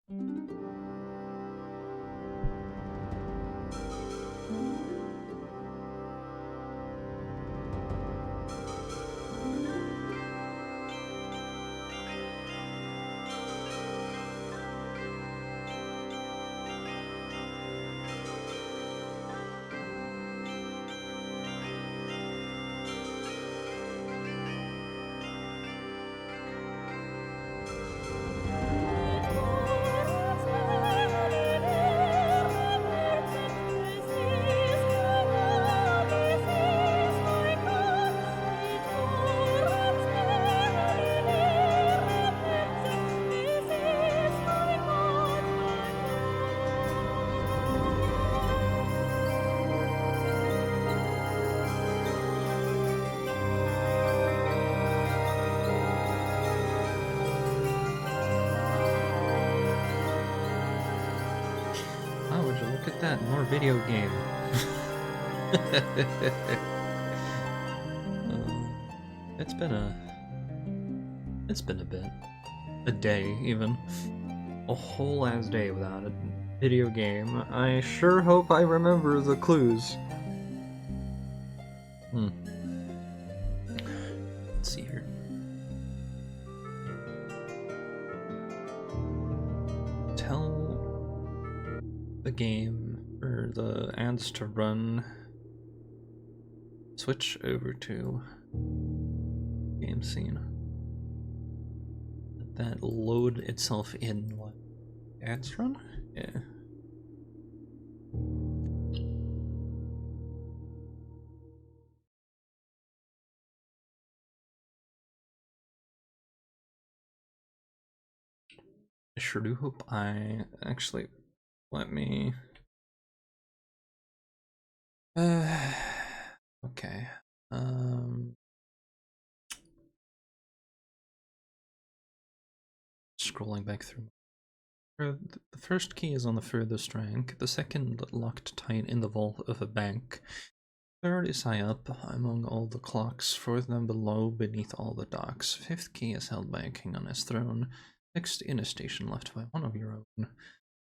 Oh, would you look at that? More video game. It's been a bit. A day, even. A whole ass day without a video game. I sure hope I remember the clues. Let's see here. Tell the game, or the ads to run. Switch over to game scene. Let that load itself in what? Ads run? Yeah. I sure do hope I actually let me. Okay. Scrolling back through. The first key is on the furthest rank. The second locked tight in the vault of a bank. Third is high up among all the clocks. Fourth down below beneath all the docks. Fifth key is held by a king on his throne. Sixth in a station left by one of your own.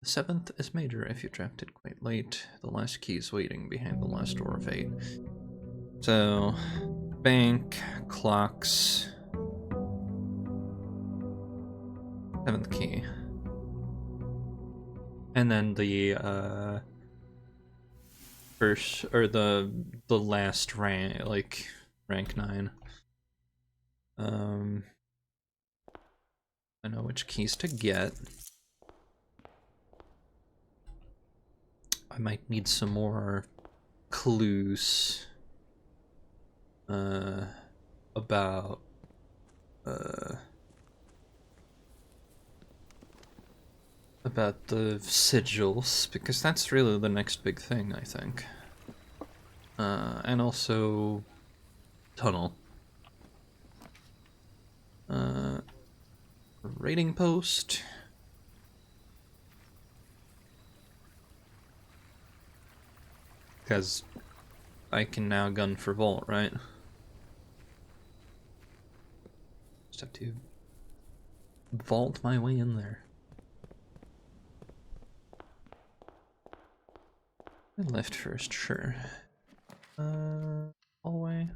The seventh is major if you trapped it quite late. The last key is waiting behind the last door of 8. So, bank, clocks, 7th key. And then the first, or the last rank, like rank 9. I know which keys to get. I might need some more clues about the sigils, because that's really the next big thing, I think. And also tunnel. Raiding post. Because I can now gun for vault, right? Just have to vault my way in there. Left first, sure. Hallway.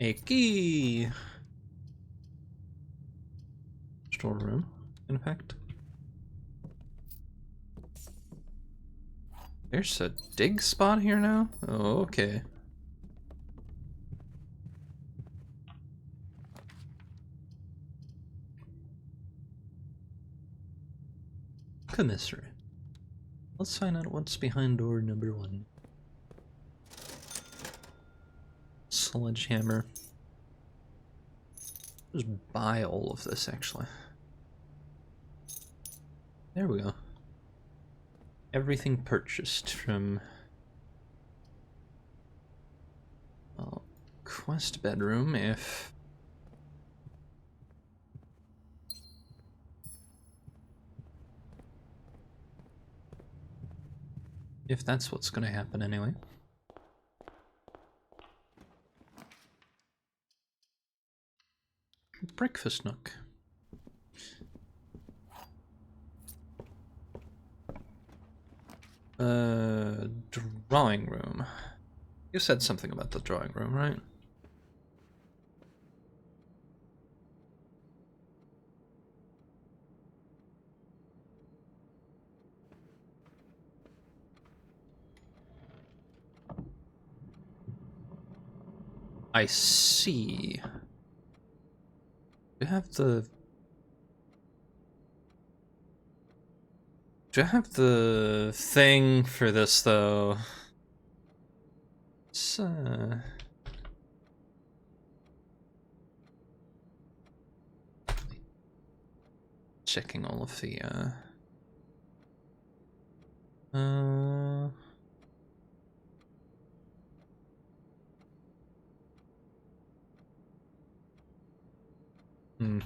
A key! Storeroom, in fact. There's a dig spot here now? Oh, okay. Commissary. Let's find out what's behind door number 1. Sledgehammer. Just buy all of this, actually. There we go. Everything purchased from... well, quest bedroom, if... if that's what's gonna happen anyway. breakfast nook. Drawing room. You said something about the drawing room, right? I see. Do you have the... Do I have the thing for this, though? It's, checking all of the, hmm.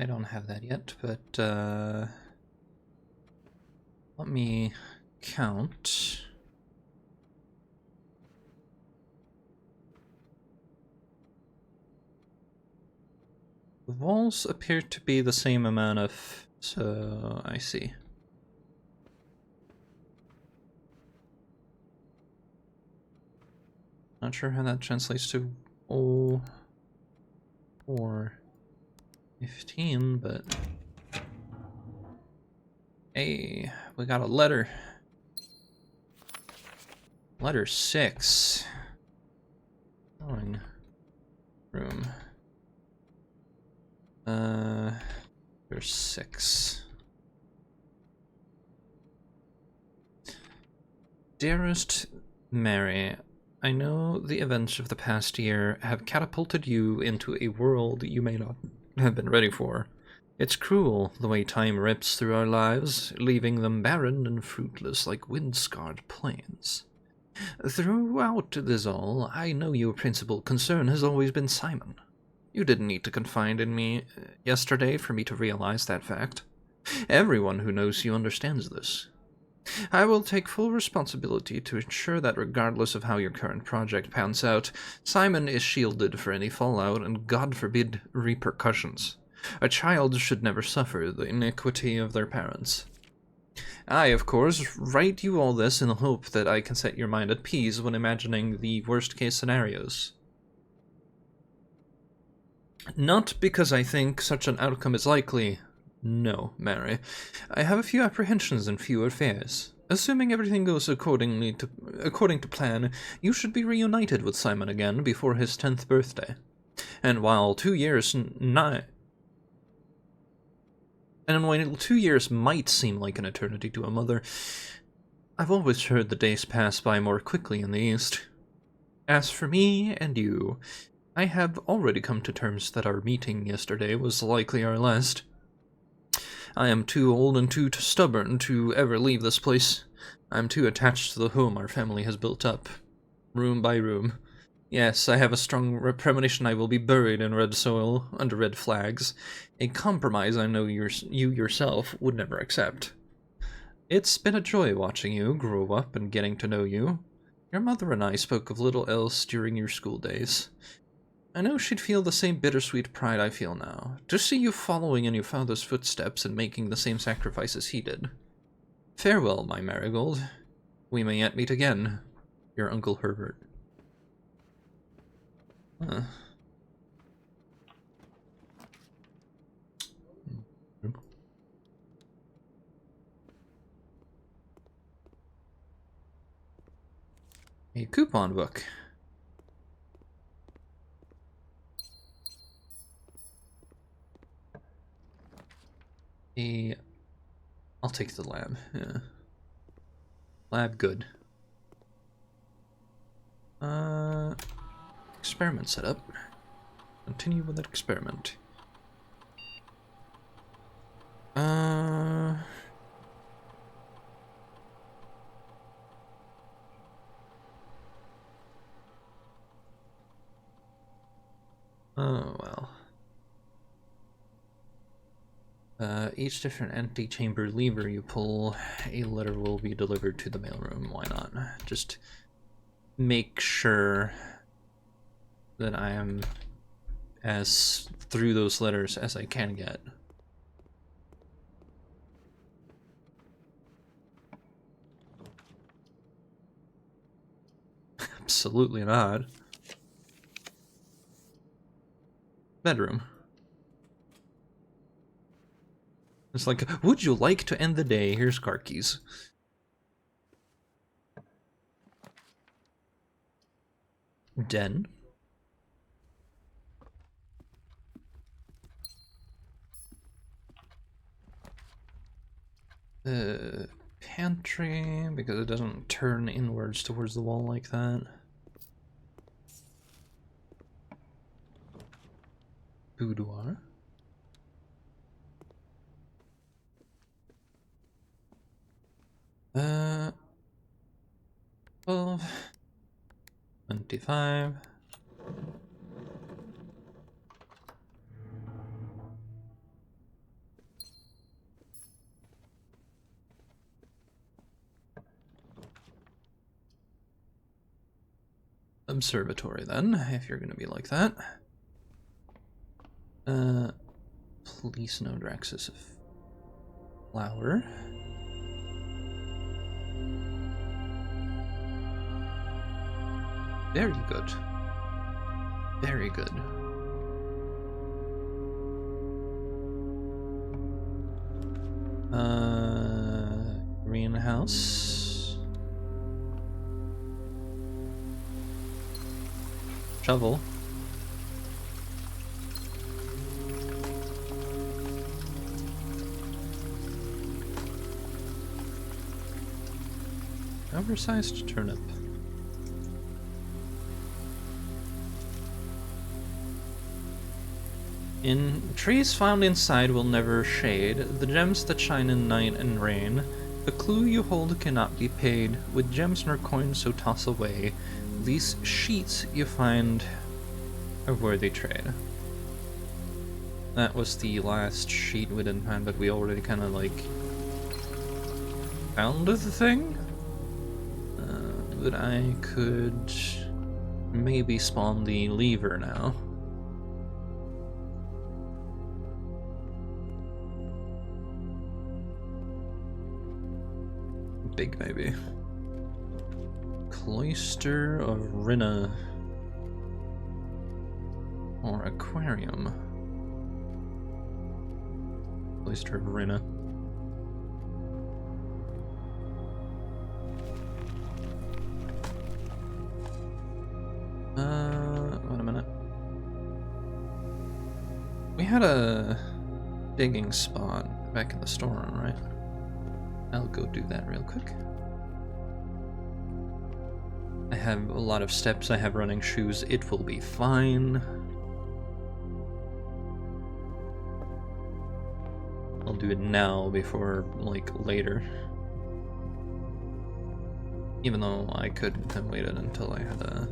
I don't have that yet, but, let me count. The walls appear to be the same amount of... So, I see. Not sure how that translates to 4, 15, but... Hey, we got a letter. Letter 6. Drawing room. There's 6. Dearest Mary, I know the events of the past year have catapulted you into a world you may not have been ready for. It's cruel the way time rips through our lives, leaving them barren and fruitless like wind-scarred plains. Throughout this all, I know your principal concern has always been Simon. You didn't need to confide in me yesterday for me to realize that fact. Everyone who knows you understands this. I will take full responsibility to ensure that regardless of how your current project pans out, Simon is shielded for any fallout and, God forbid, repercussions. A child should never suffer the iniquity of their parents. I, of course, write you all this in the hope that I can set your mind at peace when imagining the worst-case scenarios. Not because I think such an outcome is likely. No, Mary. I have a few apprehensions and fewer fears. Assuming everything goes according to plan, you should be reunited with Simon again before his 10th birthday. And while 2 years might seem like an eternity to a mother, I've always heard the days pass by more quickly in the East. As for me and you, I have already come to terms that our meeting yesterday was likely our last. I am too old and too stubborn to ever leave this place. I am too attached to the home our family has built up, room by room. Yes, I have a strong premonition I will be buried in red soil, under red flags, a compromise I know you yourself would never accept. It's been a joy watching you grow up and getting to know you. Your mother and I spoke of little else during your school days. I know she'd feel the same bittersweet pride I feel now, to see you following in your father's footsteps and making the same sacrifices he did. Farewell, my Marigold. We may yet meet again. Your Uncle Herbert. Huh. A coupon book. I'll take the lab, yeah. Lab good. Experiment setup. Continue with that experiment. Oh, well. Each different antechamber lever you pull, a letter will be delivered to the mailroom. Why not? Just make sure that I am as through those letters as I can get. Absolutely not. Bedroom. It's like, would you like to end the day? Here's car keys. Den. Pantry, because it doesn't turn inwards towards the wall like that. Boudoir. Uh, 12, 25. Observatory then, if you're gonna be like that. Police no Draxus of flower. Very good. Very good. Greenhouse. Shovel. Oversized turnip. In trees found inside will never shade, the gems that shine in night and rain. The clue you hold cannot be paid, with gems nor coins so toss away. These sheets you find a worthy trade. That was the last sheet we didn't find, but we already kind of like found the thing. But I could maybe spawn the lever now. Big maybe. Cloister of Rinna. Or aquarium. Cloister of Rinna. Wait a minute. We had a digging spot back in the storeroom, right? I'll go do that real quick. I have a lot of steps, I have running shoes, it will be fine. I'll do it now before, like, later. Even though I could have waited until I had a...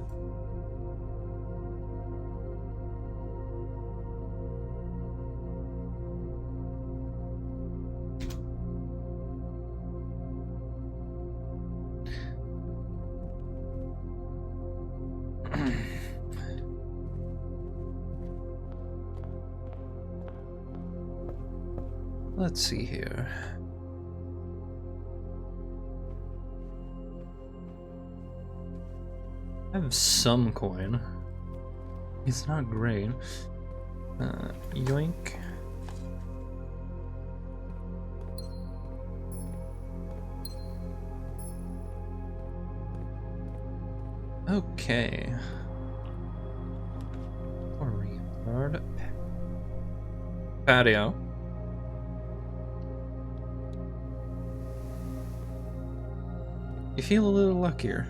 Let's see here. I have some coin. It's not great. Yoink. Okay. Courtyard. Patio. You feel a little luckier.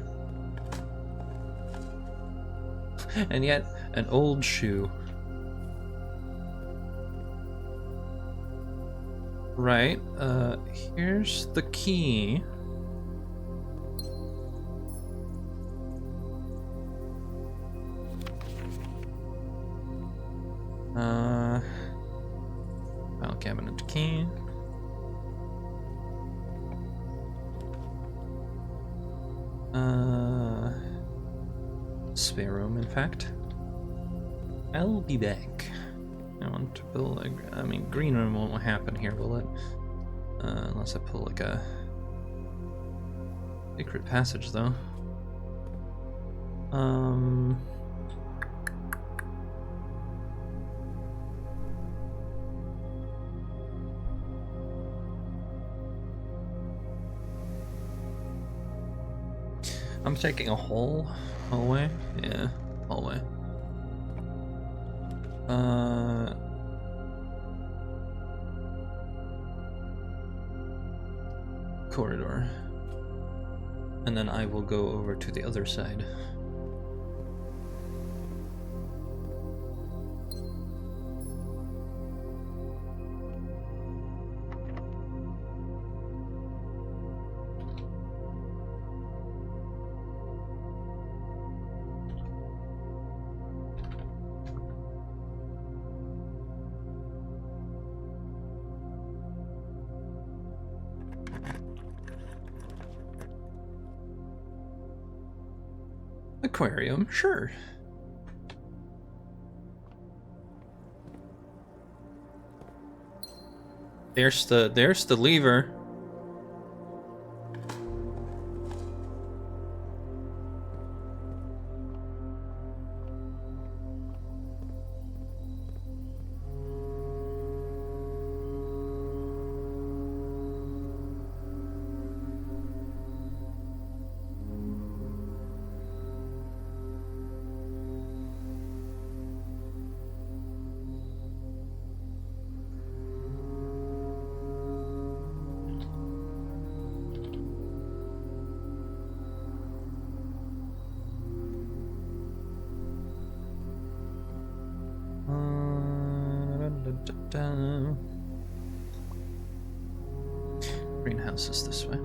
And yet, an old shoe. Right, here's the key. key. Spare room, in fact. I'll be back. I want to build a... I mean, green room won't happen here, will it? Unless I pull like a... secret passage, though. I'm taking a hallway? Yeah, hallway. Corridor. And then I will go over to the other side. Aquarium, sure. There's the lever. Greenhouse is this way.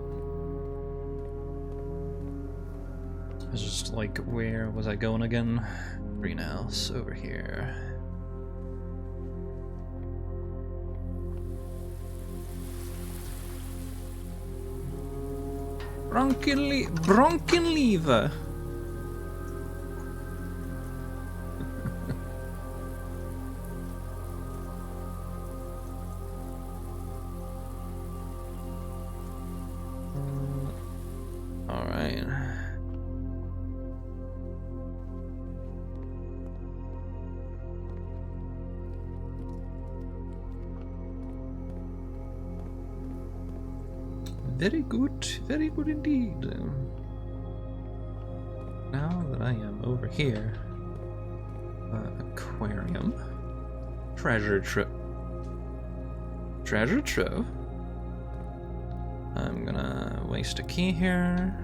I was just like, where was I going again? Greenhouse over here. Bronken lever. Very good indeed. Now that I am over here, aquarium, treasure trove. I'm gonna waste a key here,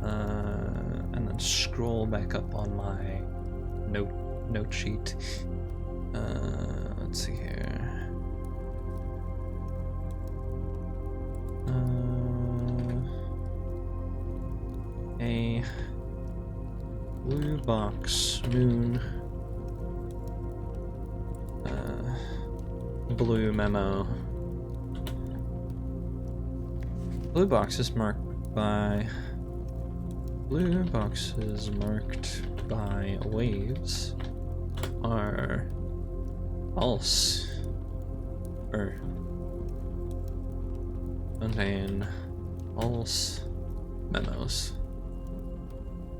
and then scroll back up on my note sheet. Let's see here. A blue box, moon, blue memo. Blue boxes marked by waves are false or contain false memos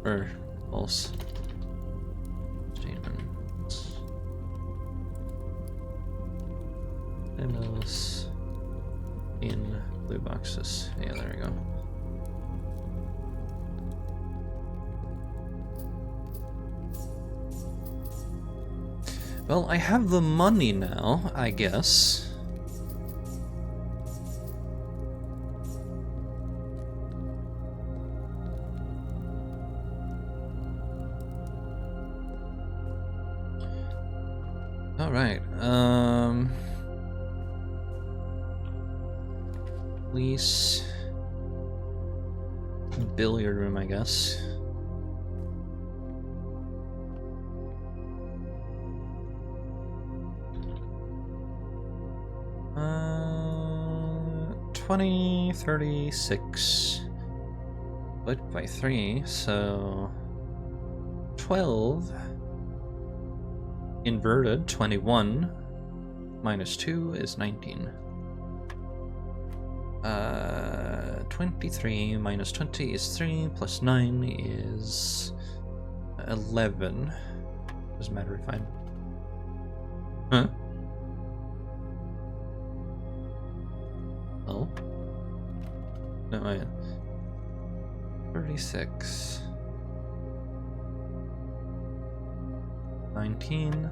or false statements. Memos in blue boxes. Yeah, there we go. Well, I have the money now, I guess. All right. Police billiard room, I guess. 20, 36. Split by 3, so 12. Inverted, 21. Minus 2 is 19. 23 minus 20 is 3, plus 9 is 11. Doesn't matter if I'm... Huh? Oh? No, I... 36. 19.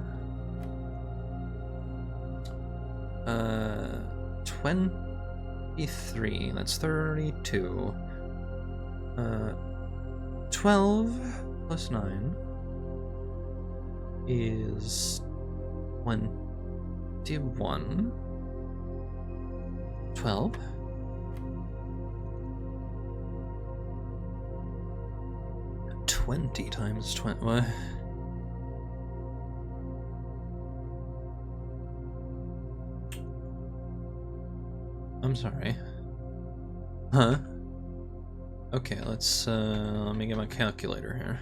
23. That's 32. 12 plus 9 is 21. 12. Twenty times 20. What? I'm sorry. Huh? Okay, let's let me get my calculator here.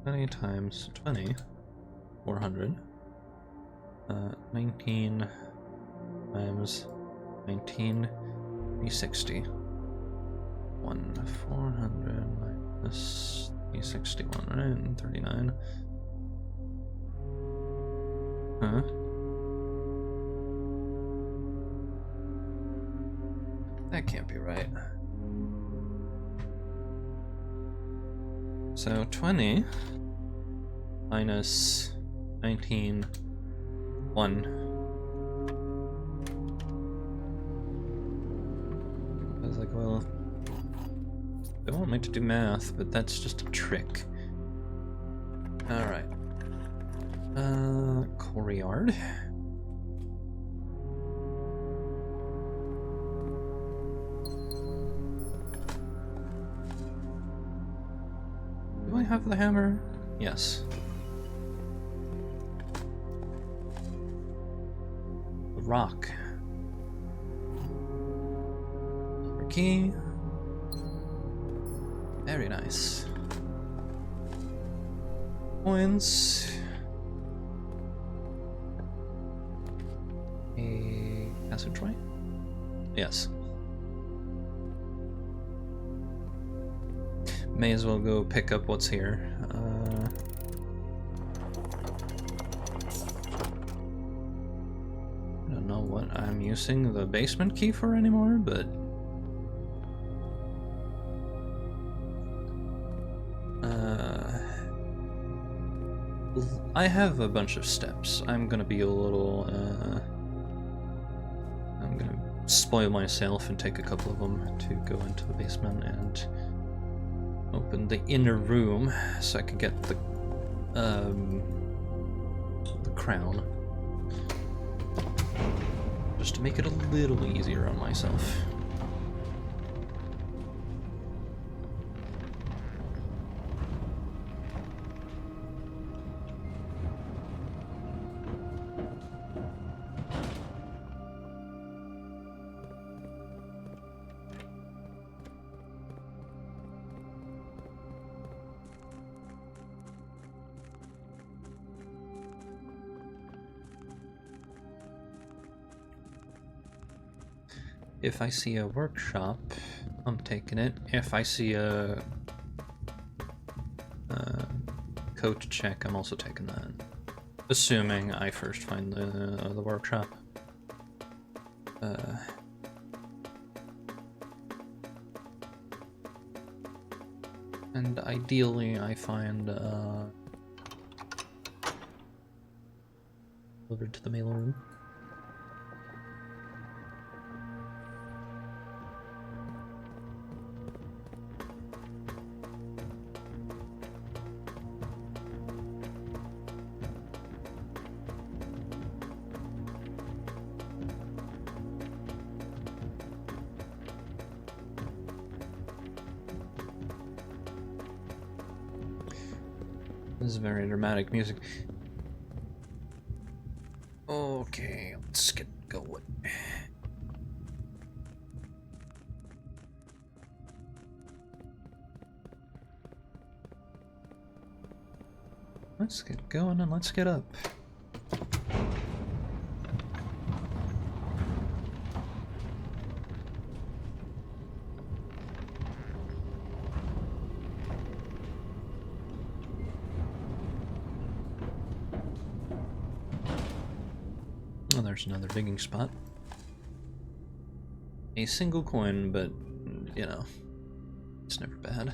20 times 20, 400. 19 times 19, 360. 400 minus 361, right? And 39. Huh? That can't be right. So 20 minus 19, 1. I was like, well, they want me to do math, but that's just a trick. Alright. Courtyard. Do I have the hammer? Yes. The rock. Silver key. Very nice. Coins. A passageway? Yes. May as well go pick up what's here. I don't know what I'm using the basement key for anymore, but... I have a bunch of steps. I'm gonna be a little, I'm gonna spoil myself and take a couple of them to go into the basement and open the inner room so I can get the crown. Just to make it a little easier on myself. If I see a workshop, I'm taking it. If I see a code to check, I'm also taking that. Assuming I first find the workshop. And ideally I find delivered to the mail room. This is very dramatic music. Okay, let's get going. Let's get going and let's get up. Oh, there's another digging spot. A single coin, but, you know, it's never bad.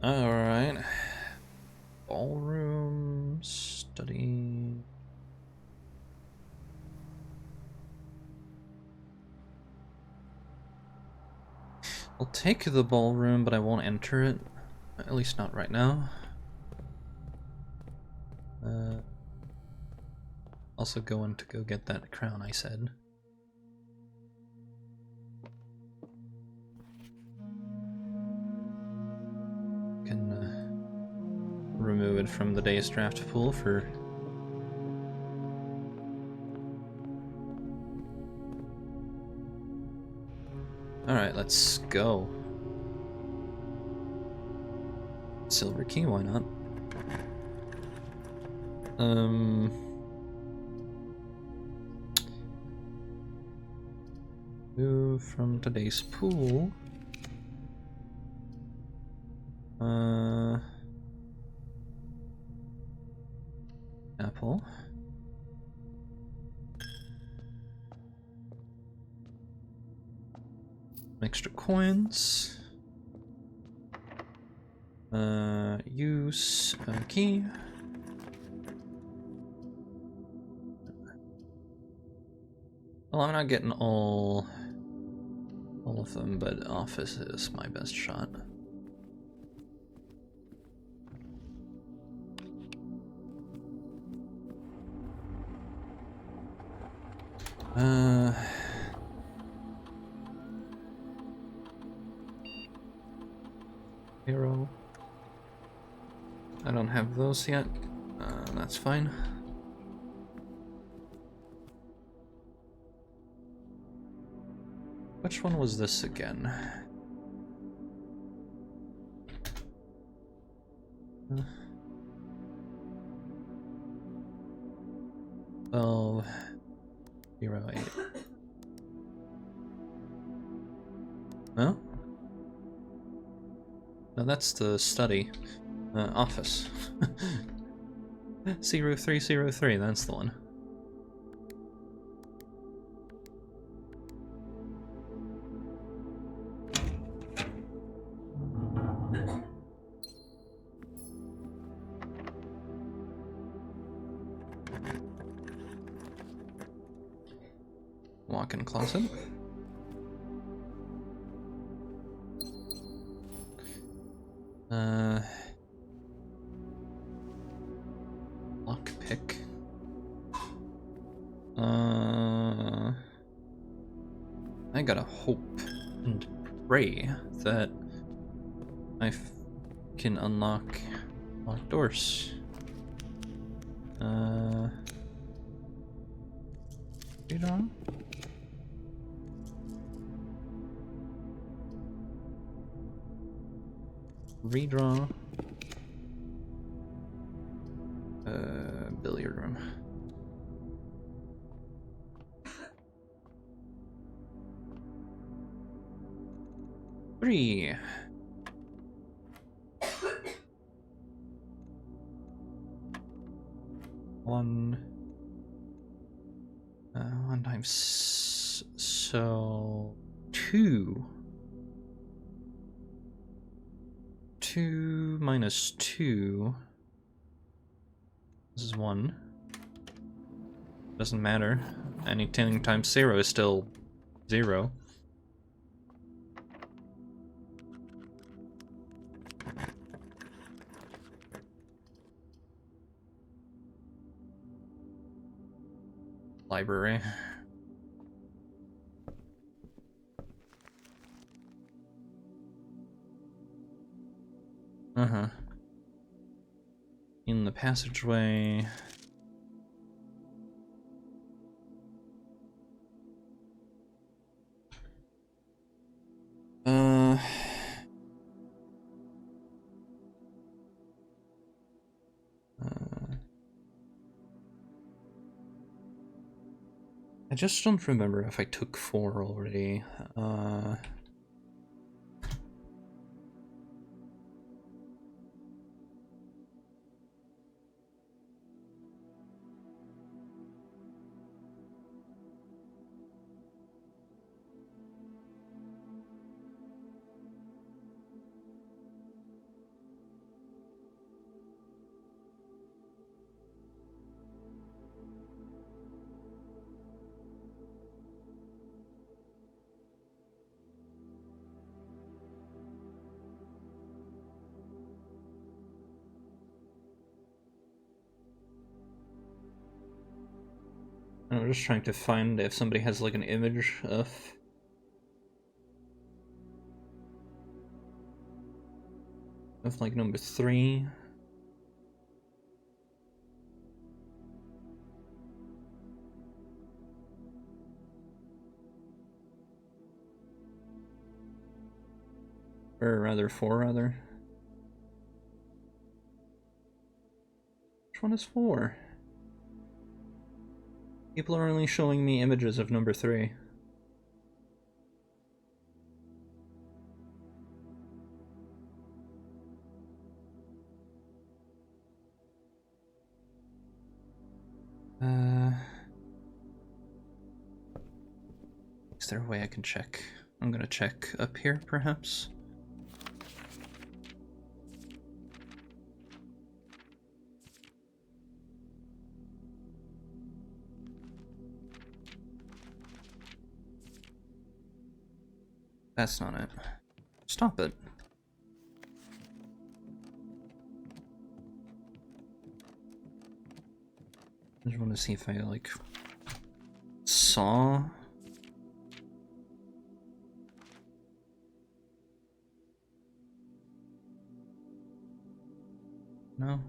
Alright. Ballroom, study. I'll take the ballroom, but I won't enter it. At least not right now. Also going to go get that crown I said. Can remove it from the day's draft pool for... Alright, let's go. Silver key, why not? Move from today's pool. Apple. Extra coins. Use key. Well, I'm not getting all of them, but office is my best shot. Hero. I don't have those yet. That's fine. Which one was this again? Oh, 08. No? No, that's the study. Office. 0303, that's the one. Walk-in closet. Lockpick. I gotta hope and pray that I can unlock locked doors. Redraw? Redraw. Billiard room. Three. One times so two. 2 minus 2. This is 1. Doesn't matter. Anything times 0 is still 0. Library. Uh-huh. In the passageway. I just don't remember if I took 4 already. I'm just trying to find if somebody has like an image of like number 3. Or rather 4 rather. Which one is 4? People are only showing me images of number 3. Is there a way I can check? I'm gonna check up here, perhaps? That's not it. Stop it. I just want to see if I, like, saw... No?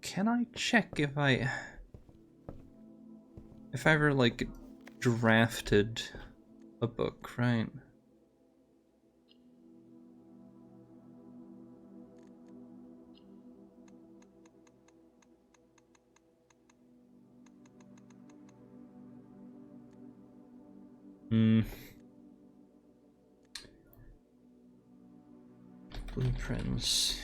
Can I check if I ever, like, drafted a book, right? Blueprints.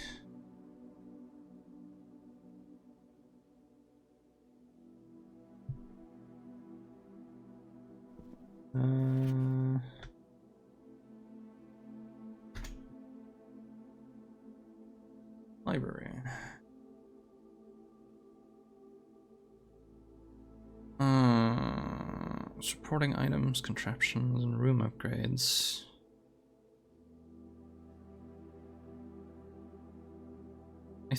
Library. Supporting items, contraptions, and room upgrades. I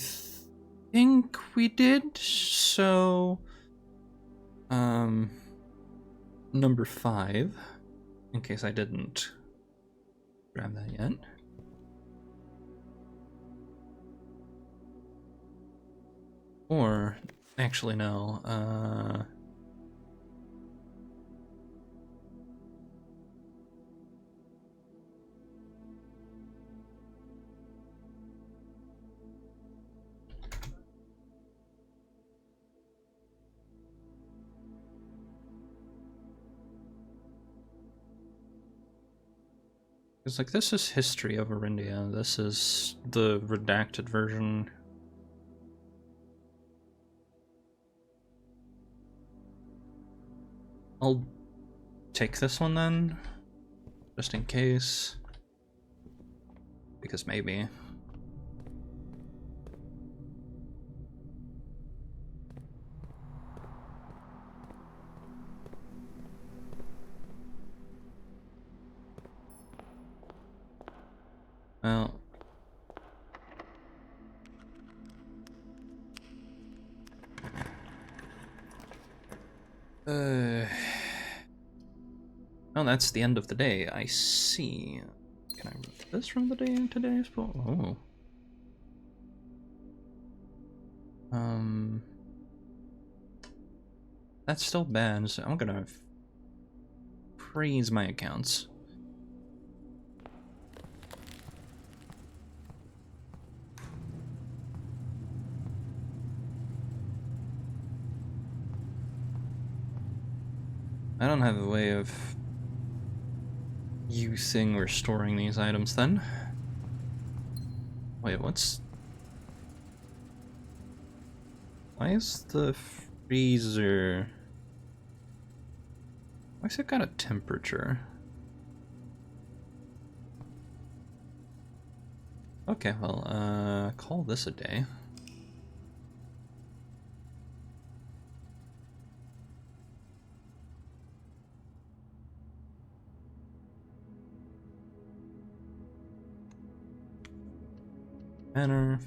think we did, so... Number 5, in case I didn't grab that yet. Or, actually no, it's like, this is History of Arindia, this is the redacted version. I'll take this one then, just in case, because maybe. Well, Oh, that's the end of the day. I see. Can I remove this from the day today's poll? Oh. That's still bad, so I'm gonna freeze my accounts. I don't have a way of using or storing these items then. Wait, what's... Why is the freezer... Why's it got a temperature? Okay, well, call this a day. Enter.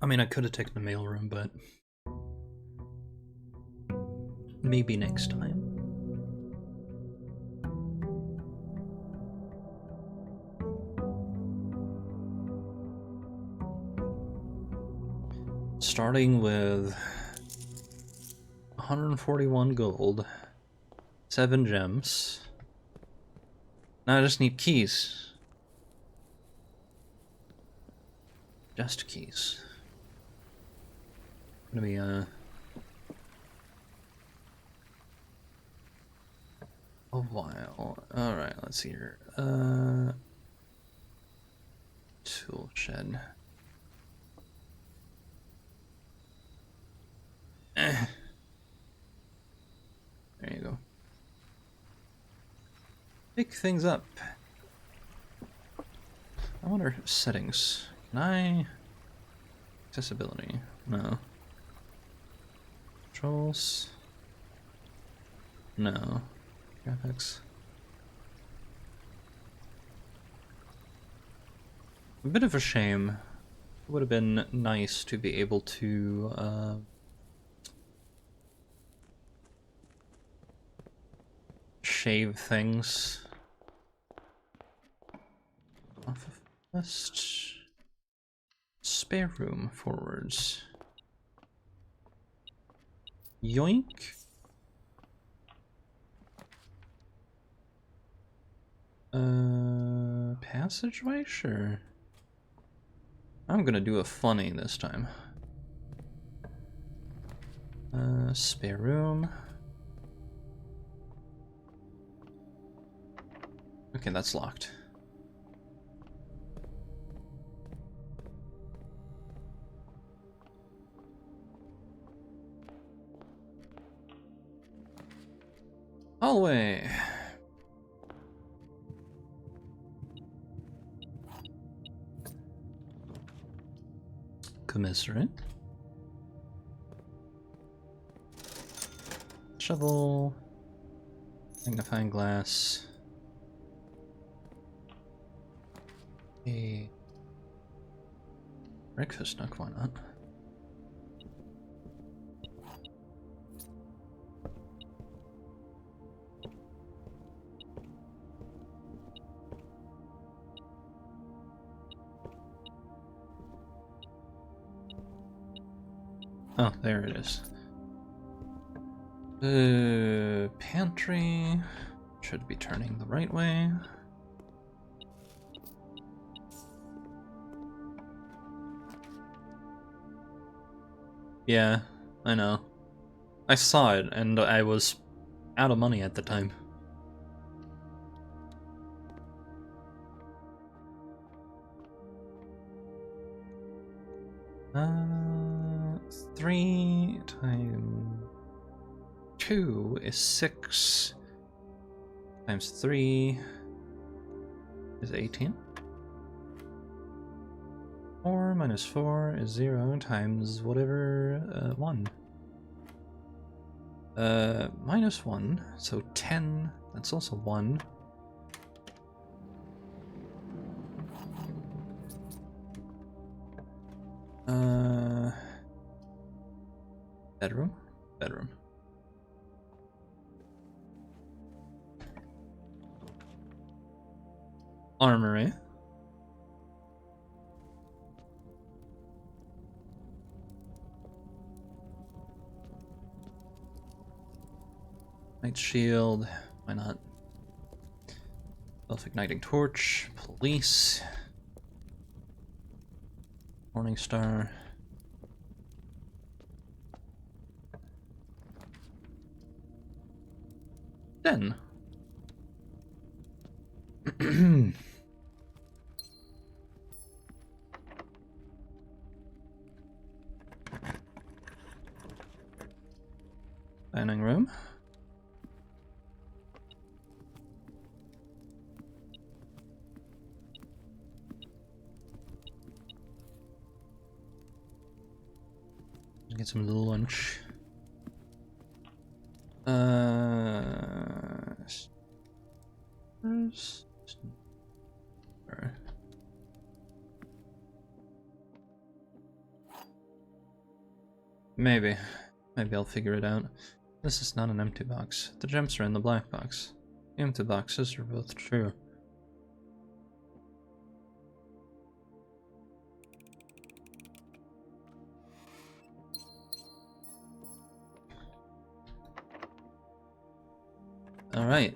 I mean, I could have taken the mailroom, but maybe next time. Starting with 141 gold, 7 gems. Now I just need keys. Just keys. Gonna be a while. Alright, let's see here. Tool shed. There you go. Pick things up. I wonder, settings. Can I... Accessibility. No. Controls. No. Graphics. A bit of a shame. It would have been nice to be able to, shave things off of the list. Spare room forwards. Yoink. Passageway? Sure. I'm gonna do a funny this time. Spare room. Okay, that's locked. Hallway. Commissary. Shovel. Magnifying glass. A breakfast nook, why not? Oh, there it is. Pantry. Should be turning the right way. Yeah, I know. I saw it, and I was out of money at the time. Uh, 3 times 2 is 6. Times 3 is 18. 4 minus 4 is 0 times whatever, 1. Minus 1, so 10, that's also 1. Bedroom? Bedroom. Armory. Night shield. Why not? Self-igniting torch. Police. Morning star. Den. Dining room. Get some lunch. Maybe I'll figure it out. This is not an empty box. The gems are in the black box. The empty boxes are both true. All right.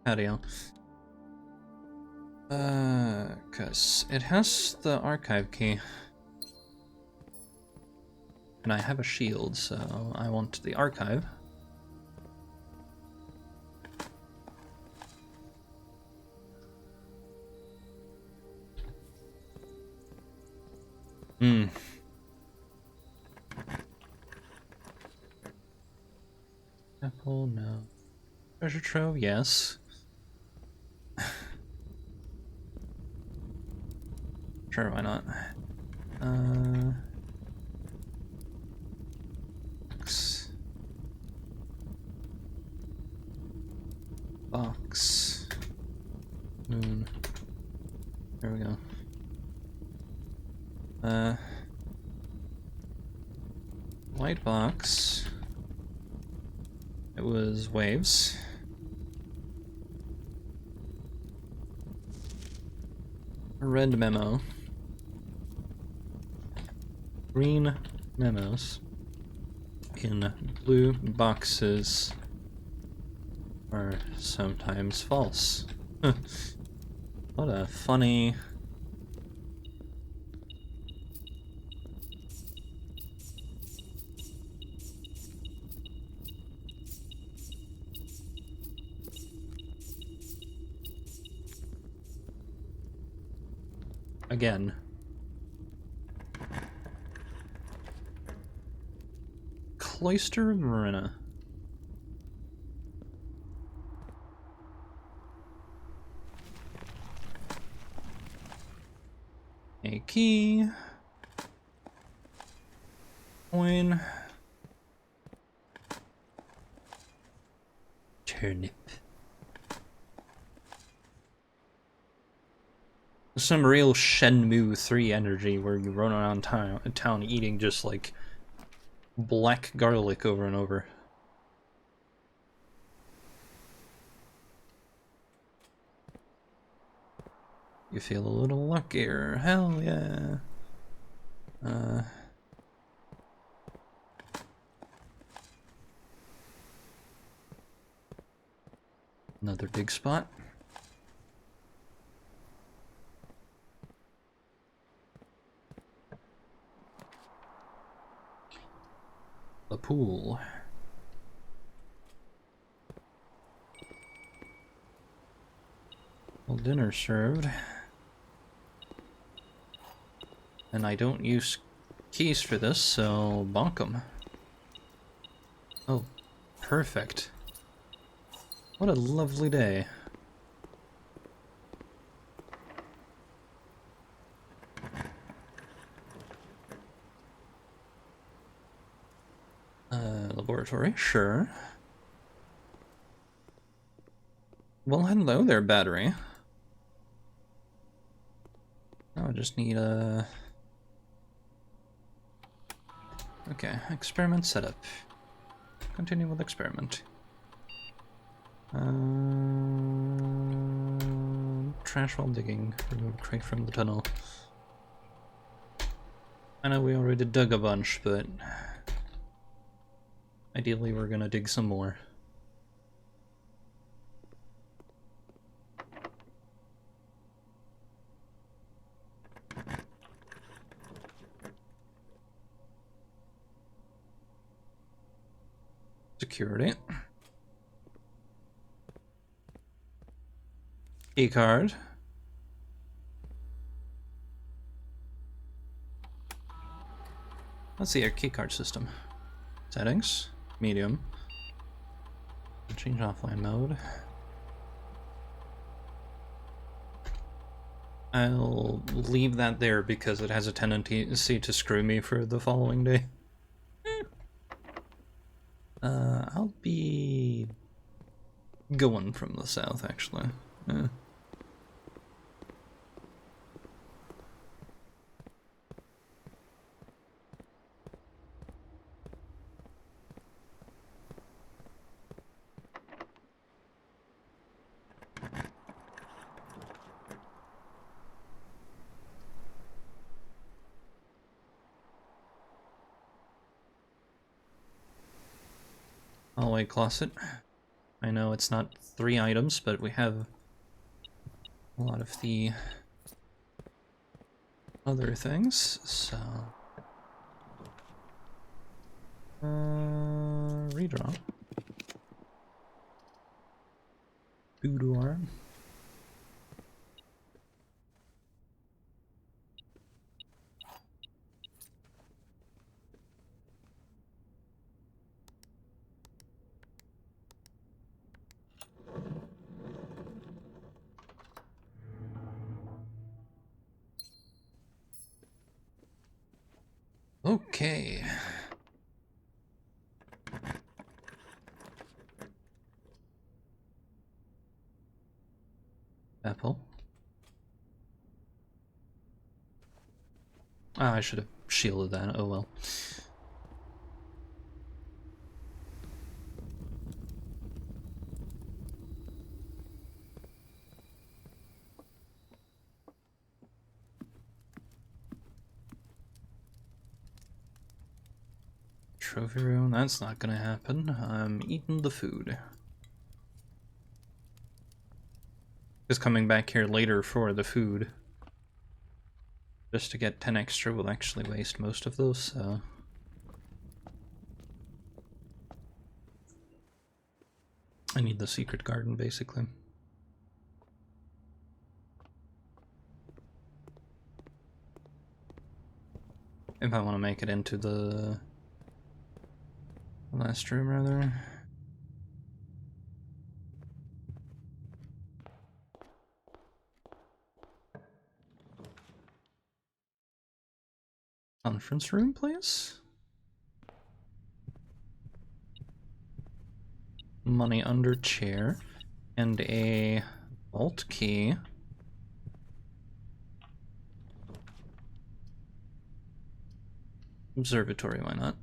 Patio. Cause it has the archive key. And I have a shield, so I want the archive. Apple, no. Treasure trove, yes. Sure, why not? Box. Moon. There we go. White box. It was waves. A red memo. Green memos in blue boxes are sometimes false. What a funny... Again. Cloister of Marina. A key. Coin. Turnip. Some real Shenmue 3 energy where you run around town eating just like black garlic over and over. You feel a little luckier. Hell yeah. Another dig spot. The pool. Well, dinner served. And I don't use keys for this, so bonk 'em. Oh, perfect. What a lovely day. Laboratory, sure. Well, hello there, battery. Now I just need a... Okay, experiment setup. Continue with experiment. Trash while digging. Remove crate from the tunnel. I know we already dug a bunch, but ideally we're gonna dig some more. Security. Key card. Let's see our keycard system. Settings. Medium. Change offline mode. I'll leave that there because it has a tendency to screw me for the following day. I'll be going from the south, actually. Hallway closet. I know it's not 3 items, but we have a lot of the other things, so... redraw. Boudoir. Okay. Apple. Ah, I should have shielded that. Oh well. Trophy room, that's not gonna happen. I'm eating the food. Just coming back here later for the food. Just to get 10 extra will actually waste most of those, so... I need the secret garden, basically. If I want to make it into the last room, rather. Conference room, please? Money under chair. And a vault key. Observatory, why not?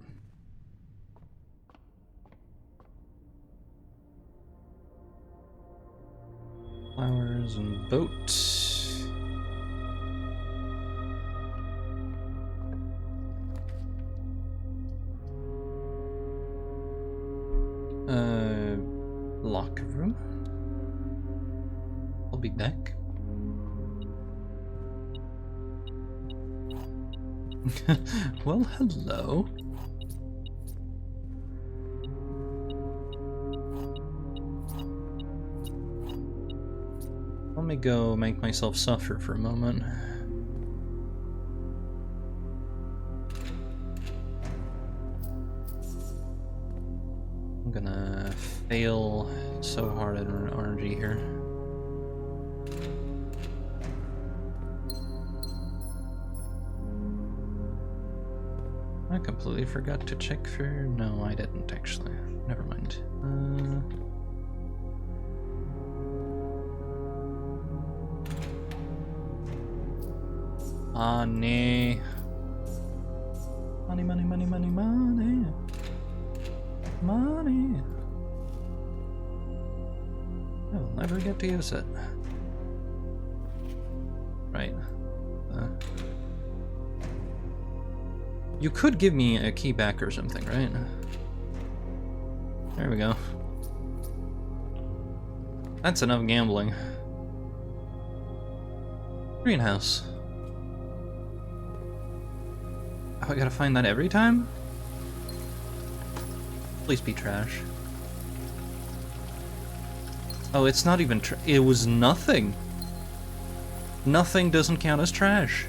Flowers and boat. Locker room. I'll be back. Well, hello. Let me go make myself suffer for a moment. I'm gonna fail so hard at an RNG here. I completely forgot to check for... No, I didn't actually. Never mind. Money. Money, money, money, money, money. Money. I'll never get to use it. Right. You could give me a key back or something, right? There we go. That's enough gambling. Greenhouse. Oh, I gotta find that every time? Please be trash. Oh, it's not even it was nothing. Nothing doesn't count as trash.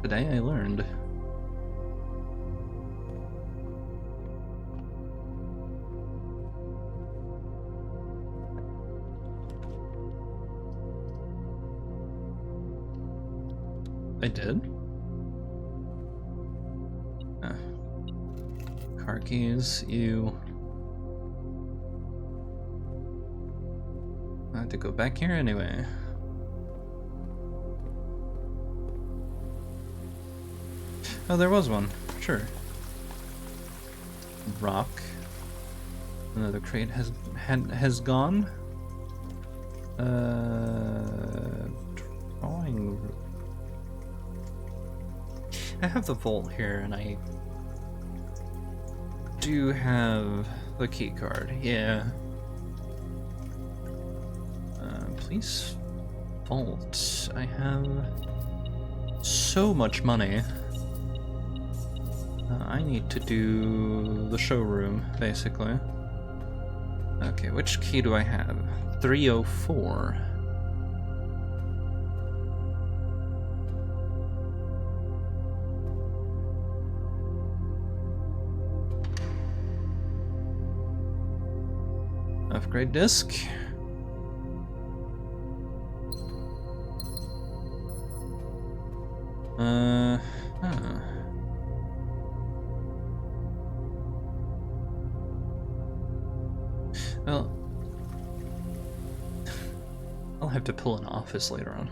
Today I learned. I did? Car keys, you. I had to go back here anyway. Oh, there was one. Sure. Rock. Another crate has gone. Drawing. I have the vault here, and I do have the key card. Yeah. Please, vault. I have so much money. I need to do the showroom, basically. Okay, which key do I have? 304. Upgrade disc. Well, I'll have to pull an office later on.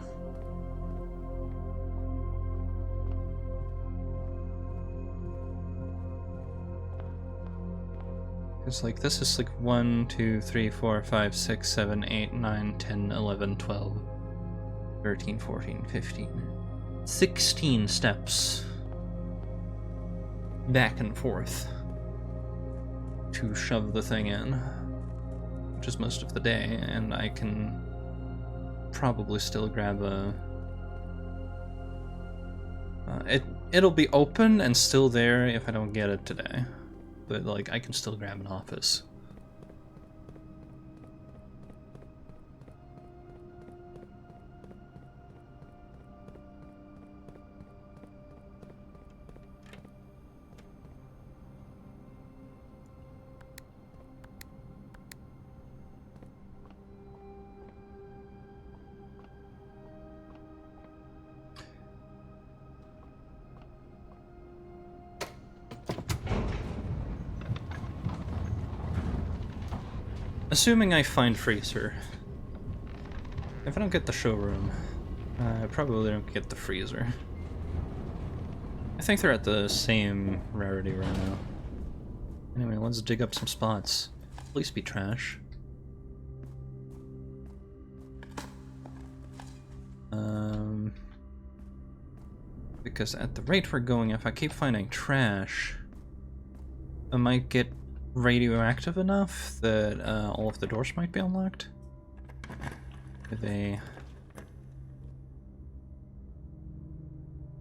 It's like, this is like 1, 2, 3, 4, 5, 6, 7, 8, 9, 10, 11, 12, 13, 14, 15. 16 steps. Back and forth. To shove the thing in. Which is most of the day, and I can probably still grab a... it'll be open and still there if I don't get it today. But, like, I can still grab an office. Assuming I find freezer. If I don't get the showroom, I probably don't get the freezer. I think they're at the same rarity right now. Anyway, let's dig up some spots. Please be trash. Because at the rate we're going, if I keep finding trash, I might get radioactive enough that all of the doors might be unlocked.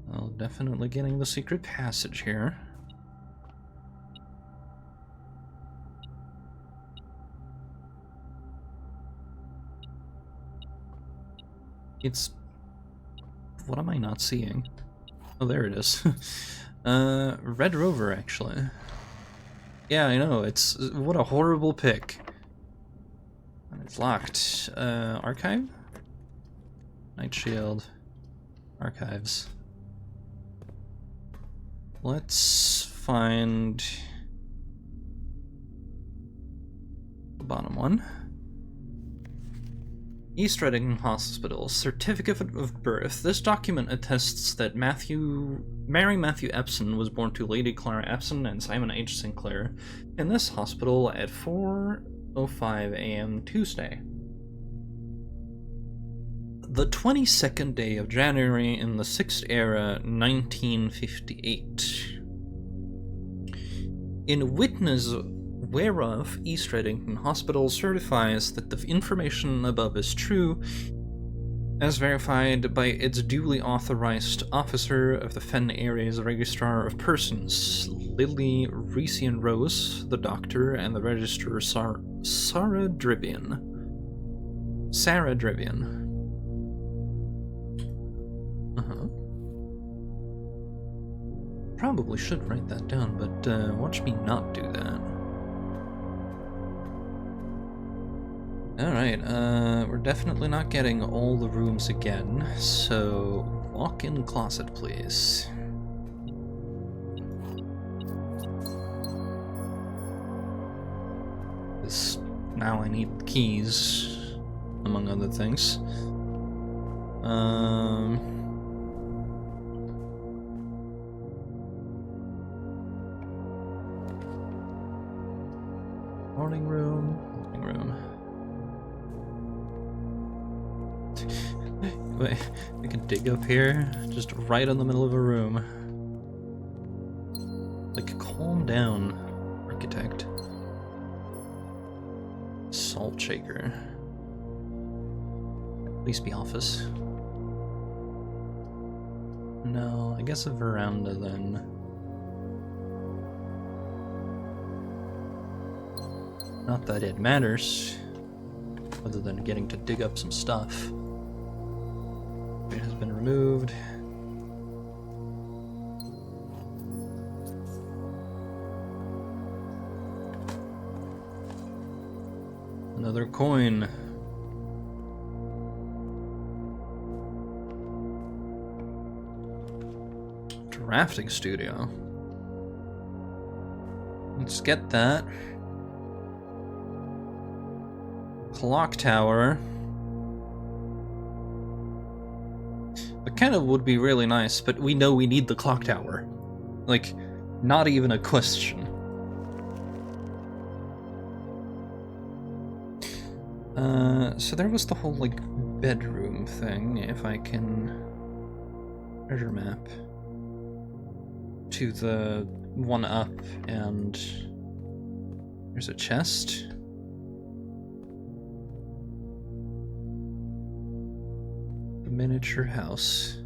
Well, definitely getting the secret passage here. It's... what am I not seeing? Oh, there it is. Red Rover, actually. Yeah, I know, it's... what a horrible pick. It's locked. Archive? Night Shield. Archives. Let's find... bottom one. East Reading Hospital, Certificate of Birth. This document attests that Mary Matthew Epson was born to Lady Clara Epson and Simon H. Sinclair in this hospital at 4:05 a.m. Tuesday, the 22nd day of January in the 6th era, 1958. In witness whereof East Reading Hospital certifies that the information above is true, as verified by its duly authorized officer of the Fen Area's Registrar of Persons, Lily Recian Rose, the doctor, and the registrar Sarah Drivian. Probably should write that down, but watch me not do that. Alright, we're definitely not getting all the rooms again, so walk-in closet, please. Because now I need keys, among other things. Morning room. Wait, we can dig up here, just right in the middle of a room. Like, calm down, architect. Salt shaker. Please be office. No, I guess a veranda then. Not that it matters, other than getting to dig up some stuff. It has been removed. Another coin. Drafting studio. Let's get that. Clock tower. It kind of would be really nice, but we know we need the clock tower. Like, not even a question. So there was the whole, like, bedroom thing, if I can... treasure map. To the one up, and... there's a chest. The miniature house.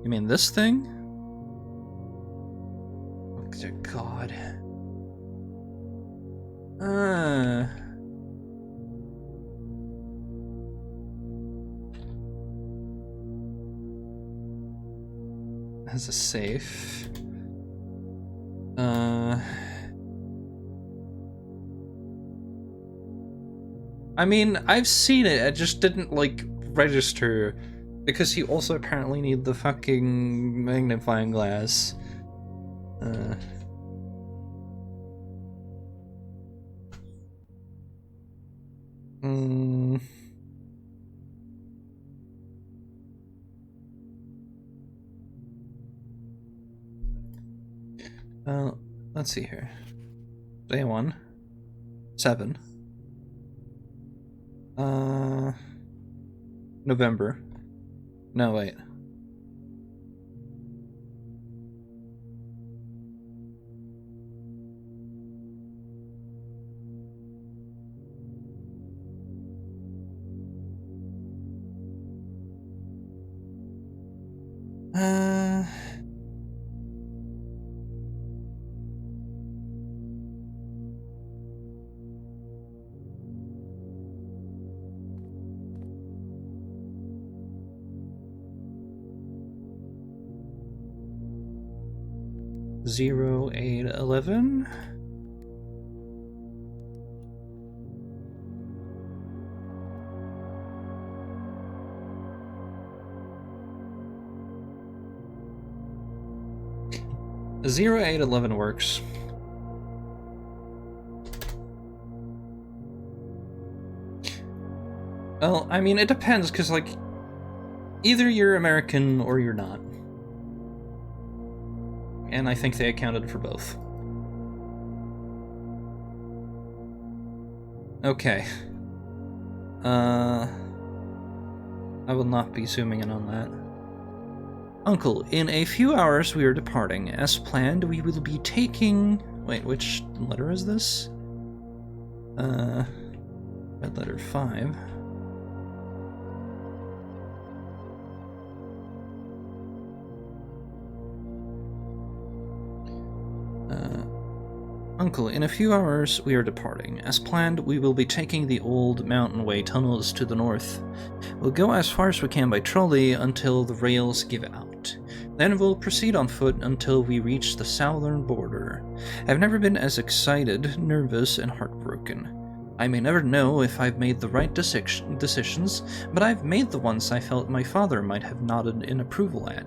You mean this thing? Oh, dear God. Has a safe. I mean, I've seen it, I just didn't, like, register, because you also apparently need the fucking magnifying glass. Let's see here. Day 1. 7. November. No, wait. Zero 0811. Zero 0811 works. Well, I mean, it depends, because, like, either you're American or you're not. And I think they accounted for both. Okay. I will not be zooming in on that. Uncle, in a few hours we are departing. As planned, we will be taking... Wait, which letter is this? Red letter 5. Uncle, in a few hours we are departing. As planned, we will be taking the old Mountain Way tunnels to the north. We'll go as far as we can by trolley until the rails give out. Then we'll proceed on foot until we reach the southern border. I've never been as excited, nervous, and heartbroken. I may never know if I've made the right decisions, but I've made the ones I felt my father might have nodded in approval at.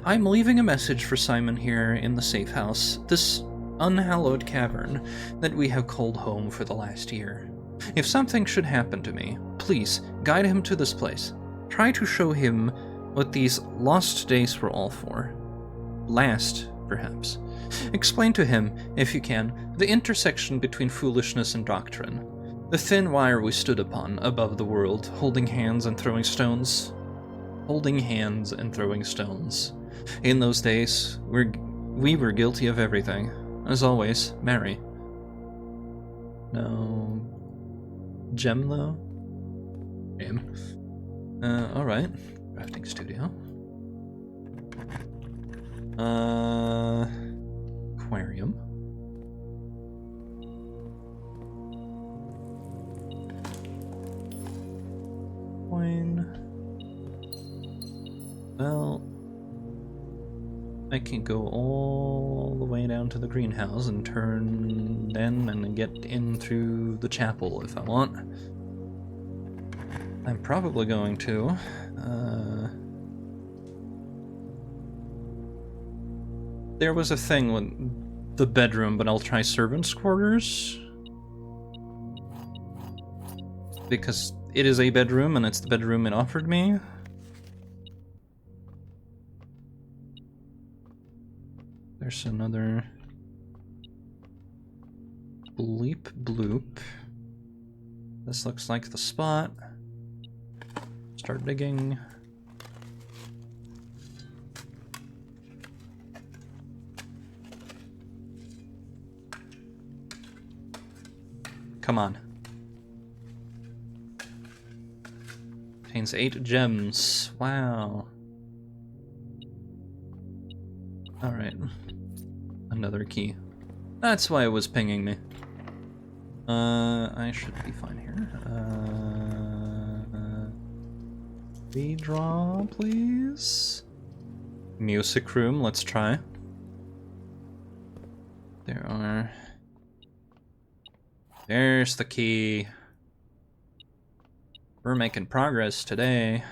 I'm leaving a message for Simon here in the safe house, this unhallowed cavern that we have called home for the last year. If something should happen to me, please guide him to this place. Try to show him what these lost days were all for. Last, perhaps. Explain to him, if you can, the intersection between foolishness and doctrine. The thin wire we stood upon above the world, holding hands and throwing stones. Holding hands and throwing stones. In those days, we were guilty of everything. As always, Mary. No... Gem, though? Gem. Alright. Crafting studio. Aquarium. Coin. Well... I can go all the way down to the greenhouse and turn in and get in through the chapel if I want. I'm probably going to. There was a thing with the bedroom, but I'll try servants' quarters. Because it is a bedroom and it's the bedroom it offered me. There's another bleep bloop. This looks like the spot. Start digging. Come on. Contains 8 gems. Wow. Alright. Another key. That's why it was pinging me. I should be fine here. Redraw, please. Music room, let's try. There's the key. We're making progress today.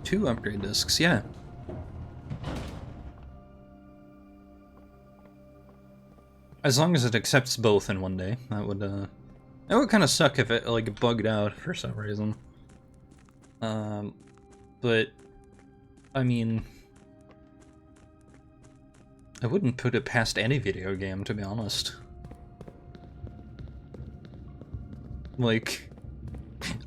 Two upgrade discs, yeah. As long as it accepts both in one day, that would kind of suck if it like bugged out for some reason. But I mean, I wouldn't put it past any video game, to be honest. Like,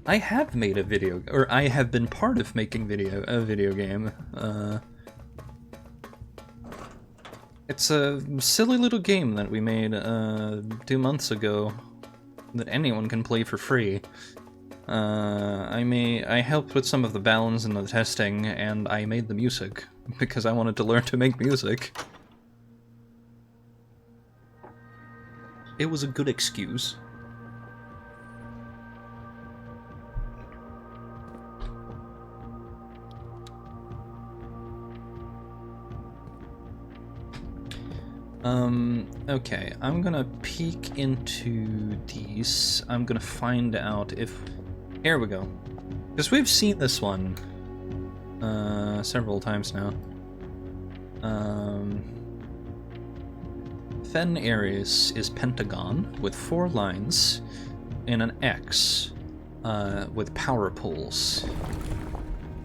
I have made a video, or I have been part of making a video game. It's a silly little game that we made 2 months ago that anyone can play for free. I helped with some of the balance and the testing, and I made the music because I wanted to learn to make music. It was a good excuse. Okay, I'm gonna peek into these. I'm gonna find out if... Here we go. Because we've seen this one several times now. Fen Ares is pentagon with 4 lines in an X with power poles.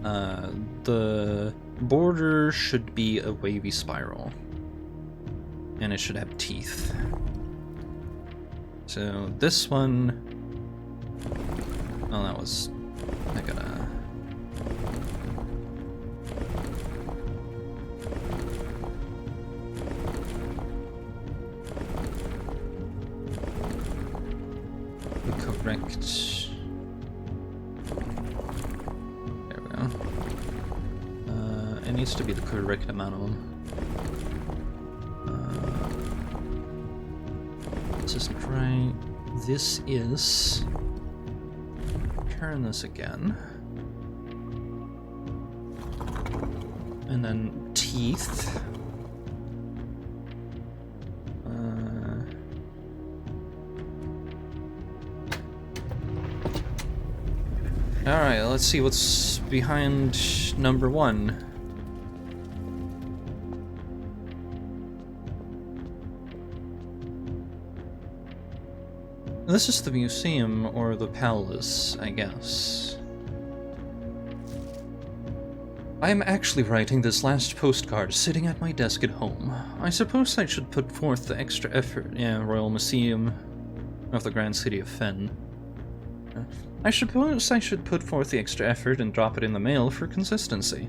The border should be a wavy spiral. And it should have teeth. So this one... Oh, that was... I gotta... the correct... There we go. It needs to be the correct amount of them. This isn't right. This is... Turn this again. And then teeth. Alright, let's see what's behind number 1. This is the museum, or the palace, I guess. I am actually writing this last postcard sitting at my desk at home. I suppose I should put forth the extra effort. Yeah, Royal Museum of the Grand City of Fen. I suppose I should put forth the extra effort and drop it in the mail for consistency.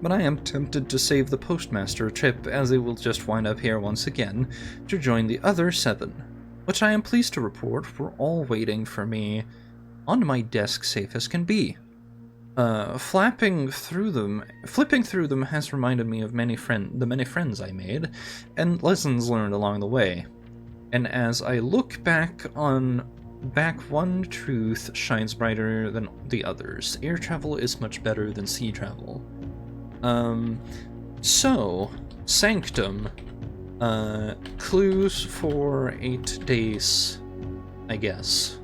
But I am tempted to save the postmaster a trip, as it will just wind up here once again to join the other 7. Which I am pleased to report were all waiting for me on my desk safe as can be. Flipping through them has reminded me of the many friends I made, and lessons learned along the way. And as I look back, one truth shines brighter than the others. Air travel is much better than sea travel. So, Sanctum. Clues for 8 days, I guess.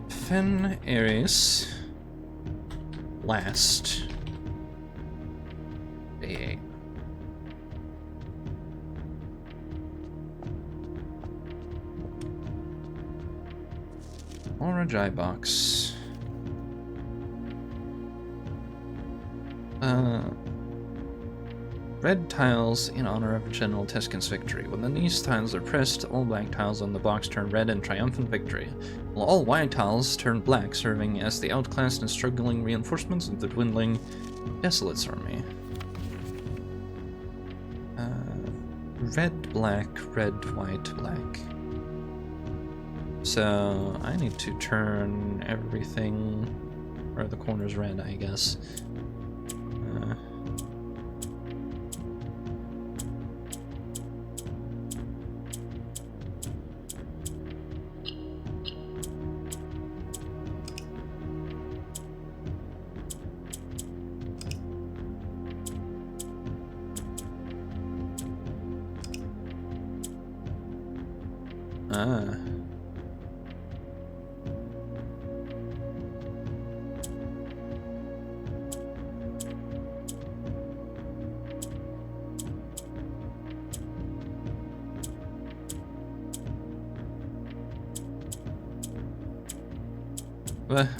Fen Ares last day 8. Orange eye box. Red tiles in honor of General Teskin's victory. When these tiles are pressed, all black tiles on the box turn red in triumphant victory, while all white tiles turn black, serving as the outclassed and struggling reinforcements of the dwindling Desolate's army. Red, black, red, white, black. So, I need to turn everything, or the corners red, I guess.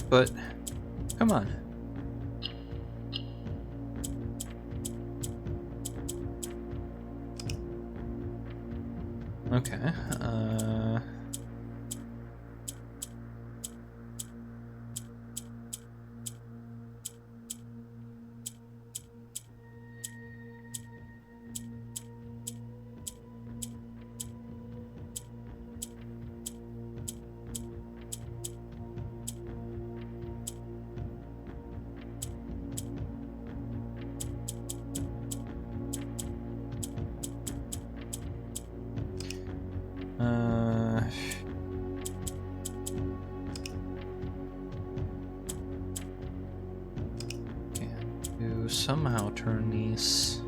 But, come on. Okay, somehow turn these.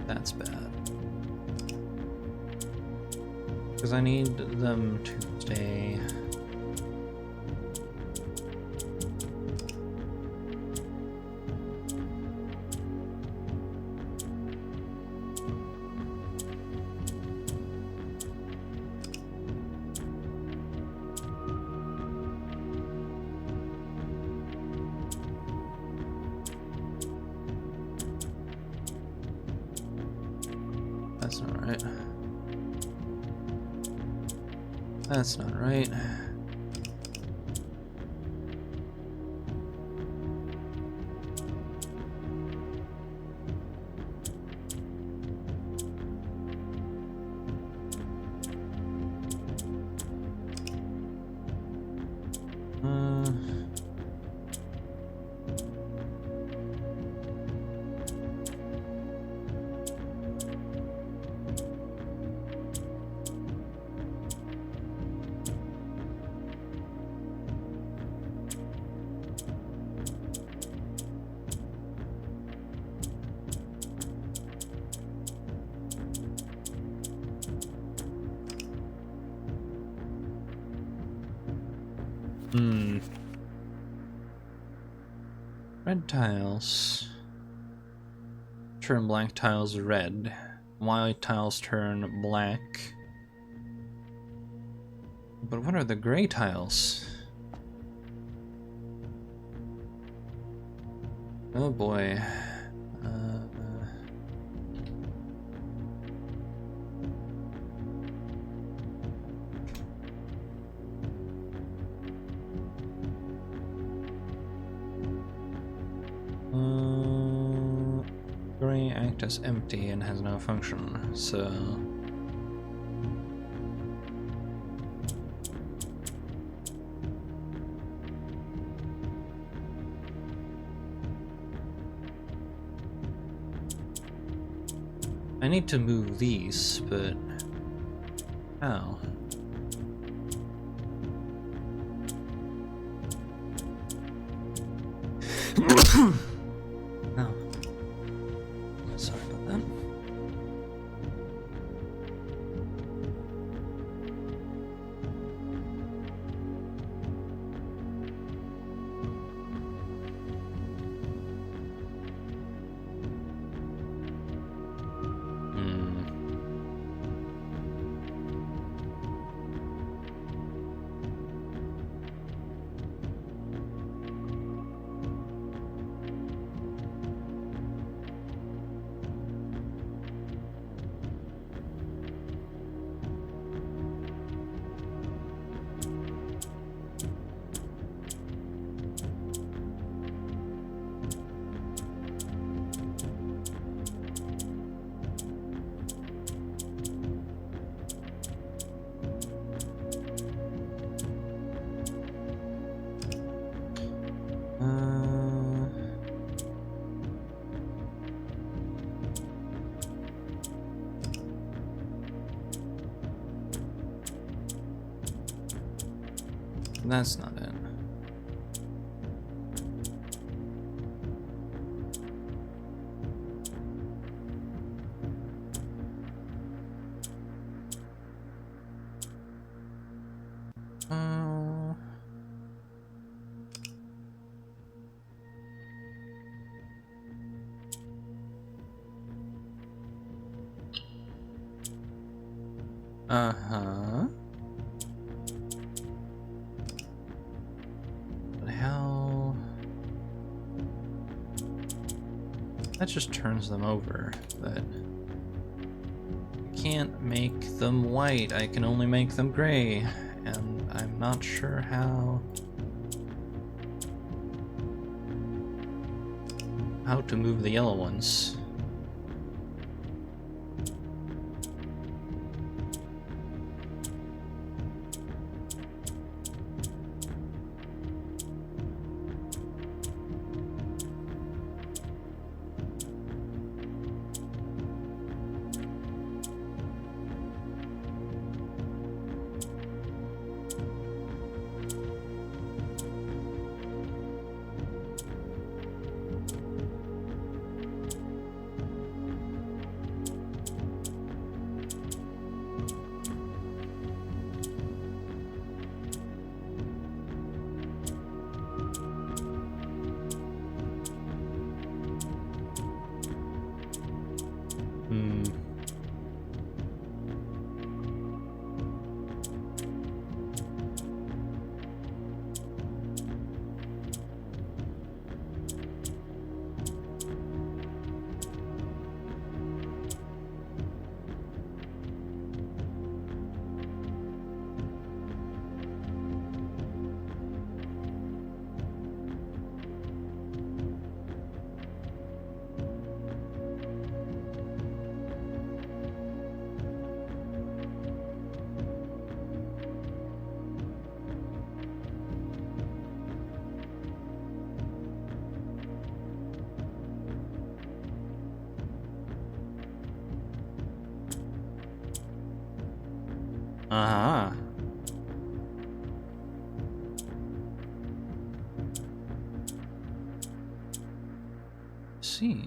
That's bad. Because I need them to stay. That's not right. That's not right. Red tiles turn black tiles red. White tiles turn black. But what are the gray tiles? Oh boy. Gray act as empty and has no function, so I need to move these, but how? Oh. Sorry about that. That's not it. Uh-huh. But how? That just turns them over. But I can't make them white. I can only make them gray. And I'm not sure how to move the yellow ones. Uh-huh. See.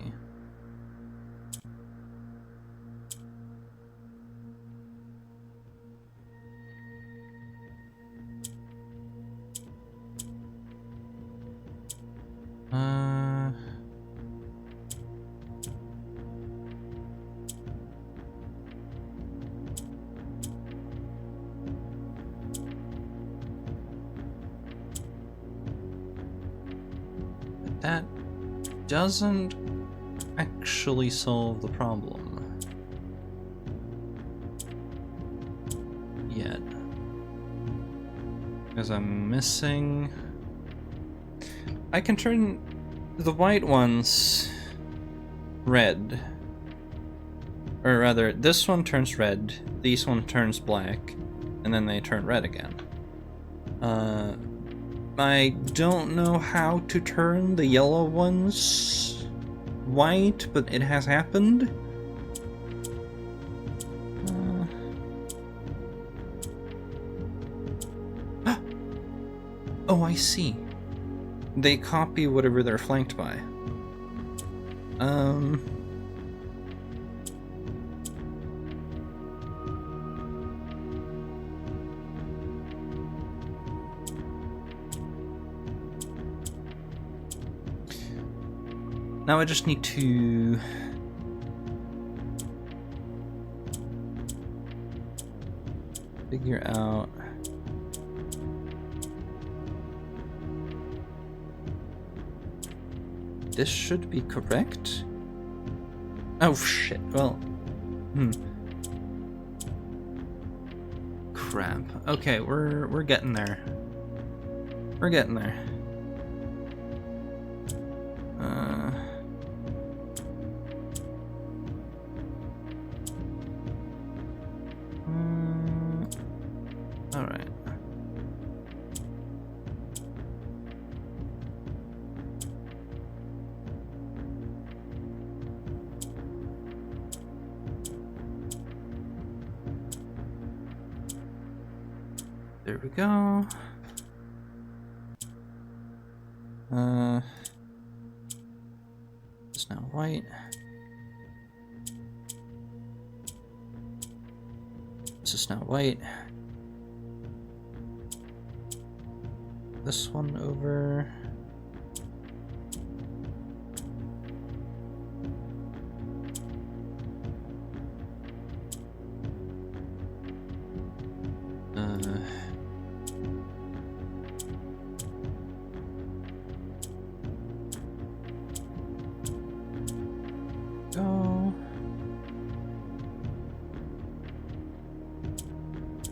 That doesn't actually solve the problem yet. Because I'm missing... I can turn the white ones red. Or rather, this one turns red, this one turns black, and then they turn red again. I don't know how to turn the yellow ones white, but it has happened. Oh, I see. They copy whatever they're flanked by. Now I just need to... figure out... This should be correct? Oh shit, well... Crap. Okay, we're getting there. We're getting there. Alright. There we go. It's now white. This is now white. This one over. Go.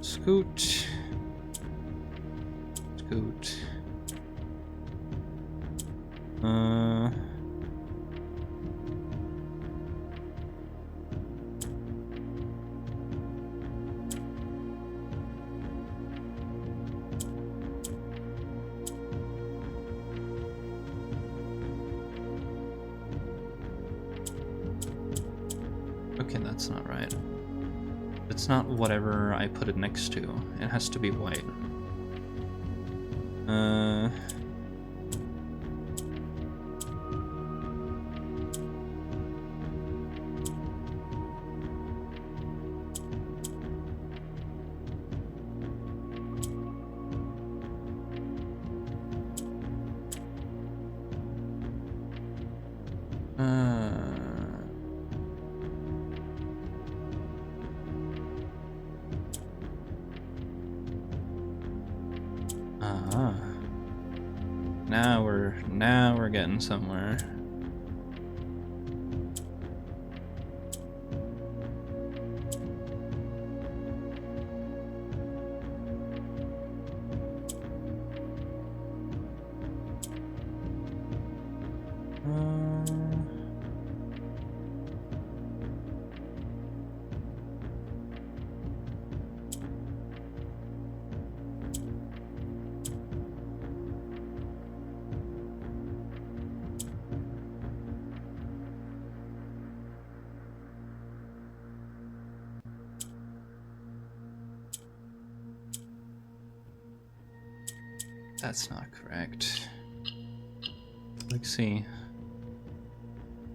Scoot. Scoot. Okay, that's not right. It's not whatever I put it next to. It has to be white. Now we're getting somewhere. That's not correct. Let's see.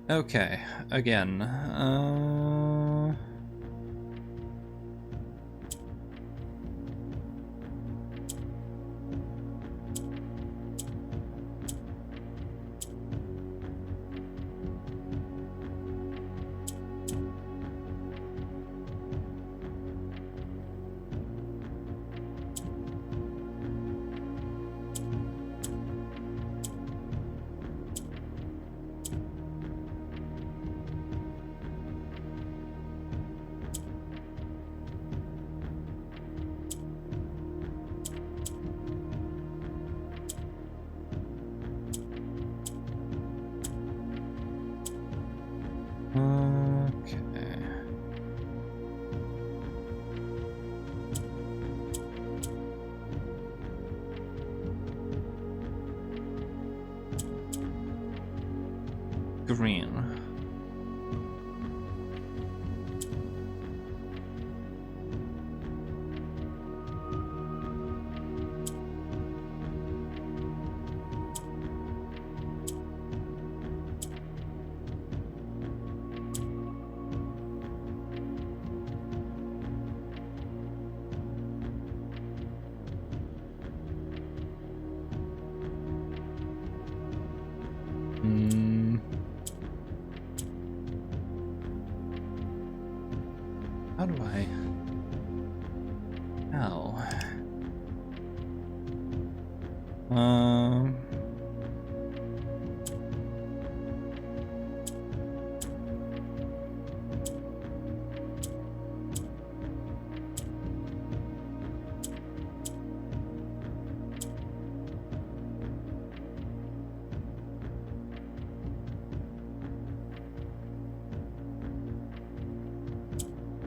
Okay, again. Okay. Green. How do I? How?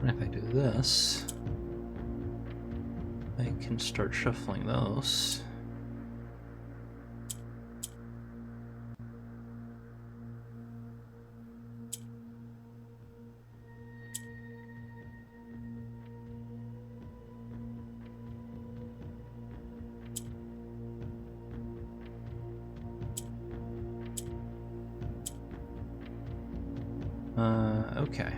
And if I do this, I can start shuffling those. Okay.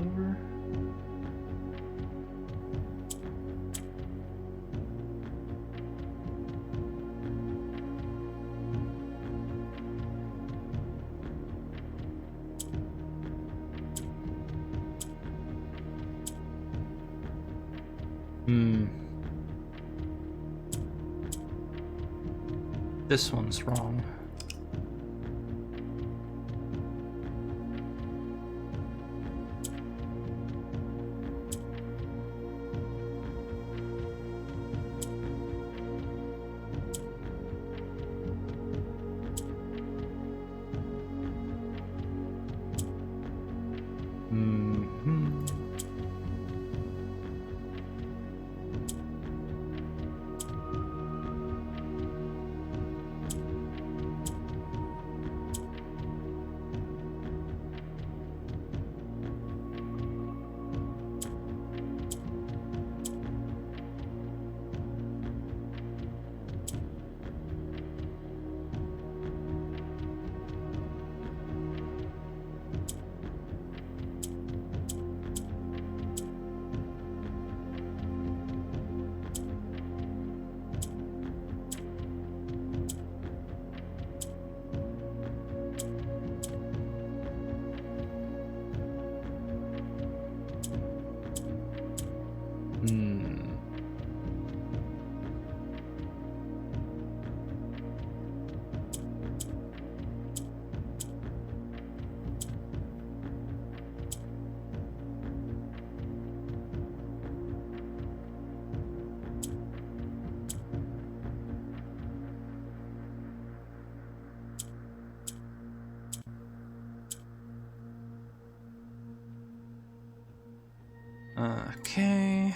Over. This one's wrong. Okay.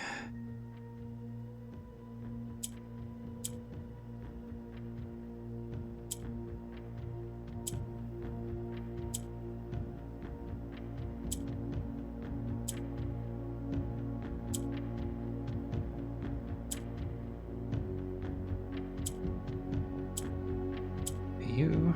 you.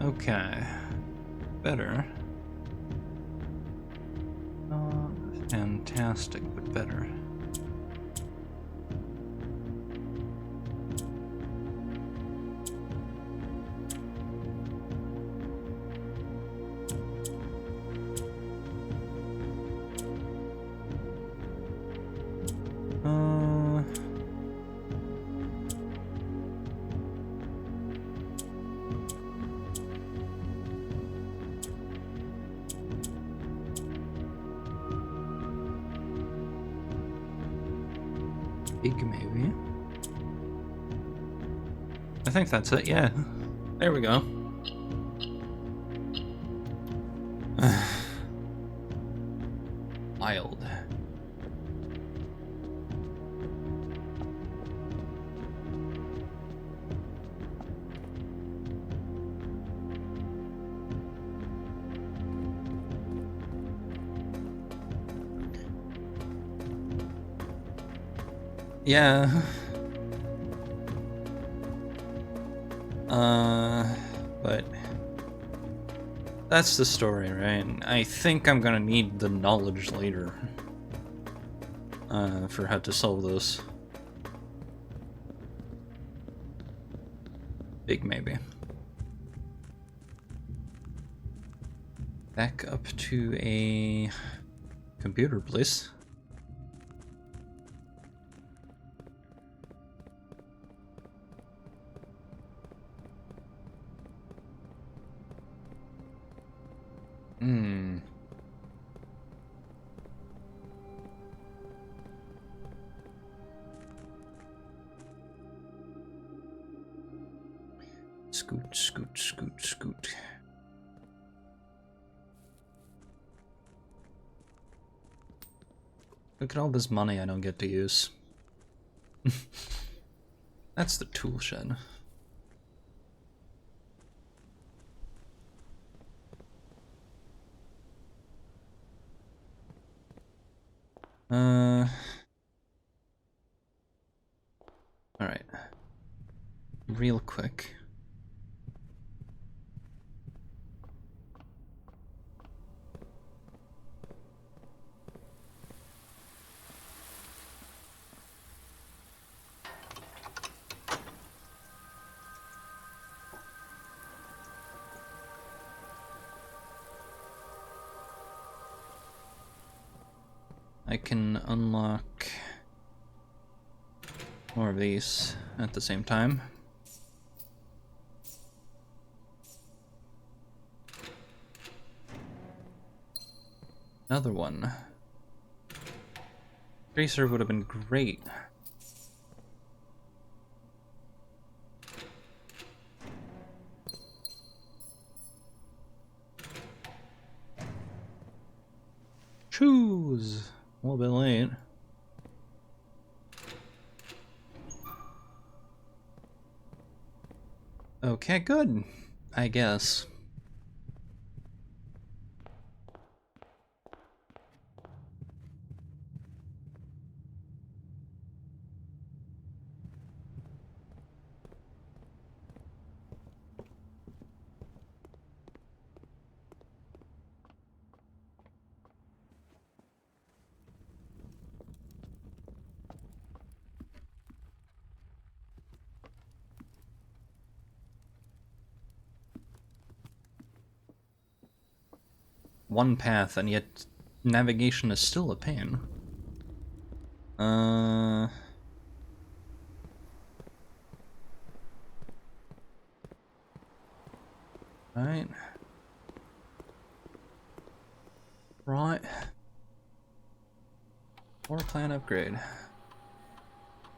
Okay. Better. Not fantastic, but better. Big maybe. I think that's it, yeah. There we go. Wild. Yeah. But that's the story, right? I think I'm gonna need the knowledge later for how to solve this. Big maybe. Back up to a computer, please. Scoot, scoot, scoot, scoot. Look at all this money I don't get to use. That's the tool shed. Alright. Real quick. I can unlock more of these at the same time. Another one. Tracer would have been great. Choose! A little bit late. Okay, good. I guess. One path, and yet navigation is still a pain. Right. Right. Floor plan upgrade.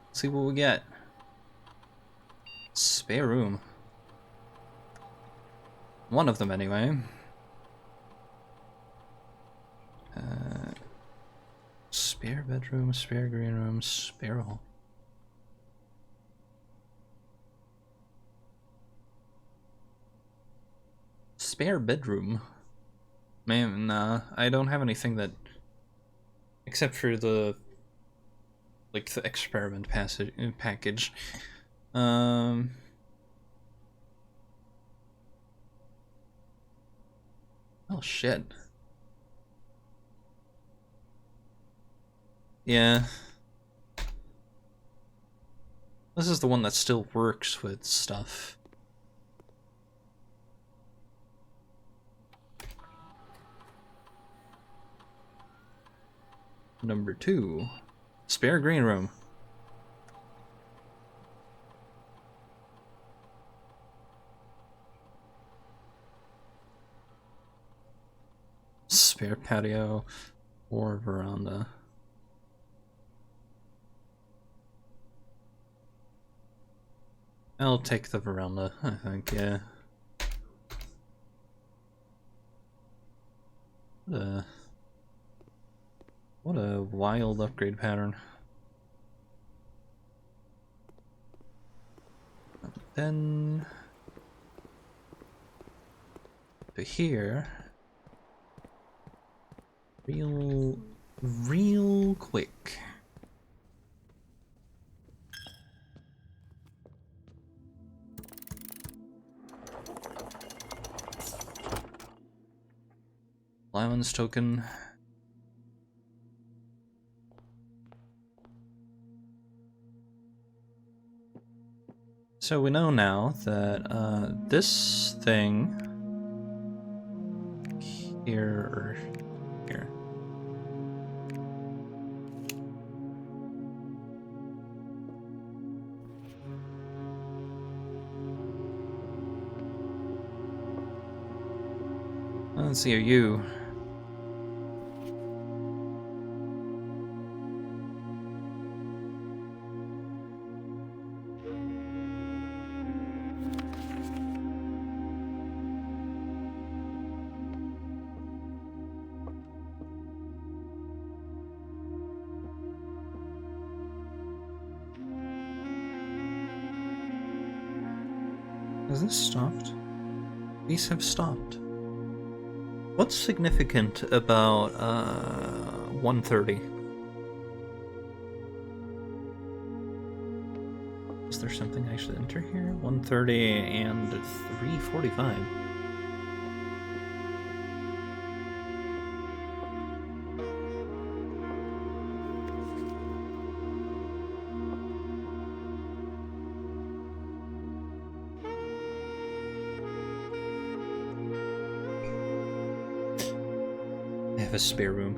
Let's see what we get. Spare room. One of them, anyway. Spare bedroom, spare green room, spare hall. spare bedroom. Man, nah, I don't have anything that, except for the experiment package. Oh shit. Yeah. This is the one that still works with stuff. Number 2. Spare green room. Spare patio or veranda. I'll take the veranda, I think, yeah. What a wild upgrade pattern. Then to here. Real quick. Allowance token. So we know now that this thing here or here. Let's see, are you? Has this stopped? These have stopped. What's significant about 1:30? Is there something I should enter here? 1:30 and 3:45. I have a spare room.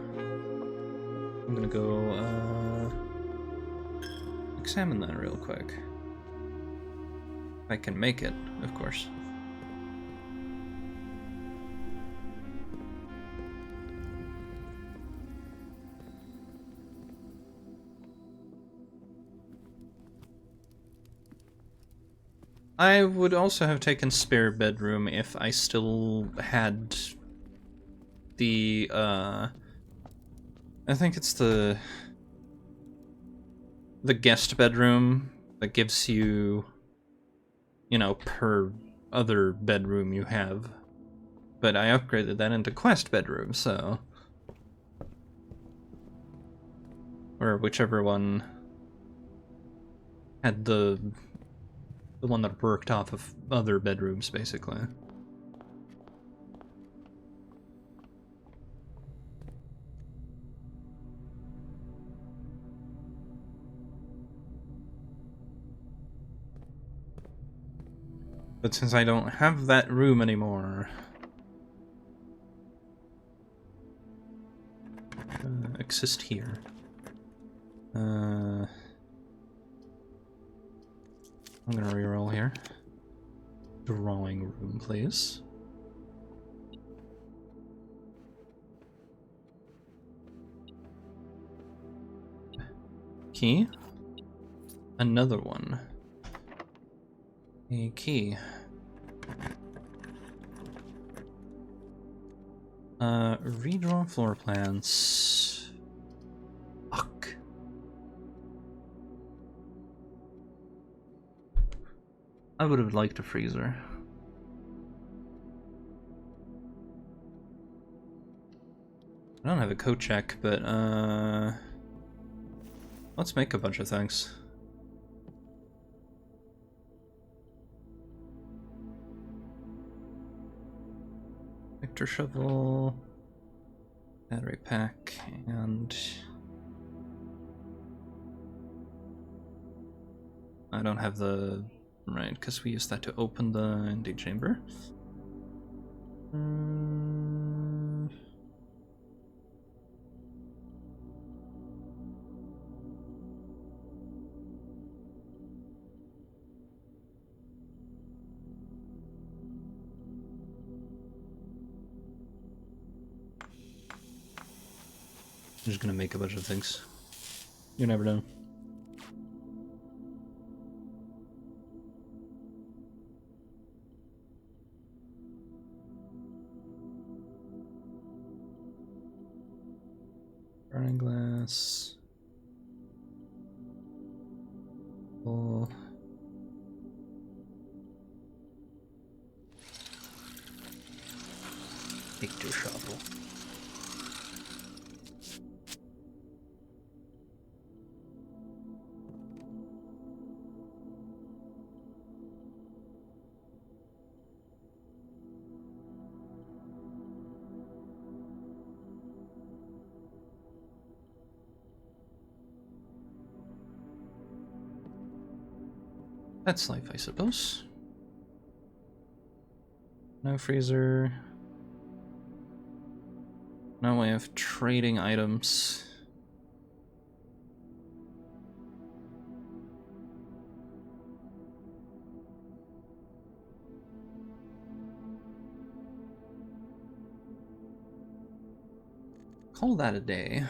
I'm gonna go examine that real quick. I can make it, of course. I would also have taken spare bedroom if I still had the, I think it's the guest bedroom that gives you, you know, per other bedroom you have. But I upgraded that into quest bedroom, so... Or whichever one had the one that worked off of other bedrooms, basically. But since I don't have that room anymore... exist here. I'm gonna reroll here. Drawing room, please. Key. Another one. A key. Redraw floor plans. Fuck. I would have liked a freezer. I don't have a code check, but let's make a bunch of things. Vector shovel, battery pack, and I don't have the right because we used that to open the empty chamber. I'm just gonna make a bunch of things. You never know. Burning glass. Oh. Victor shovel. That's life, I suppose. No freezer. No way of trading items. Call that a day.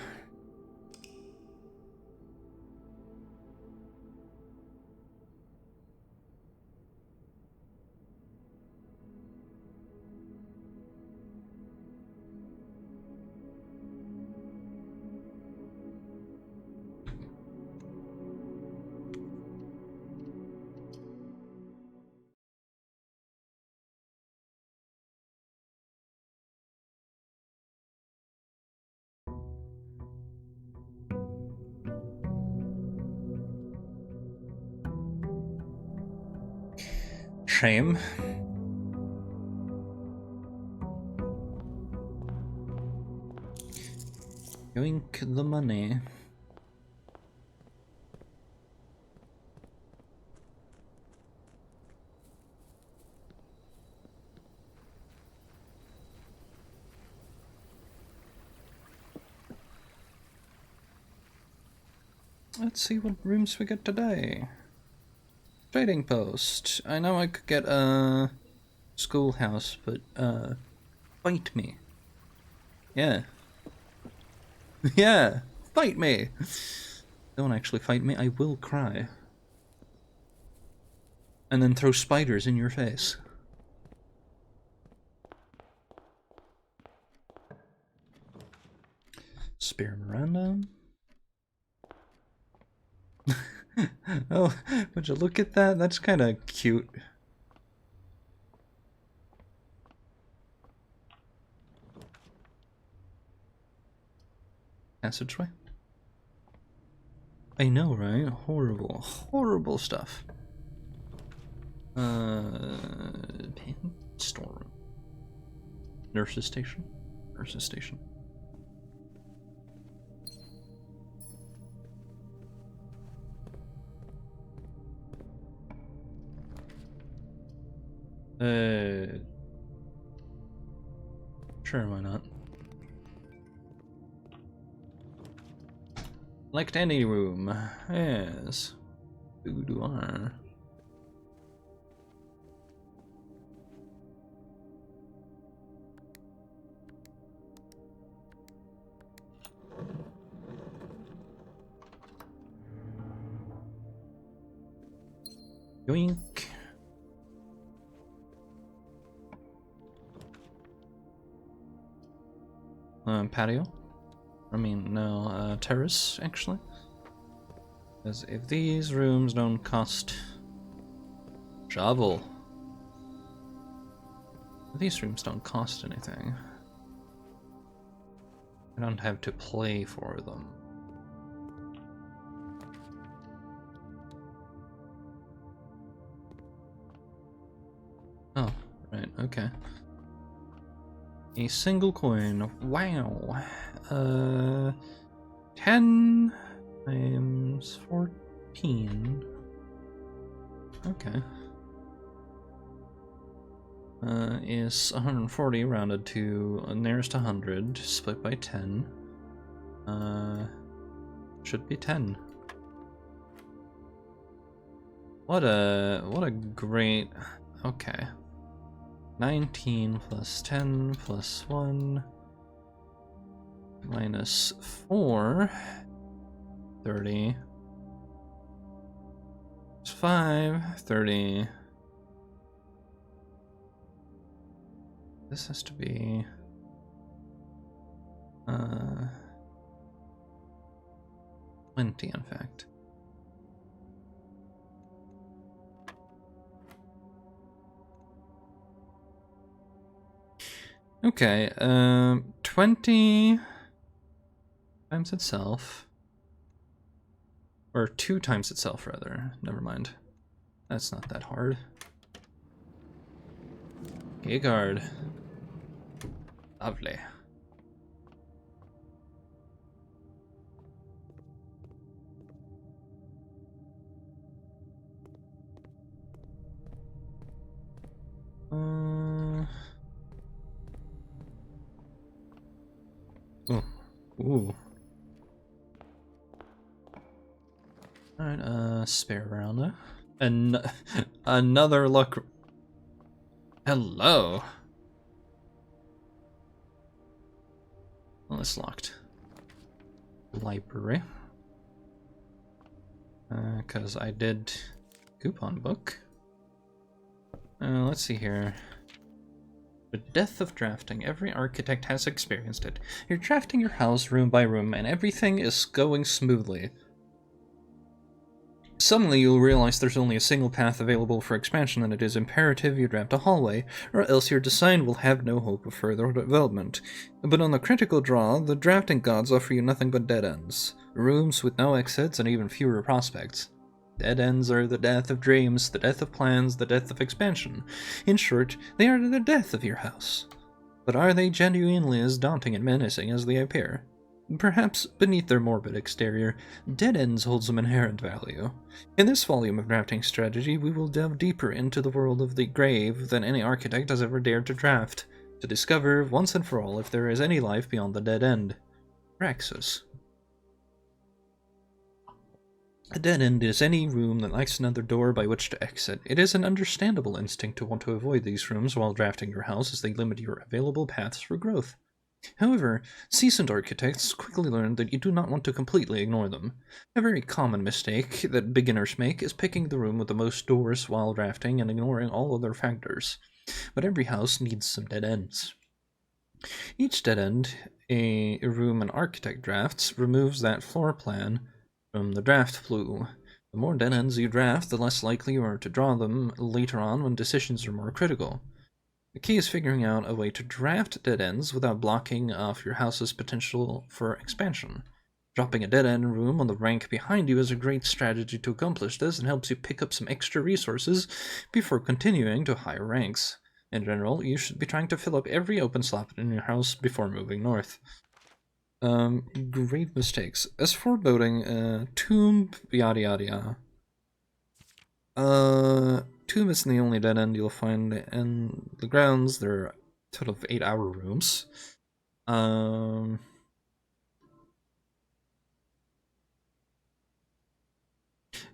Shame. Yoink the money. Let's see what rooms we get today. Trading post. I know I could get a schoolhouse, but fight me. Yeah. Yeah, fight me. Don't actually fight me, I will cry. And then throw spiders in your face. Spare Miranda. Oh, would you look at that? That's kind of cute. Passageway. I know, right? Horrible, horrible stuff. Storeroom. Nurse's station. Nurse's station. Sure, why not? Select any room. Yes. Boudoir. Yoink. Patio? I mean, no, terrace, actually. Because if these rooms don't cost... Shovel. If these rooms don't cost anything, I don't have to play for them. Oh, right, okay. A single coin. Wow. 10 times 14. Okay. Is 140 rounded to nearest 100, split by 10. Should be 10. What a great... Okay. 19 plus 10 plus 1 minus 4. 30. 5. 30. This has to be... 20, in fact. Okay, 20 times itself. Or 2 times itself, rather. Never mind. That's not that hard. Key card. Lovely. Ooh. Alright, spare round. And another luck. Hello. Well, it's locked. Library. Because I did coupon book. Let's see here. The death of drafting. Every architect has experienced it. You're drafting your house room by room, and everything is going smoothly. Suddenly you'll realize there's only a single path available for expansion, and it is imperative you draft a hallway, or else your design will have no hope of further development. But on the critical draw, the drafting gods offer you nothing but dead ends. Rooms with no exits and even fewer prospects. Dead ends are the death of dreams, the death of plans, the death of expansion. In short, they are the death of your house. But are they genuinely as daunting and menacing as they appear? Perhaps beneath their morbid exterior, dead ends hold some inherent value. In this volume of drafting strategy, we will delve deeper into the world of the grave than any architect has ever dared to draft, to discover, once and for all, if there is any life beyond the dead end. Praxis. A dead end is any room that lacks another door by which to exit. It is an understandable instinct to want to avoid these rooms while drafting your house, as they limit your available paths for growth. However, seasoned architects quickly learn that you do not want to completely ignore them. A very common mistake that beginners make is picking the room with the most doors while drafting and ignoring all other factors. But every house needs some dead ends. Each dead end a room an architect drafts removes that floor plan from the draft flue. The more dead ends you draft, the less likely you are to draw them later on when decisions are more critical. The key is figuring out a way to draft dead ends without blocking off your house's potential for expansion. Dropping a dead end room on the rank behind you is a great strategy to accomplish this and helps you pick up some extra resources before continuing to higher ranks. In general, you should be trying to fill up every open slot in your house before moving north. Great mistakes. As for boating, tomb, yada yada yada. Tomb is the only dead end you'll find in the grounds. There are a total of 8-hour rooms.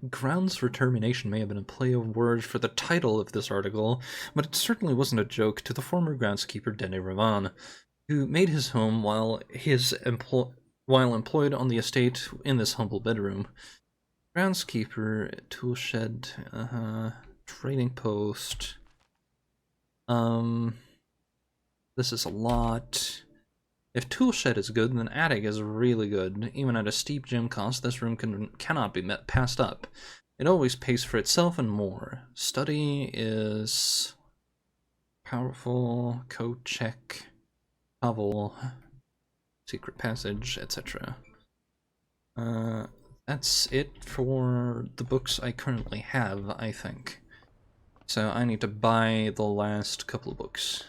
Grounds for termination may have been a play of words for the title of this article, but it certainly wasn't a joke to the former groundskeeper Denny Ravan, who made his home while employed on the estate in this humble bedroom. Groundskeeper, toolshed, trading post. This is a lot. If toolshed is good, then attic is really good. Even at a steep gym cost, this room cannot be passed up. It always pays for itself and more. Study is powerful. Code check. Novel. secret passage, etc. That's it for the books I currently have, I think. So I need to buy the last couple of books.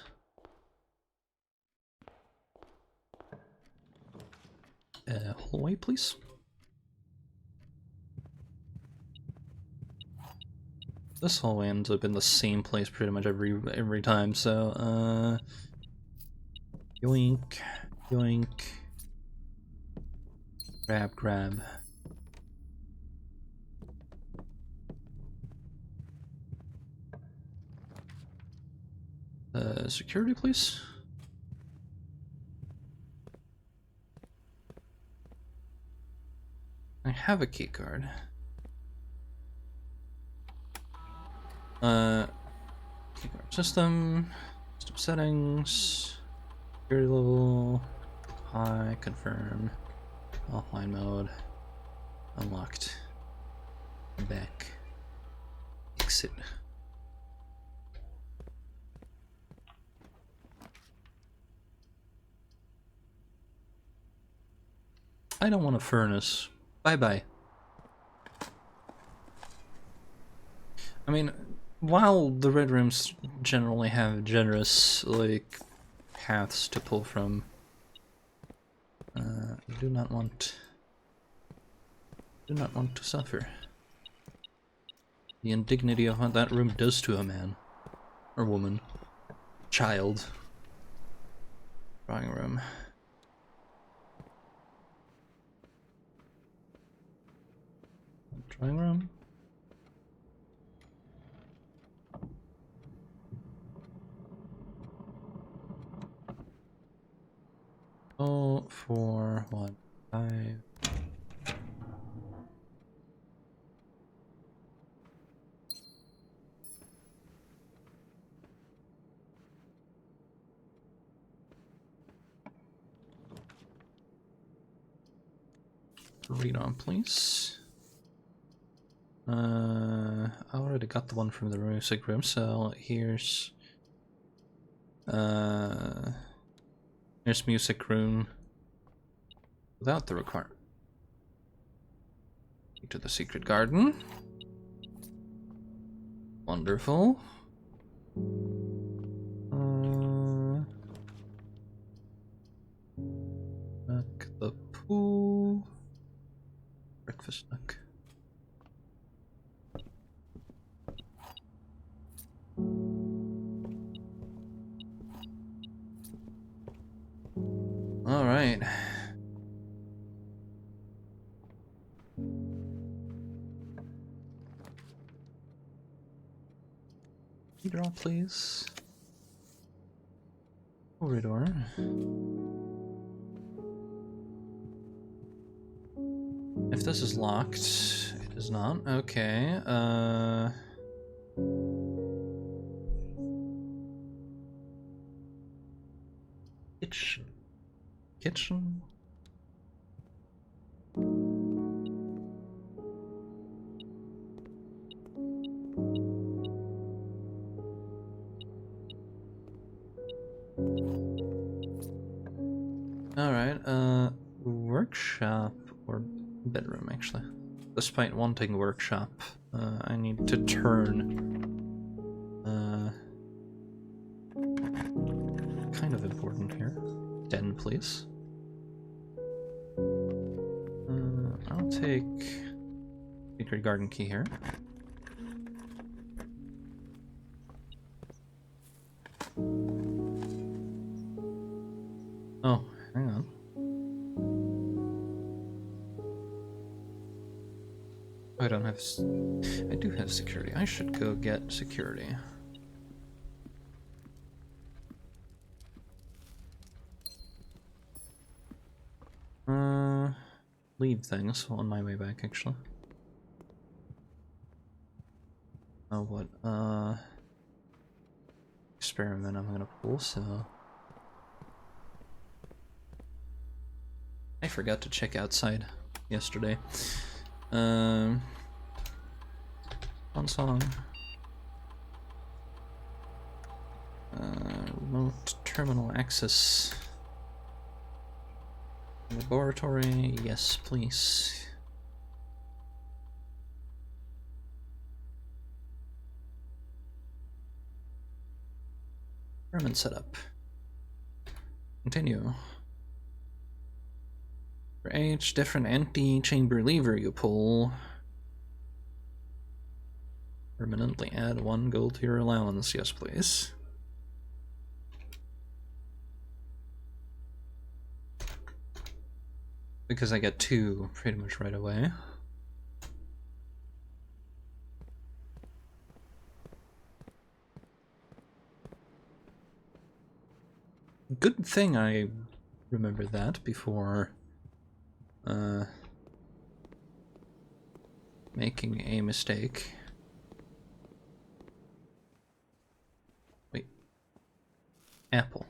Hallway, please. This hallway ends up in the same place pretty much every time, so, yoink, yoink, grab, grab. Security, please? I have a key card. Key card system settings, security level, high, confirm, offline mode, unlocked, back, exit. I don't want a furnace. Bye-bye. I mean, while the red rooms generally have generous, like, paths to pull from, I do not want to suffer the indignity of what that room does to a man, or woman, child. Drawing room. Drawing room. Oh, 4, 1, 5. Read on, please. I already got the one from the music room, so here's music room without the requirement. To the secret garden. Wonderful. Back the pool. Breakfast nook. All right. Draw, please. Corridor. If this is locked, it is not. Okay. Kitchen. Alright, workshop or bedroom actually. Despite wanting workshop, I need to turn. Kind of important here. Den, please. I'll take secret garden key here. Oh, hang on. I don't have. I do have security. I should go get security. Leave things on my way back, actually. Oh, what? Experiment I'm gonna pull, so. I forgot to check outside yesterday. One song. Remote terminal access. Laboratory, yes, please. Experiment setup. Continue. For each different anti-chamber lever you pull, permanently add 1 gold to your allowance. Yes, please. Because I get 2 pretty much right away. Good thing I remember that before making a mistake. Wait. Apple.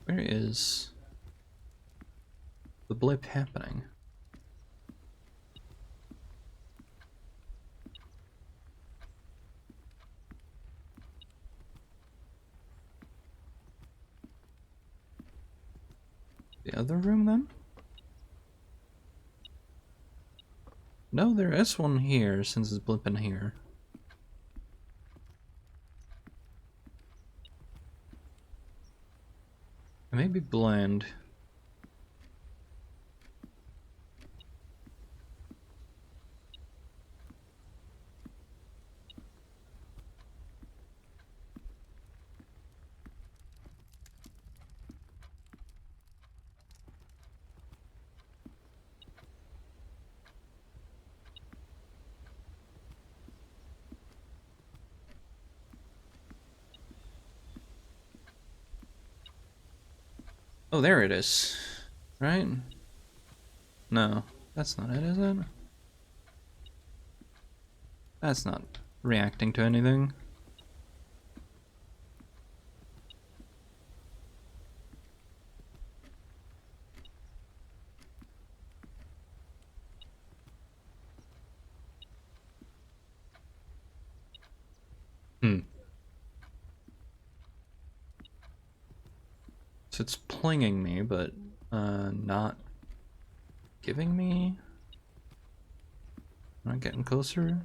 Where is the blip happening? The other room, then? No, there is one here, since it's blipping here. I may be blind. Oh, there it is. Right? No, that's not it, is it? That's not reacting to anything. So it's plinging me, but not giving me? Am I getting closer?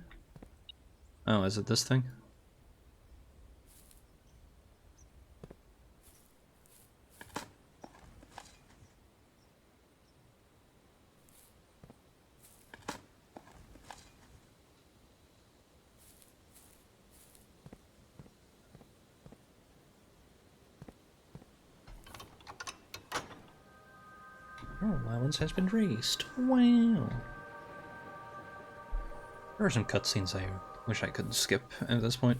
Oh, is it this thing? Your allowance has been raised. Wow. There are some cutscenes I wish I could skip at this point.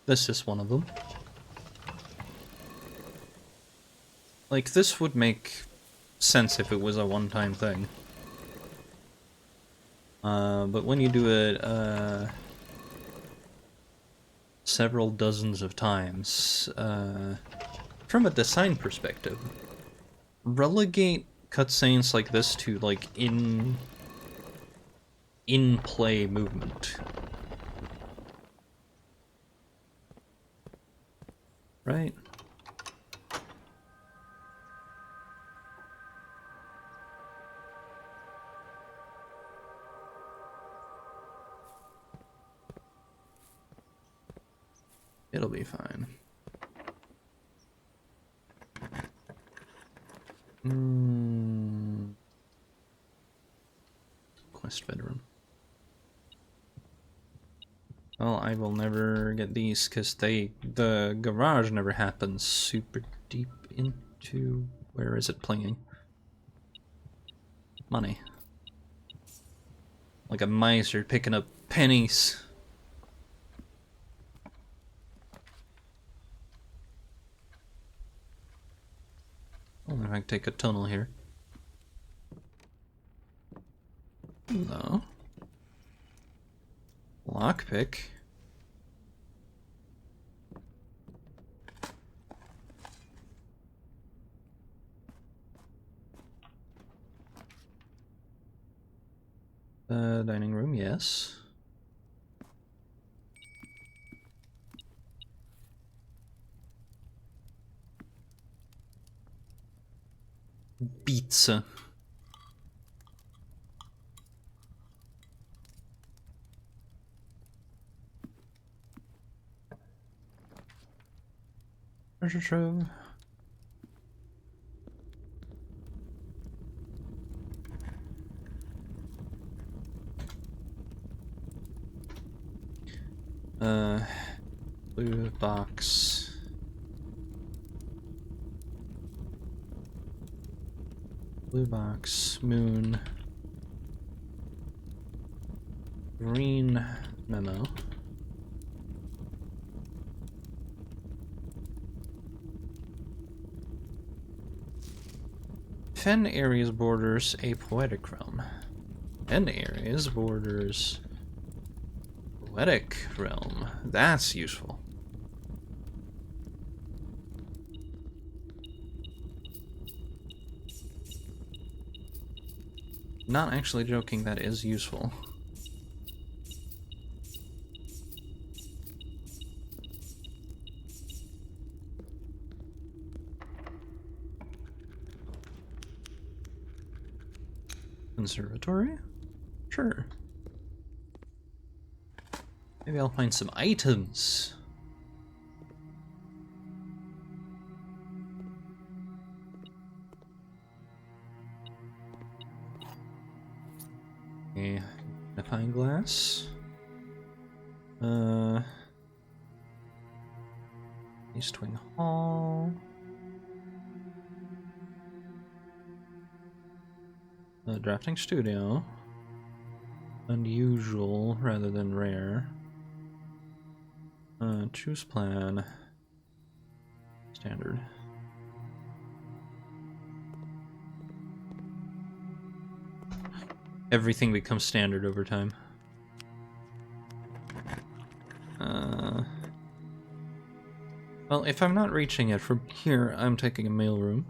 This is one of them. Like, this would make sense if it was a one-time thing. But when you do it, several dozens of times, from a design perspective, relegate cutscenes like this to, like, in-play movement. Right? It'll be fine. Quest veteran. Well, I will never get these because the garage never happens super deep into... Where is it playing? Money. Like a miser picking up pennies. I wonder if I can take a tunnel here. No. Lockpick. Dining room, yes. Pizza. Treasure trove. Blue box. Blue box, moon. Green memo. Fen Ares borders a poetic realm. Fen Ares borders poetic realm. That's useful. Not actually joking, that is useful. Conservatory? Sure. Maybe I'll find some items. A magnifying glass. East Wing Hall. Drafting studio. Unusual rather than rare. Choose plan. Standard. Everything becomes standard over time. Well, if I'm not reaching it from here, I'm taking a mailroom.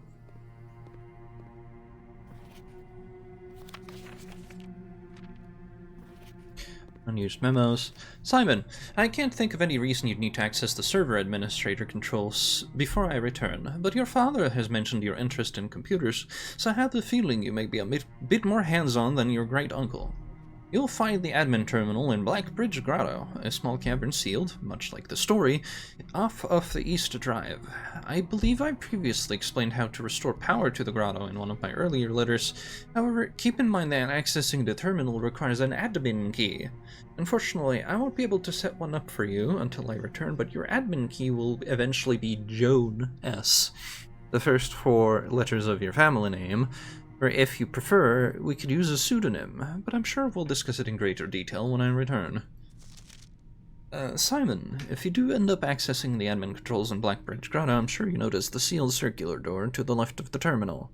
Unused memos. Simon, I can't think of any reason you'd need to access the server administrator controls before I return, but your father has mentioned your interest in computers, so I have the feeling you may be a bit more hands-on than your great-uncle. You'll find the admin terminal in Blackbridge Grotto, a small cavern sealed, much like the story, off of the East Drive. I believe I previously explained how to restore power to the grotto in one of my earlier letters. However, keep in mind that accessing the terminal requires an admin key. Unfortunately, I won't be able to set one up for you until I return, but your admin key will eventually be Joan S., the first 4 letters of your family name. Or if you prefer, we could use a pseudonym, but I'm sure we'll discuss it in greater detail when I return. Simon, if you do end up accessing the admin controls in Blackbridge Grotto, I'm sure you notice the sealed circular door to the left of the terminal.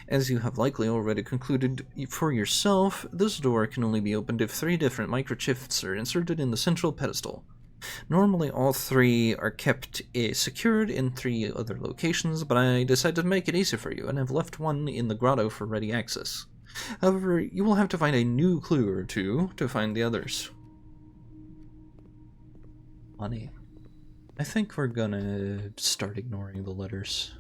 As you have likely already concluded for yourself, this door can only be opened if 3 different microchips are inserted in the central pedestal. Normally all 3 are kept secured in 3 other locations, but I decided to make it easy for you and have left one in the grotto for ready access. However, you will have to find a new clue or 2 to find the others. Funny. I think we're gonna start ignoring the letters.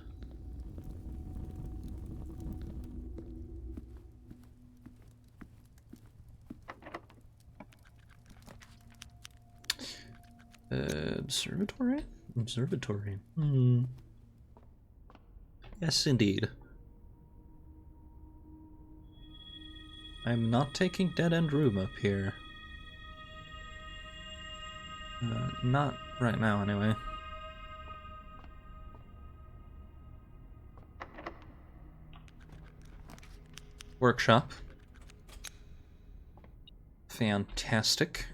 Observatory? Observatory. Yes, indeed. I'm not taking dead-end room up here. Not right now, anyway. Workshop. Fantastic.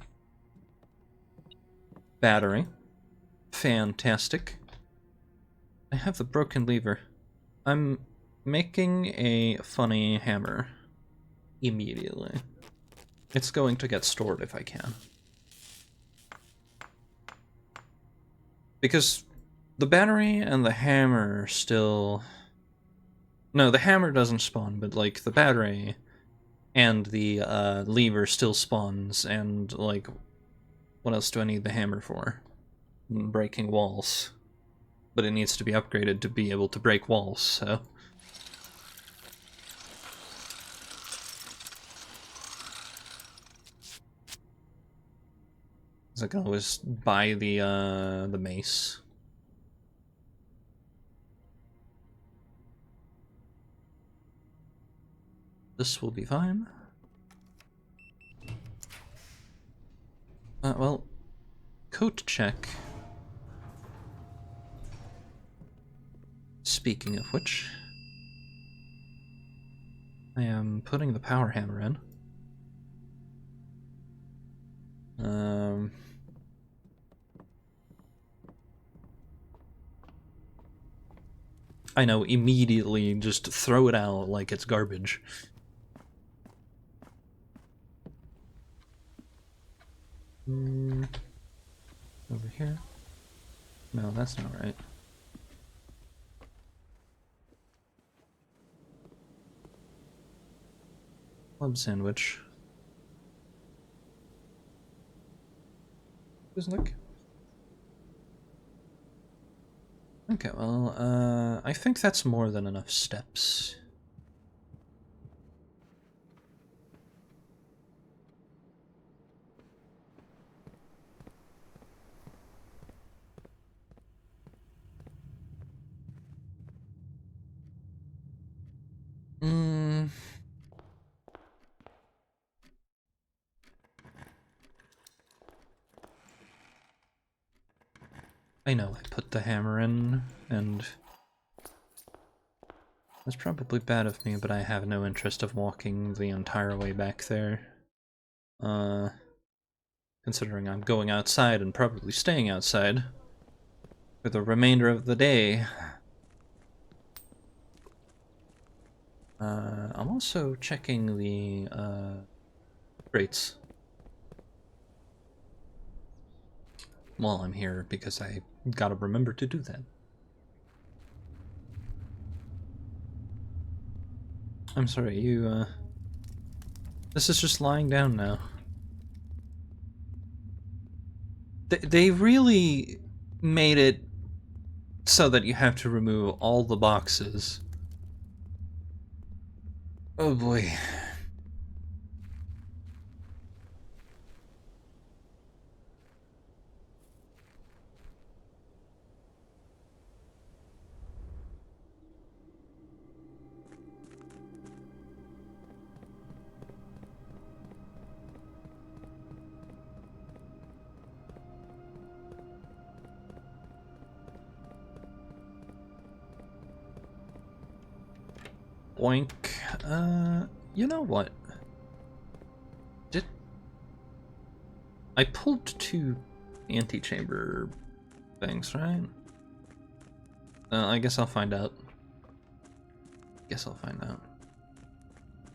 Battery. Fantastic. I have the broken lever. I'm making a funny hammer. Immediately. It's going to get stored if I can. Because the battery and the hammer still... No, the hammer doesn't spawn, but like the battery And the lever still spawns, and, like, what else do I need the hammer for? Breaking walls. But it needs to be upgraded to be able to break walls, so... I can always buy the mace. This will be fine. Well, coat check. Speaking of which, I am putting the power hammer in. I know, immediately just throw it out like it's garbage. Over here? No, that's not right. Club sandwich. Look. Okay, well, I think that's more than enough steps. I know I put the hammer in, and that's probably bad of me, but I have no interest of walking the entire way back there. Considering I'm going outside and probably staying outside for the remainder of the day. I'm also checking the, crates while I'm here, because I gotta remember to do that. I'm sorry, you, this is just lying down now. They really made it so that you have to remove all the boxes. Oh boy. Oink. You know what? I pulled 2 antechamber things, right? I guess I'll find out. I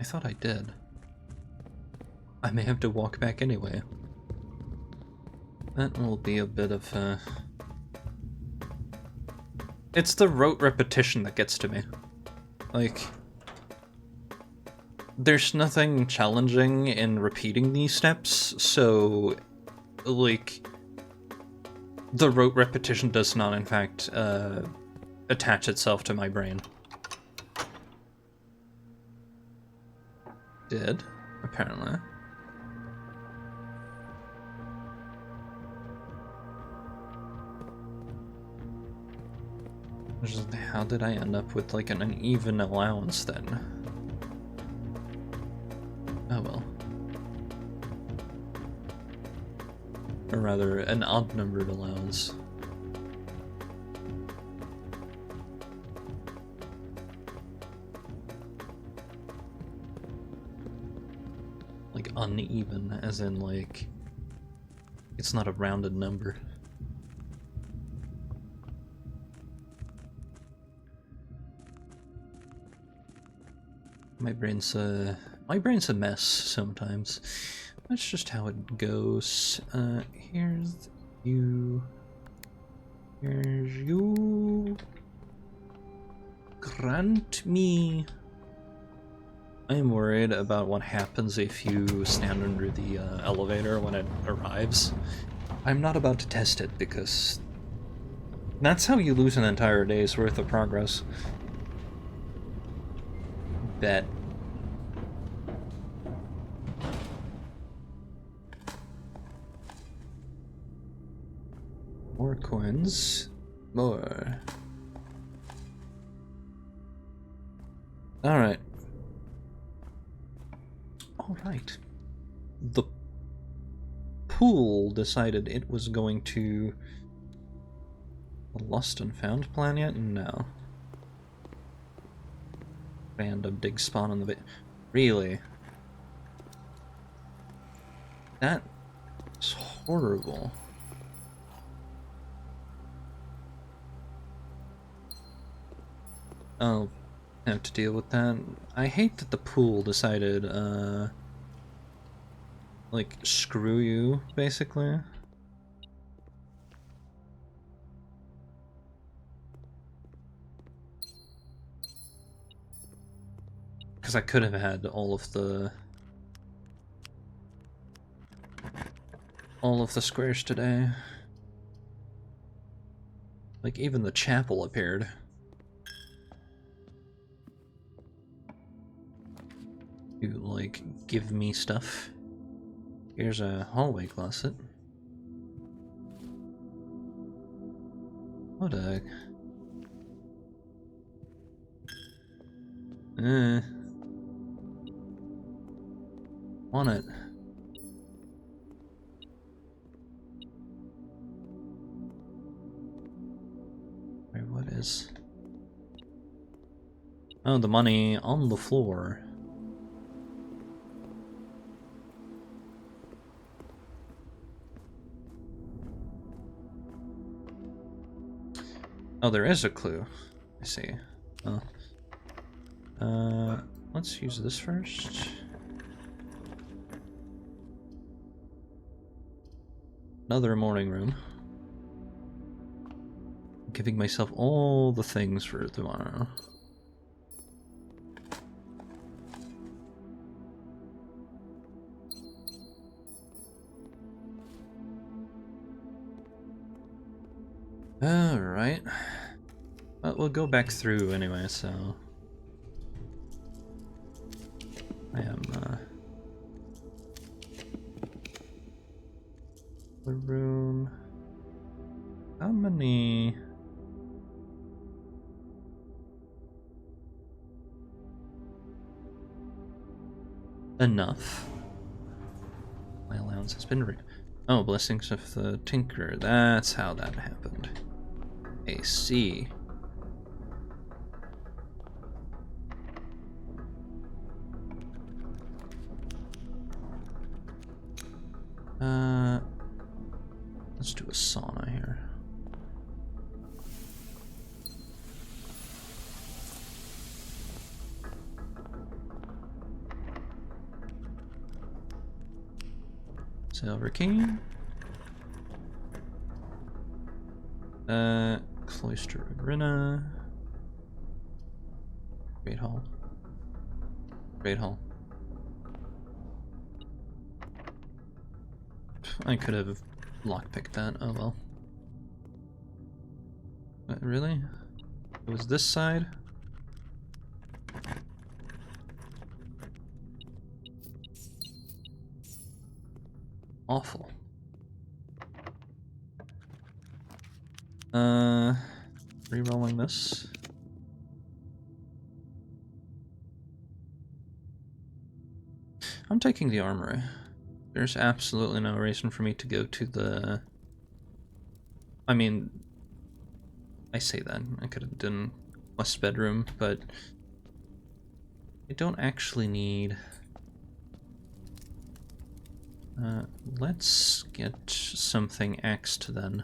thought I did. I may have to walk back anyway. That will be a bit of, It's the rote repetition that gets to me. Like... There's nothing challenging in repeating these steps, so... Like... The rote repetition does not, in fact, attach itself to my brain. Did, apparently. How did I end up with, like, an uneven allowance, then? Oh well. Or rather, an odd-numbered allowance. Like, uneven, as in, like... It's not a rounded number. My brain's a mess sometimes. That's just how it goes. Here's you. Here's you. Grant me. I am worried about what happens if you stand under the elevator when it arrives. I'm not about to test it because that's how you lose an entire day's worth of progress. Bet. More coins. More. Alright. Alright. The pool decided it was going to... The Lost and Found plan yet? No. Random dig spawn on the bit. Really? That's horrible. I'll have to deal with that. I hate that the pool decided, like, screw you, basically. Because I could have had all of the squares today. Like, even the chapel appeared. You, like, give me stuff. Here's a hallway closet. What a... Want it. Wait, what is... Oh, the money on the floor. Oh, there is a clue. I see. Oh. Let's use this first. Another morning room. Giving myself all the things for tomorrow. Alright. Well, we'll go back through anyway, so... I am, the room... How many... Enough. My allowance has been oh, blessings of the Tinker. That's how that happened. I see. Let's do a sauna here. Silver key. Cloister of Rinna. Great Hall. Great Hall. I could have lockpicked that. Oh well. What, really? It was this side? Awful. Re-rolling this. I'm taking the armory. There's absolutely no reason for me to go to the... I mean, I say that. I could have done West bedroom, but I don't actually need... let's get something axed then.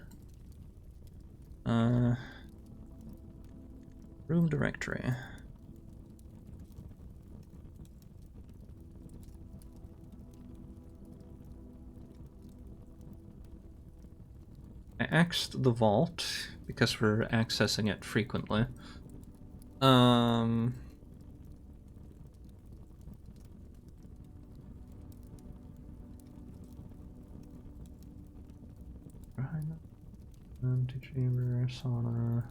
Room directory. I axed the vault because we're accessing it frequently. kind of. Antechamber, sauna.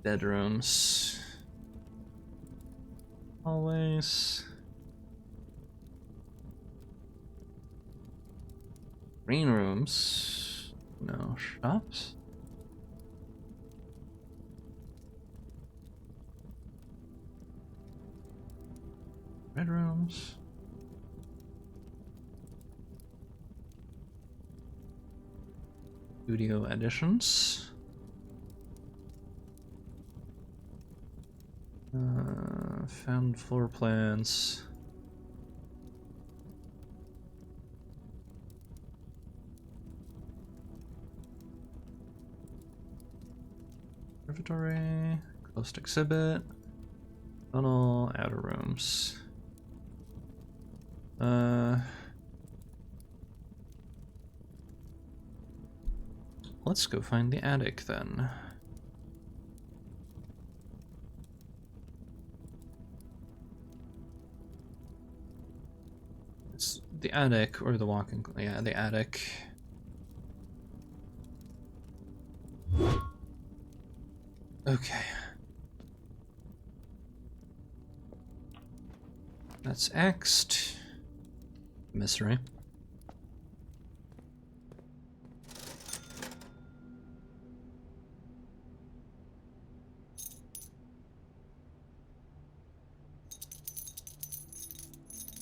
Bedrooms. Always. Green rooms. No. Shops? Bedrooms. Studio additions. Found floor plans. Observatory. Closed exhibit. Tunnel. Outer rooms. Let's go find the attic then. It's the attic or the walking. Yeah, the attic. Okay. That's X'd. Mystery.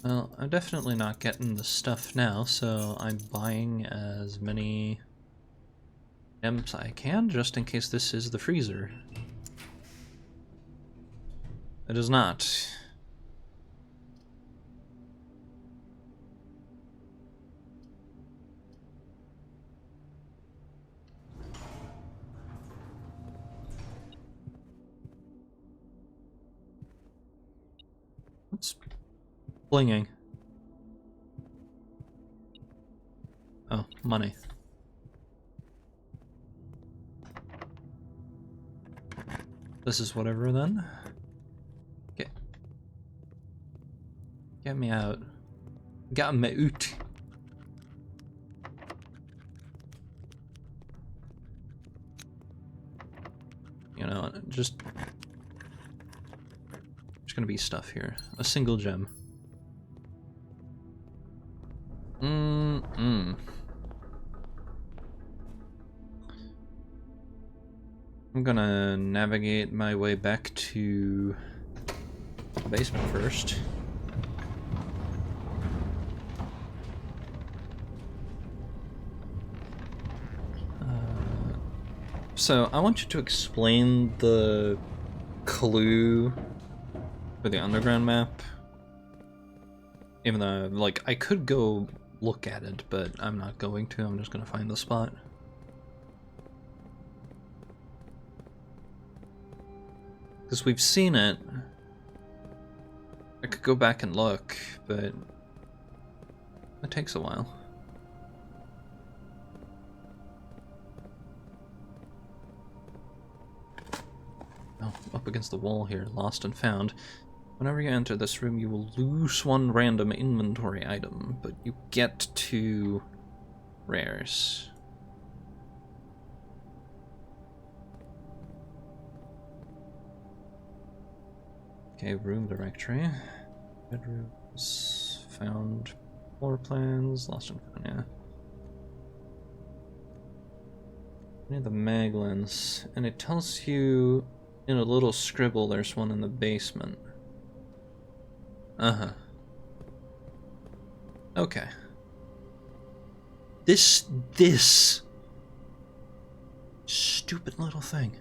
Well, I'm definitely not getting the stuff now, so I'm buying as many gems I can, just in case this is the freezer. It is not. What's blinging? Oh, money. This is whatever then. Get me out. Get me out. You know, just there's gonna be stuff here. A single gem. I'm gonna navigate my way back to the basement first. So I want you to explain the clue for the underground map. Even though, like, I could go look at it, but I'm not going to. I'm just gonna find the spot. Because we've seen it. I could go back and look, but it takes a while. Oh, up against the wall here, lost and found. Whenever you enter this room, you will lose one random inventory item, but you get 2 rares. Okay, room directory. Bedrooms, found floor plans, lost and found, yeah. Near the Maglins, and it tells you in a little scribble there's one in the basement. Uh-huh. Okay. This stupid little thing.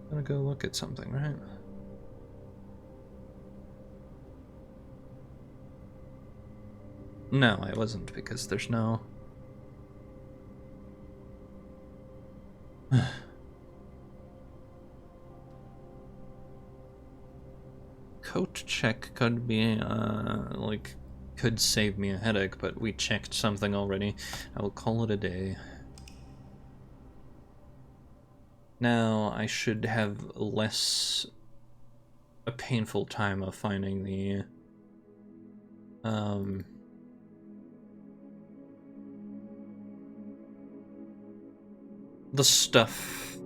I'm gonna go look at something, right? No, I wasn't, because there's no... Coat check could be, like, could save me a headache, but we checked something already. I will call it a day. Now, I should have less... a painful time of finding the, the stuff,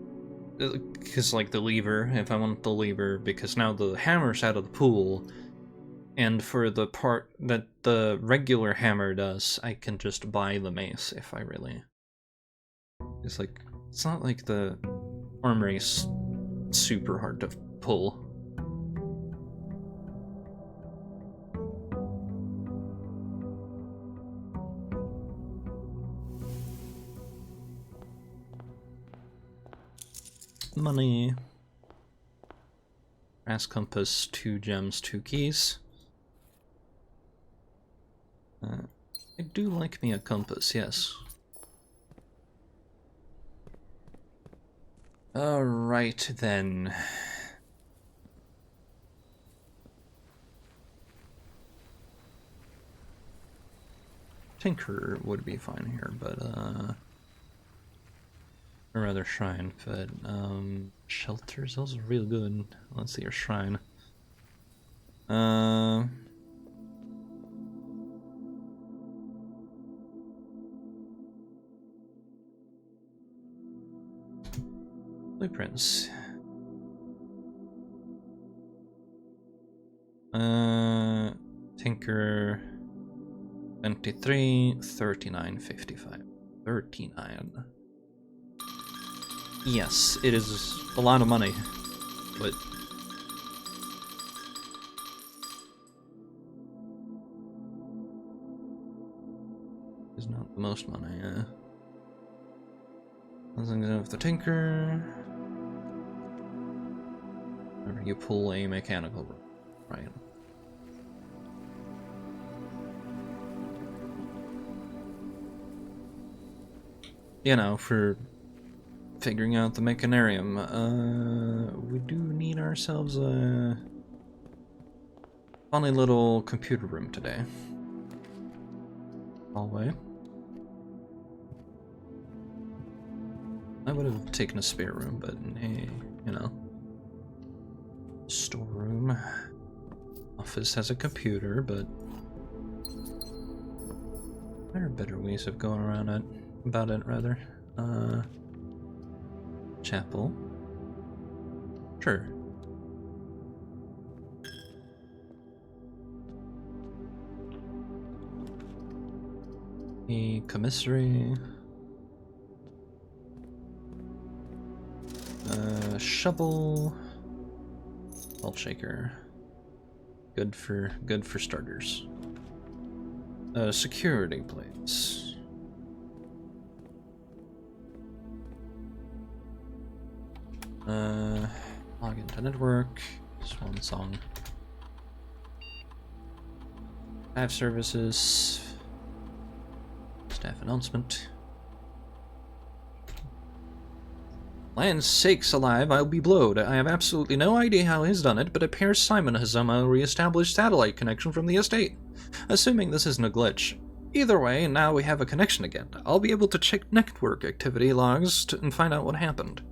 because like the lever, if I want the lever, because now the hammer's out of the pool, and for the part that the regular hammer does, I can just buy the mace if I really... It's like, it's not like the armory's super hard to pull. Money. Brass compass, 2 gems, 2 keys. I do like me a compass, yes. Alright then. Tinker would be fine here, but or rather shrine, but shelters, those are real good. Let's see your shrine. Blueprints. Tinker 23, 39, 55. 39. Yes, it is a lot of money, but it's not the most money, yeah. Nothing to do with the Tinker. Whenever you pull a mechanical room, right? You know, for figuring out the mechanarium, we do need ourselves a funny little computer room today. Hallway. I would have taken a spare room, but hey, you know. Storeroom. Office has a computer, but there are better ways of going around it. About it, rather. Chapel. Sure. A commissary. Shovel. Salt shaker. Good for starters. Security plates. Log into network. Swan song. Staff services. Staff announcement. Land's sakes alive, I'll be blowed. I have absolutely no idea how he's done it, but it appears Simon has somehow re-established satellite connection from the estate. Assuming this isn't a glitch. Either way, now we have a connection again. I'll be able to check network activity logs and find out what happened.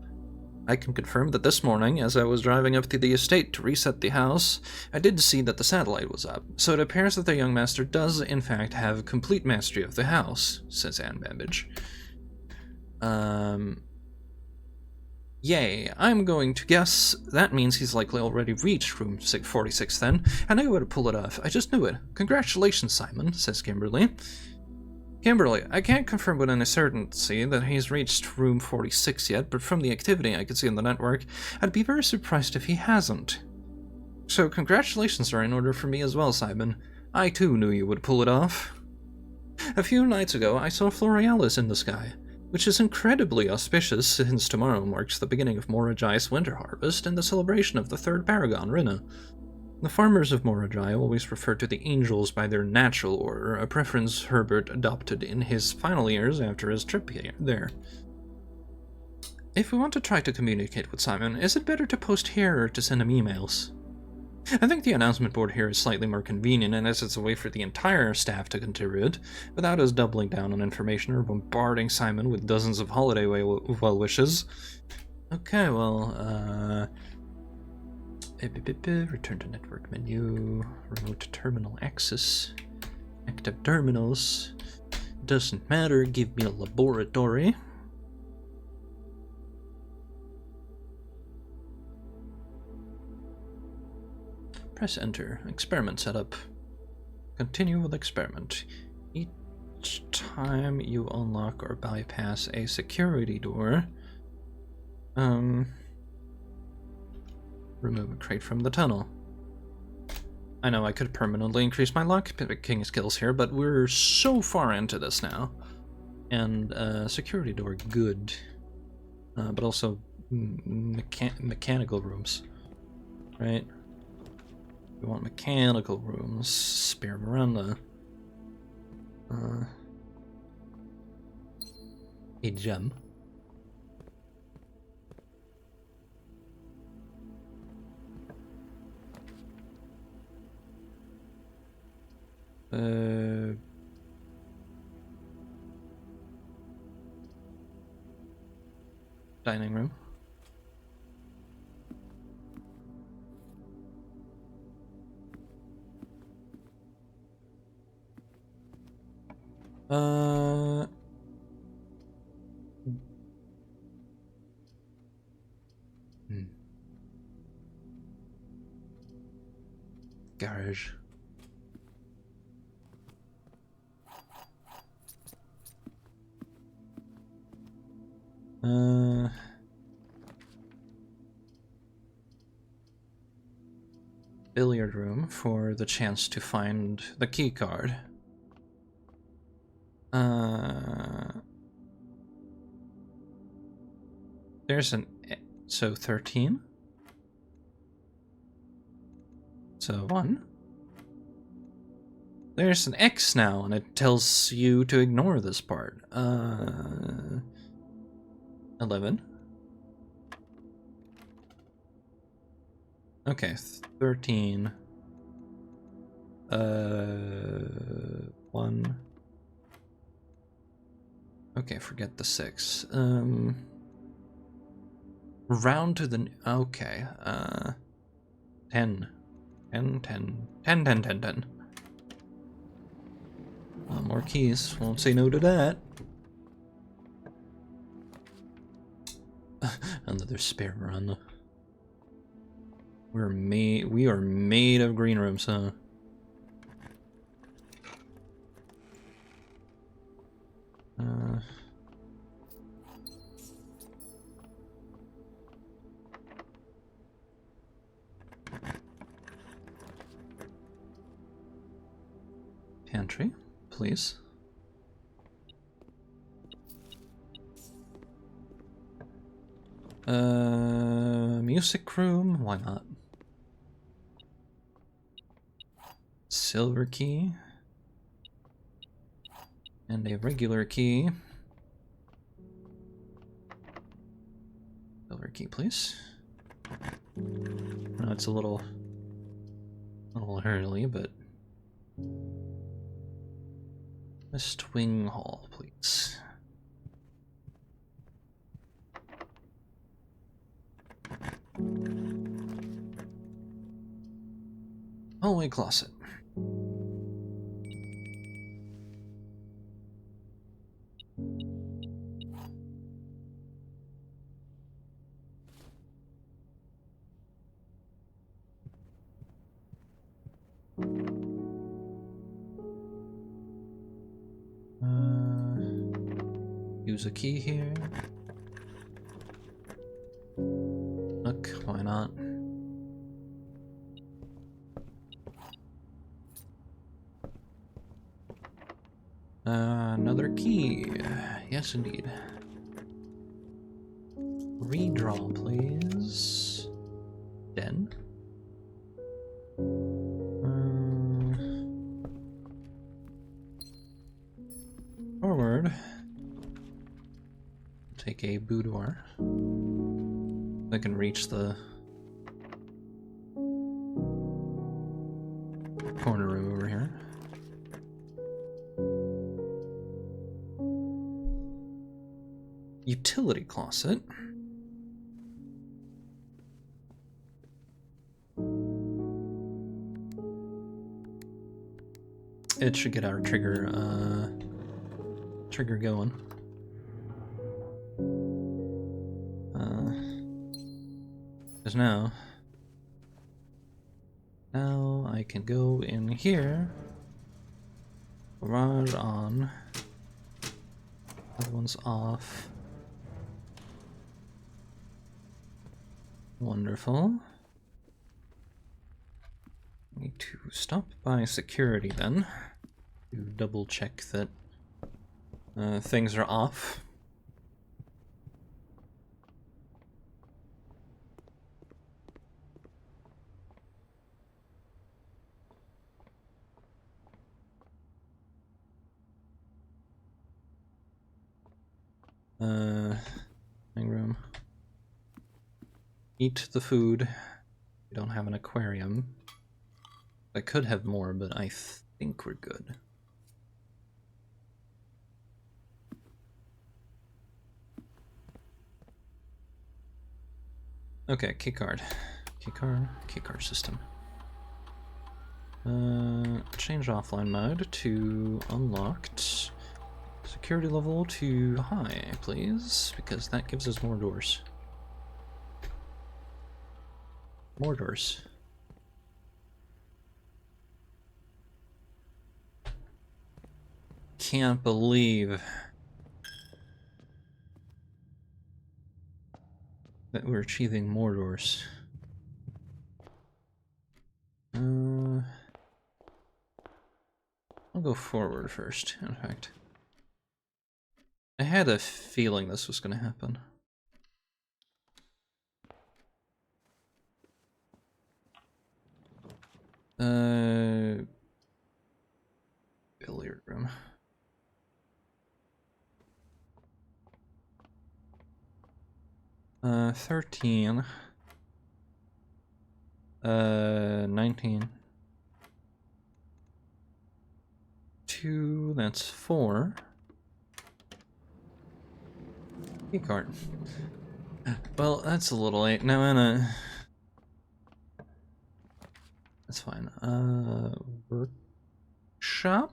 I can confirm that this morning, as I was driving up to the estate to reset the house, I did see that the satellite was up, so it appears that the young master does in fact have complete mastery of the house, says Anne Babbage. Yay, I'm going to guess that means he's likely already reached room 46 then, and I knew how to pull it off. I just knew it. Congratulations, Simon, says Kimberly. Kimberly, I can't confirm with any certainty that he's reached room 46 yet, but from the activity I can see on the network, I'd be very surprised if he hasn't. So congratulations are in order for me as well, Simon. I too knew you would pull it off. A few nights ago, I saw Florealis in the sky, which is incredibly auspicious since tomorrow marks the beginning of Morajai's winter harvest and the celebration of the third paragon, Rinna. The farmers of Morajai always refer to the angels by their natural order, a preference Herbert adopted in his final years after his trip there. If we want to try to communicate with Simon, is it better to post here or to send him emails? I think the announcement board here is slightly more convenient, and as it's a way for the entire staff to contribute, without us doubling down on information or bombarding Simon with dozens of holiday well wishes. Okay, well, return to network menu, remote terminal access, active terminals, doesn't matter, give me a laboratory. Press enter. Experiment setup. Continue with experiment. Each time you unlock or bypass a security door, remove a crate from the tunnel. I know I could permanently increase my luck, king skills here, but we're so far into this now. And security door, good. But also mechanical rooms, right? We want mechanical rooms. Spare Miranda. A gem. Dining room. Garage. Billiard room for the chance to find the key card. There's an... So 13? So 1? There's an X now, and it tells you to ignore this part. 11? Okay, 13. 1. Okay, forget the 6. Round to the... Okay, 10. 10, 10. 10, 10, 10, 10. More keys. Won't say no to that. Another spare Miranda. We are made of green rooms, huh? Pantry, please. Music room, why not? Silver key. And a regular key. Silver key, please. No, it's a little early, but... West Wing Hall, please. Hallway closet. Use a key here. Look, why not? Another key. Yes, indeed. Redraw, please. Den. Forward. Take a boudoir. I can reach the corner room over here. Utility closet. It should get our trigger going. Because now Now I can go in here. Garage on. That one's off. Wonderful. Need to stop by security then to double check that things are off. Living room. Eat the food. We don't have an aquarium. I could have more, but I think we're good. Okay, keycard. Keycard system. Change offline mode to unlocked. Security level to high, please, because that gives us more doors. More doors. Can't believe that we're achieving more doors. I'll go forward first, in fact. I had a feeling this was going to happen. Billiard room. Uh, 13. 19. 2, that's 4. Keycard. Well, that's a little late. No, Anna. That's fine. Workshop?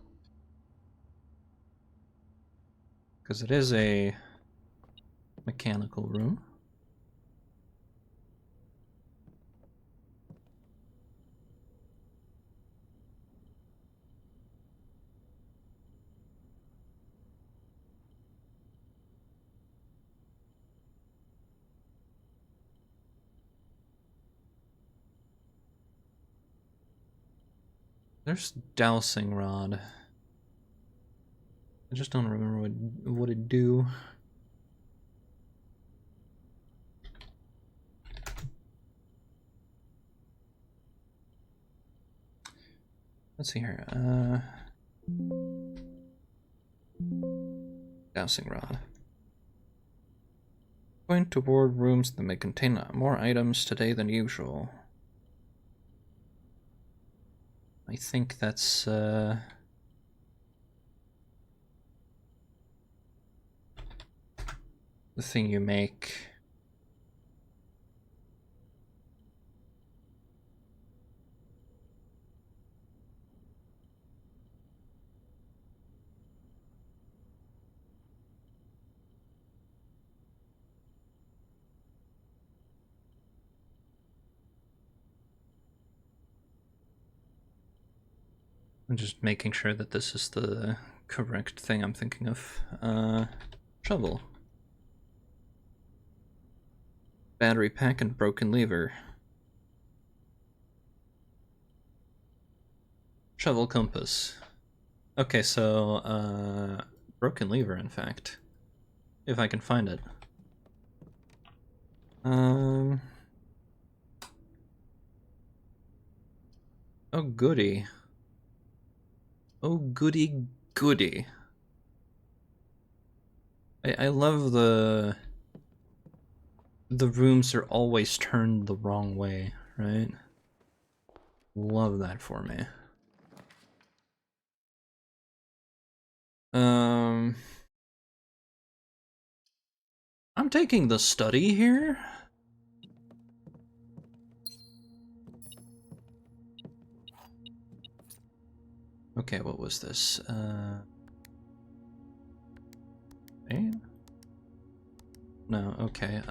Because it is a mechanical room. There's dowsing rod. I just don't remember what it do. Let's see here. Dowsing rod. Point toward rooms that may contain more items today than usual. I think that's the thing you make. I'm just making sure that this is the correct thing I'm thinking of. Shovel. Battery pack and broken lever. Shovel compass. Okay, so, broken lever, in fact. If I can find it. Oh, goody. Oh, goody goody. I love the rooms are always turned the wrong way, right? Love that for me. I'm taking the study here. Okay, what was this? Okay. No, okay,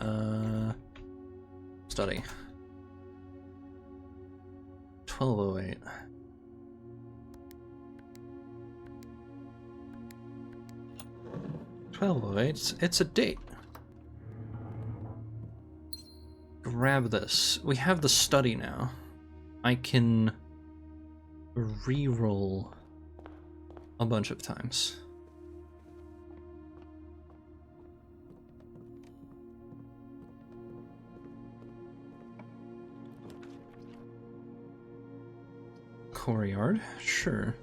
study. 1208. It's a date. Grab this. We have the study now. I can re-roll a bunch of times. Courtyard, sure.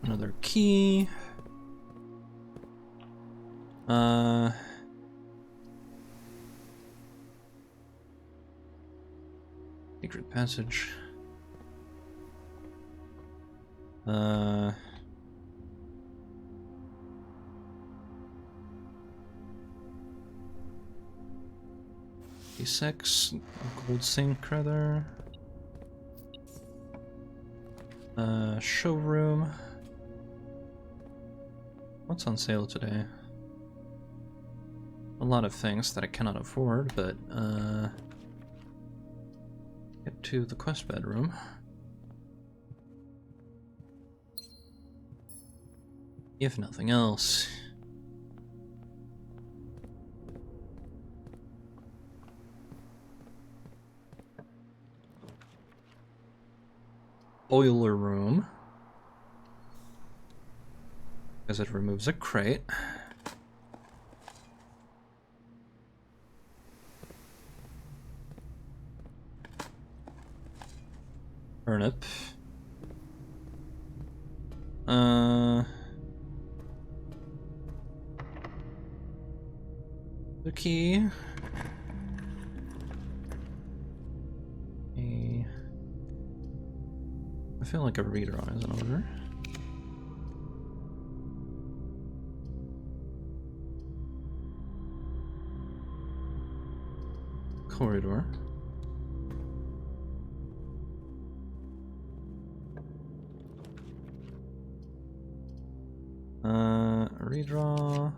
Another key. Secret passage. D6, gold sink rather. Showroom. What's on sale today? A lot of things that I cannot afford, but get to the quest bedroom. If nothing else. Boiler room. Because it removes a crate. Turnip. The key. I feel like a redraw is in order. Corridor. Redraw.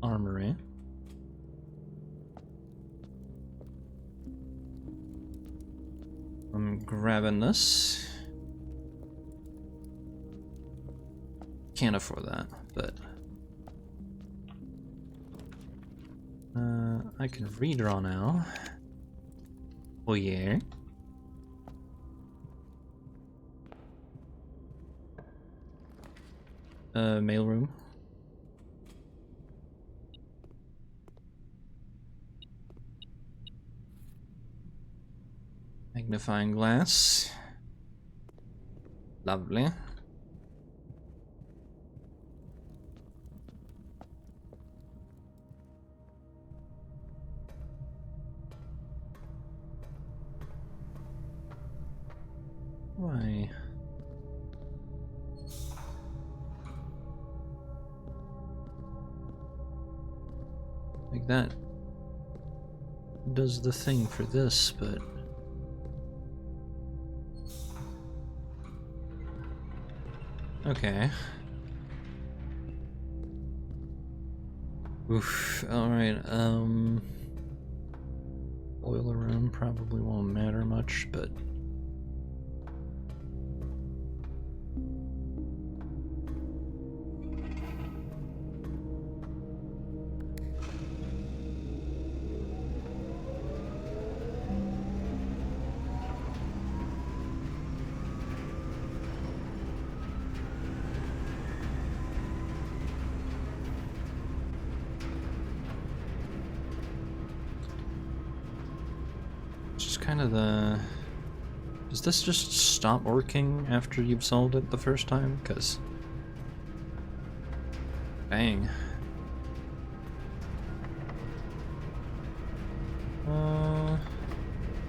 Armory. I'm grabbing this. Can't afford that, but I can redraw now. Oh yeah. Mailroom. Magnifying glass. Lovely. Why? Like that does the thing for this, but okay. Oof, alright, boiler room probably won't matter much, but kind of the... Does this just stop working after you've solved it the first time? Because... Dang.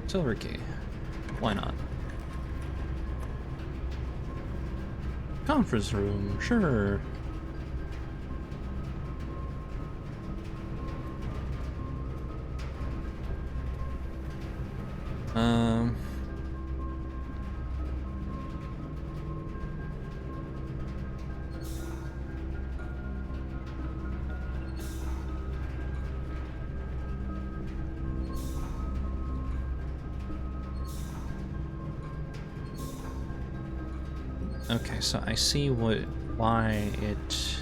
Silver key. Why not? Conference room, sure. Okay, so I see why it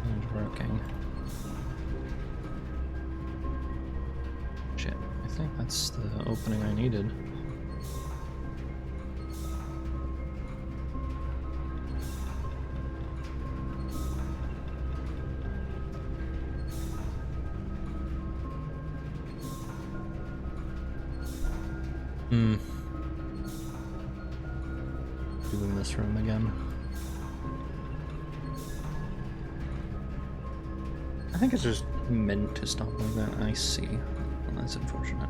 isn't working. Shit, I think that's the opening I needed. Doing this room again. I think it's just meant to stop like that. I see. Well, that's unfortunate.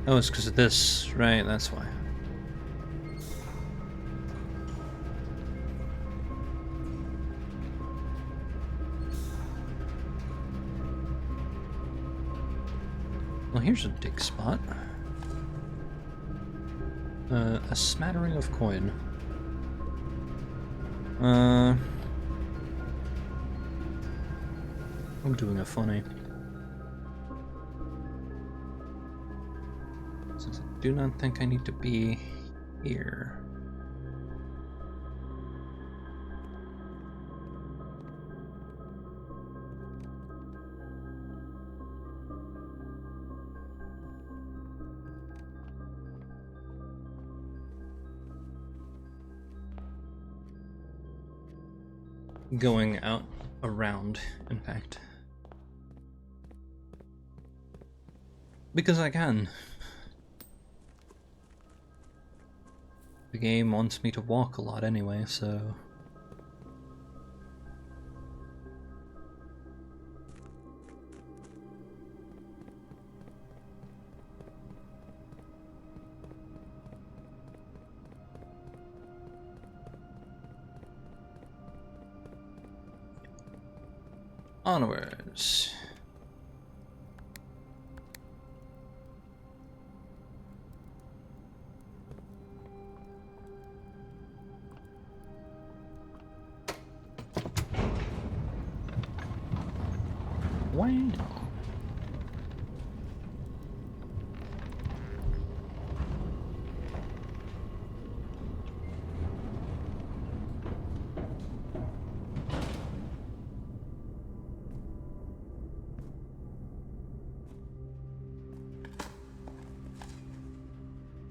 Oh, it's because of this, right? That's why. Well, here's a dig spot. A smattering of coin. I'm doing a funny. Since I do not think I need to be here. Going out around, in fact. Because I can. The game wants me to walk a lot anyway, so... Onwards. Wow.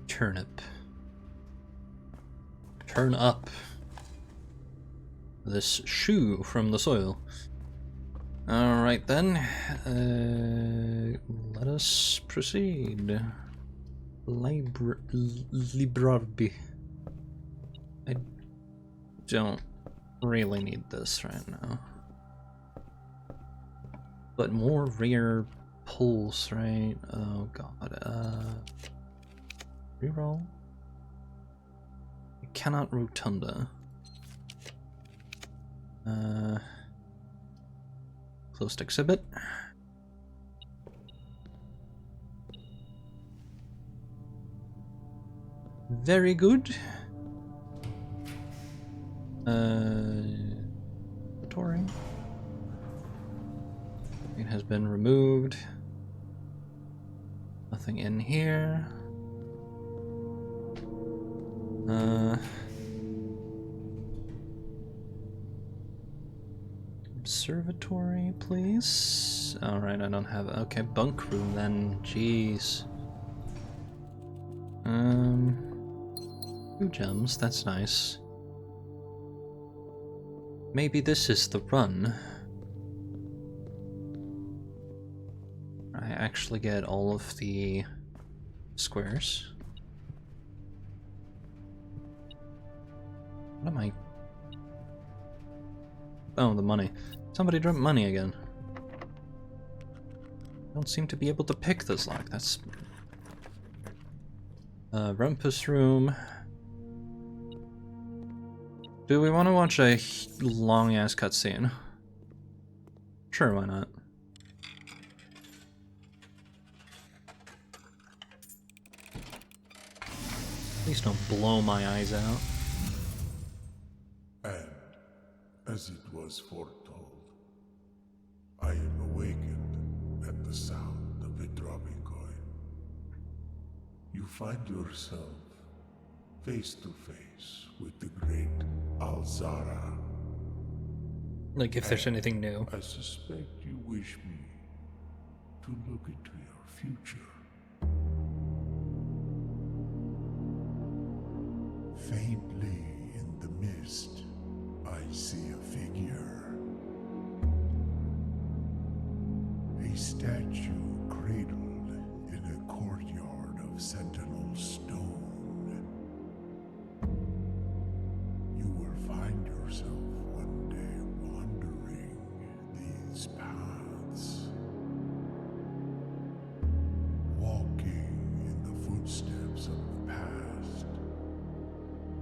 Turnip. Turn up this shoe from the soil. Alright then, let us proceed. Librarby. I don't really need this right now. But more rare pulls, right? Oh god, reroll. I cannot rotunda. Closed exhibit. Very good. Inventory. It has been removed. Nothing in here. Observatory, please. Alright, I don't have... Okay, bunk room then. Jeez. 2 gems, that's nice. Maybe this is the run. I actually get all of the squares. What am I... Oh, the money. Somebody dreamt money again. Don't seem to be able to pick this lock. That's... Rumpus room. Do we want to watch a long-ass cutscene? Sure, why not? Please don't blow my eyes out. And, as it was foretold, I am awakened at the sound of a dropping coin. You find yourself face to face with the great Alzara. Like, if there's anything new. I suspect you wish me to look into your future. Faintly in the mist, I see a figure. A statue cradled in a courtyard of sentinel stone. You will find yourself one day wandering these paths, walking in the footsteps of the past,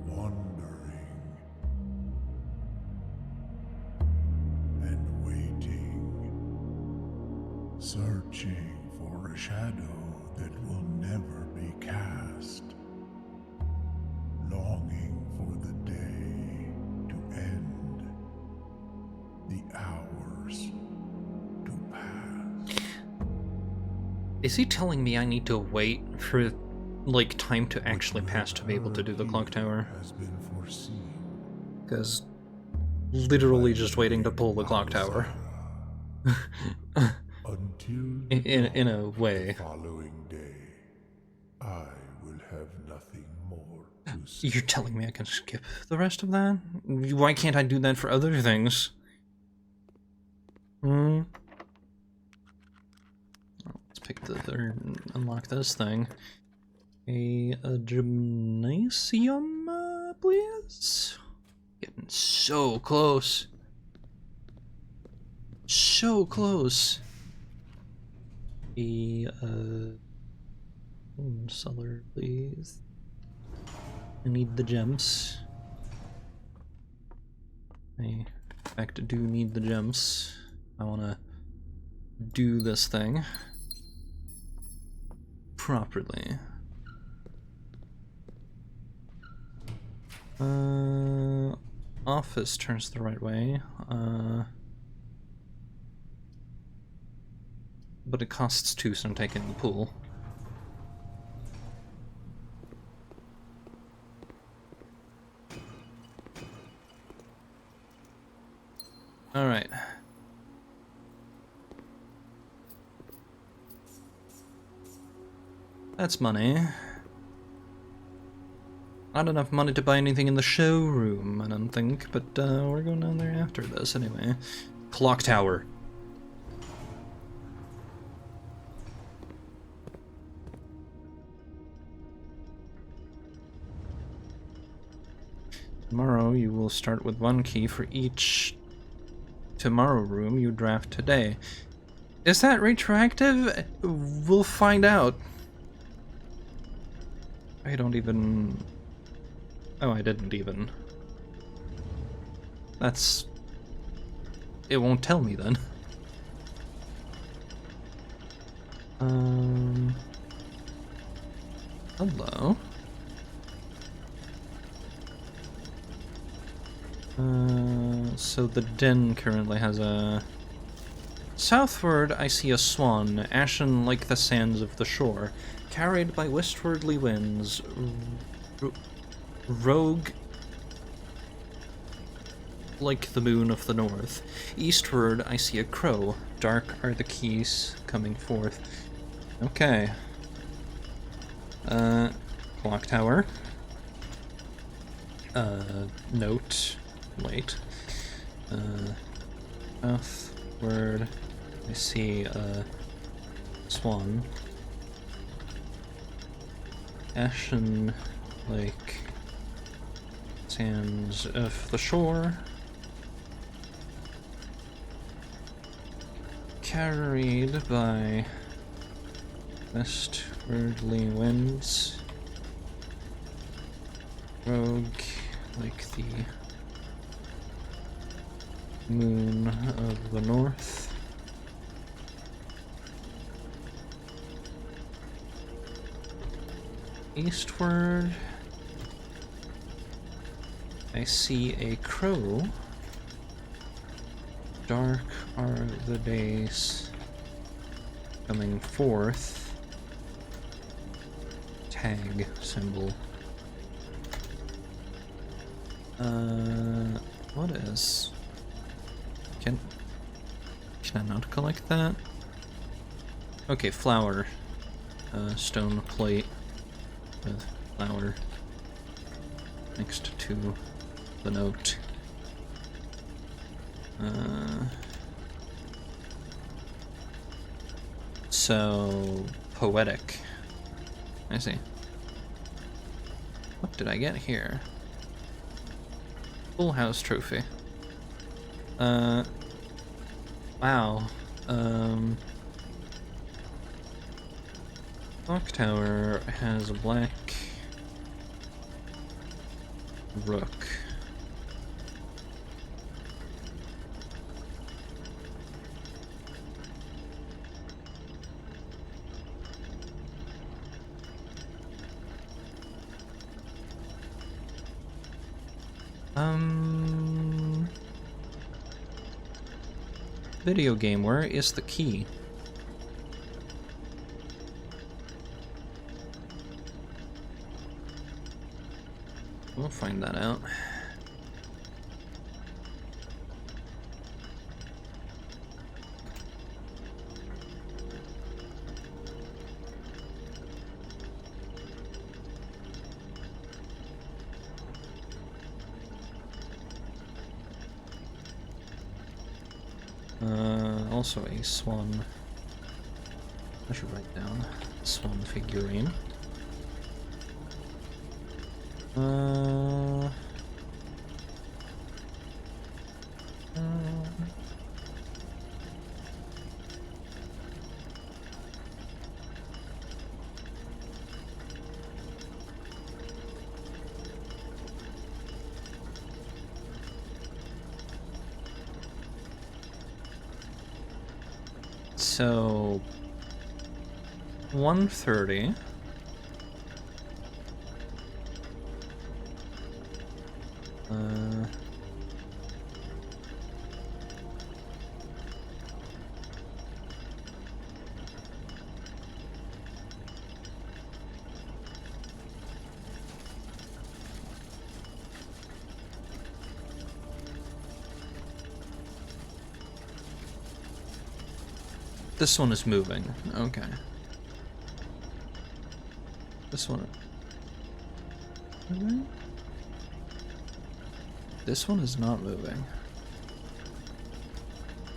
wandering and waiting, searching for a shadow that will never be cast, longing for the day to end, the hours to pass. Is he telling me I need to wait for, like, time to actually pass to be able to do the clock tower? Has been foreseen. Because literally just waiting to pull the clock tower. Until in a way. the following day, I will have nothing more to say. You're telling me I can skip the rest of that? Why can't I do that for other things? Let's pick or unlock this thing. A gymnasium, please? Getting so close. So close. A cellar, please. I need the gems. I, in fact, do need the gems. I want to do this thing properly. Office turns the right way. But it costs 2, so I'm taking the pool. Alright. That's money. Not enough money to buy anything in the showroom, I don't think, but we're going down there after this anyway. Clock tower. Tomorrow you will start with 1 key for each tomorrow room you draft today. Is that retroactive? We'll find out. I don't even... Oh, I didn't even. That's... It won't tell me then. Hello. So the den currently has a... Southward I see a swan, ashen like the sands of the shore, carried by westwardly winds, rogue like the moon of the north. Eastward I see a crow, dark are the keys coming forth. Okay. Clock tower. Note. Wait. Southward I see a swan. Ashen like sands of the shore. Carried by westwardly winds. Rogue like the moon of the north. Eastward I see a crow. Dark are the days coming forth. Tag symbol. What is? Can I not collect that? Okay, flower. Stone plate with flower next to the note. So poetic. I see. What did I get here? Full house trophy. Wow. Clock tower has a black rook. Video game, where is the key? We'll find that out. Also a swan. I should write down swan figurine. So 1:30. This one is moving. Okay. This one. Moving? This one is not moving.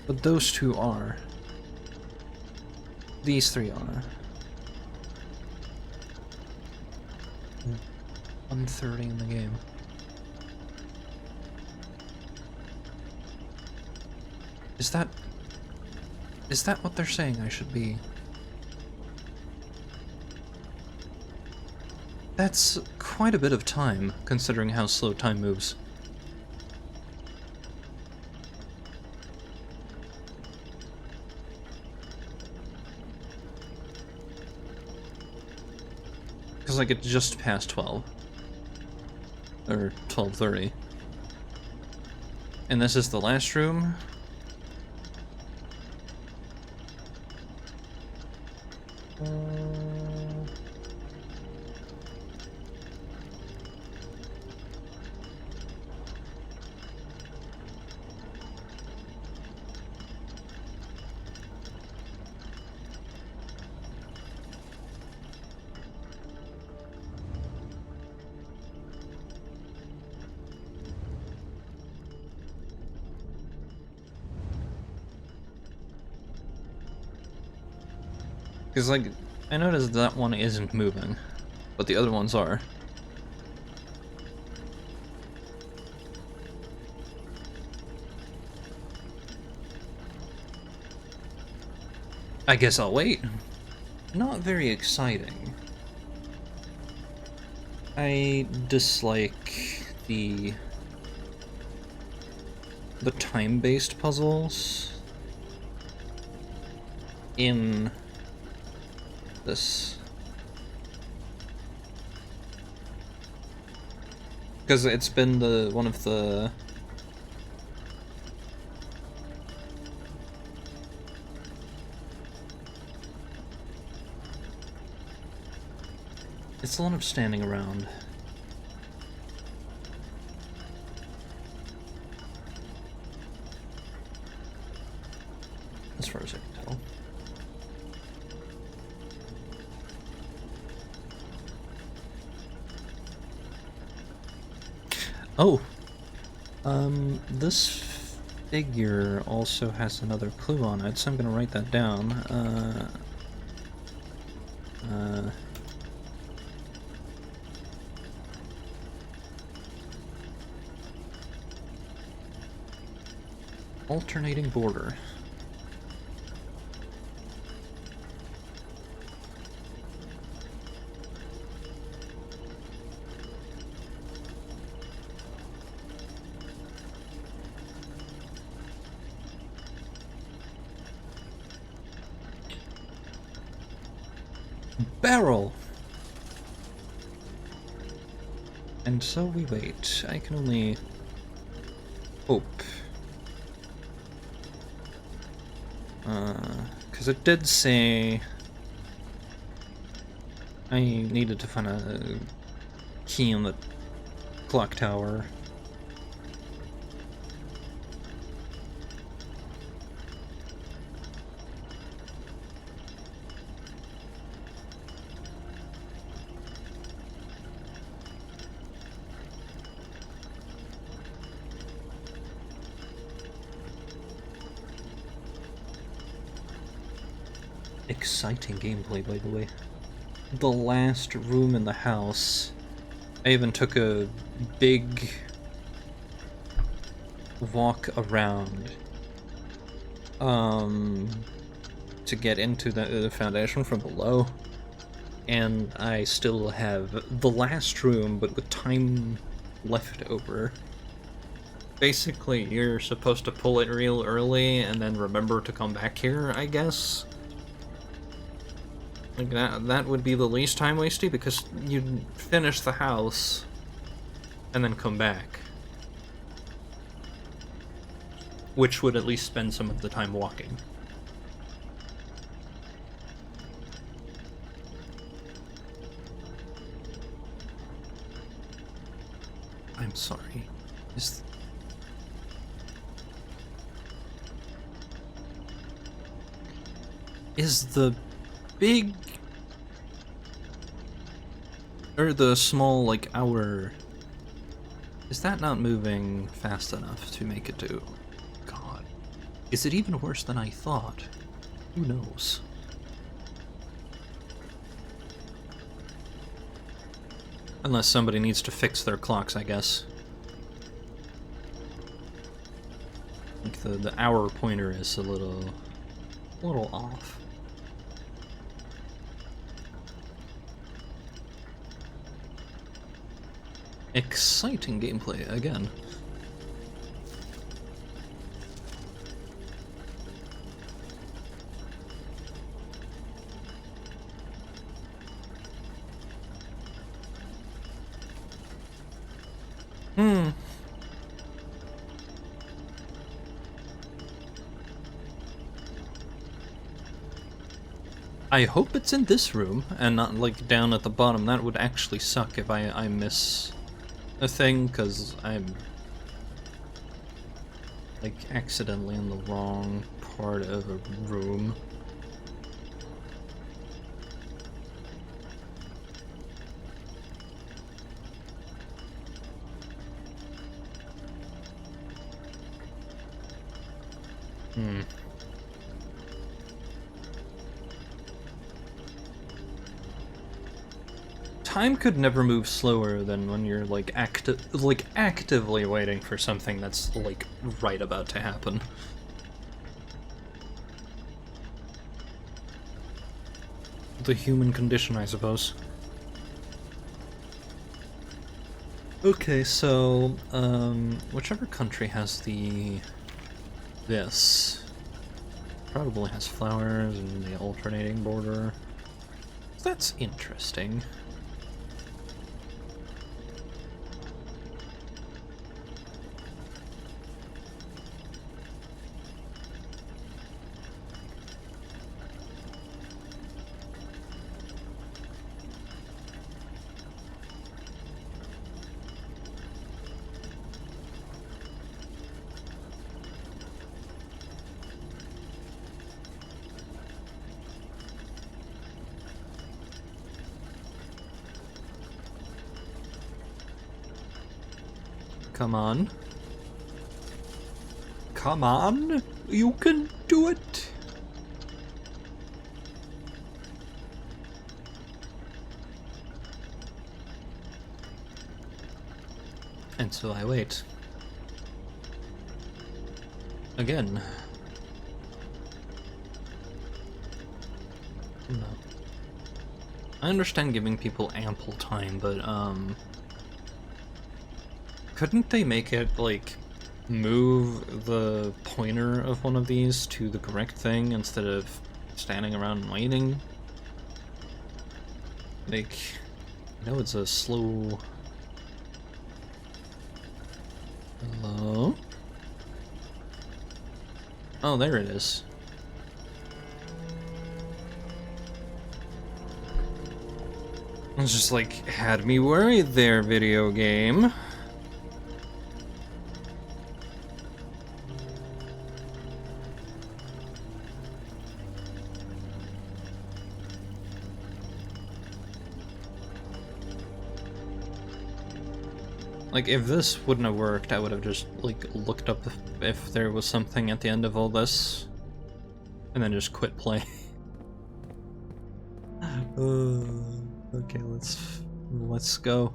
But those two are. These three are. 1:30 in the game. Is that what they're saying I should be? That's quite a bit of time, considering how slow time moves. Because, like, it's just past 12. Or 12:30. And this is the last room? Because, like, I noticed that one isn't moving, but the other ones are. I guess I'll wait. Not very exciting. I dislike the time-based puzzles in this. Because it's been one of the... It's a lot of standing around. As far as I can tell. Oh! This figure also has another clue on it, so I'm gonna write that down. Alternating border. Barrel! And so we wait. I can only hope. Because it did say I needed to find a key in the clock tower. Exciting gameplay, by the way. The last room in the house, I even took a big walk around to get into the foundation from below, and I still have the last room, but with time left over. Basically, you're supposed to pull it real early and then remember to come back here, I guess. Like that would be the least time wasted, because you'd finish the house and then come back. Which would at least spend some of the time walking. I'm sorry. Is the big... or the small, like, hour... is that not moving fast enough to make it do... God. Is it even worse than I thought? Who knows? Unless somebody needs to fix their clocks, I guess. Like, the hour pointer is a little off. Exciting gameplay again. I hope it's in this room and not like down at the bottom. That would actually suck if I miss a thing, because I'm like accidentally in the wrong part of a room. Time could never move slower than when you're like actively waiting for something that's like right about to happen. The human condition, I suppose. Okay, so whichever country has this probably has flowers and the alternating border. That's interesting. Come on. Come on! You can do it! And so I wait. Again. No. I understand giving people ample time, but, couldn't they make it, like, move the pointer of one of these to the correct thing instead of standing around and waiting? Like, I know it's a slow... Hello? Oh, there it is. It's just like, had me worried there, video game. Like, if this wouldn't have worked, I would have just, like, looked up if there was something at the end of all this, and then just quit playing. Okay, let's go.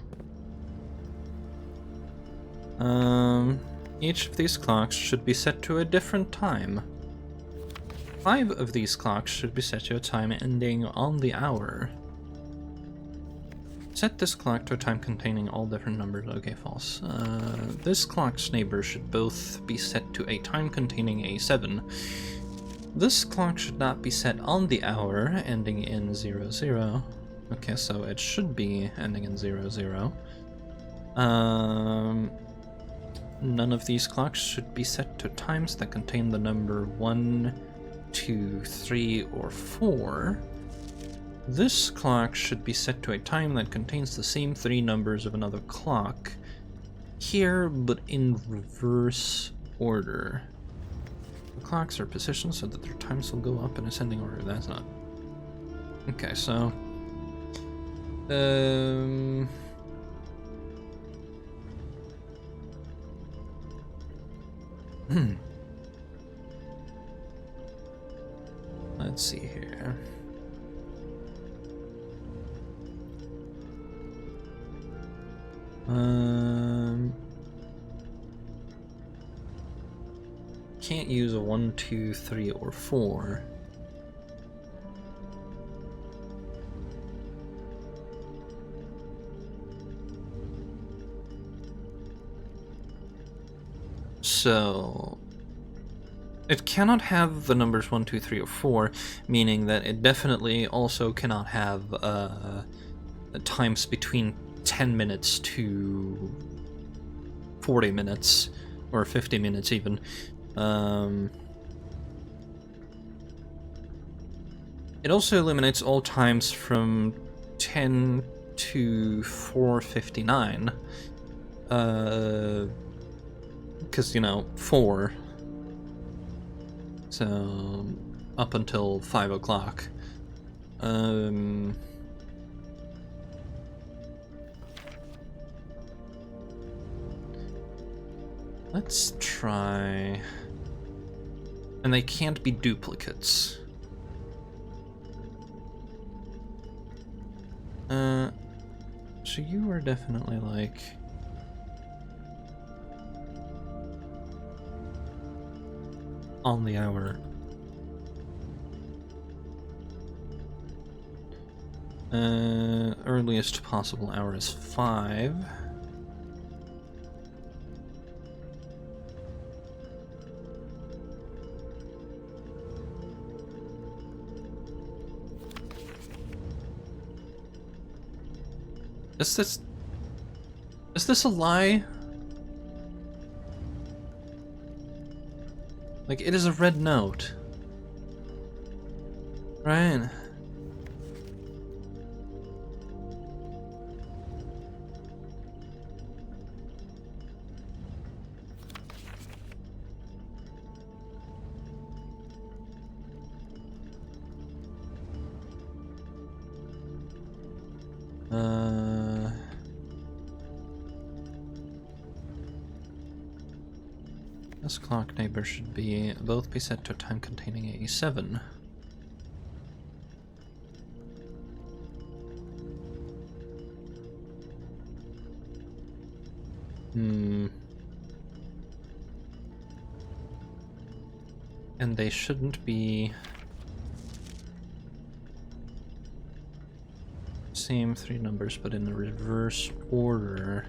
Each of these clocks should be set to a different time. 5 of these clocks should be set to a time ending on the hour. Set this clock to a time containing all different numbers. Okay, false. This clock's neighbor should both be set to a time containing a 7. This clock should not be set on the hour, ending in 00. Okay, so it should be ending in 00. None of these clocks should be set to times that contain the number 1, 2, 3, or 4. This clock should be set to a time that contains the same 3 numbers of another clock. Here, but in reverse order. The clocks are positioned so that their times will go up in ascending order. That's not... Okay, so... Let's see here. Can't use a 1, 2, 3, or 4. So it cannot have the numbers 1, 2, 3, or 4, meaning that it definitely also cannot have times between 10 minutes to 40 minutes, or 50 minutes even. It also eliminates all times from 10 to 4:59. Because, you know, 4. So, up until 5 o'clock. Let's try... And they can't be duplicates. So you are definitely like... on the hour. Earliest possible hour is 5. Is this a lie? Like, it is a red note. Right? This clock neighbor should be both be set to a time containing a 7. And they shouldn't be same 3 numbers, but in the reverse order.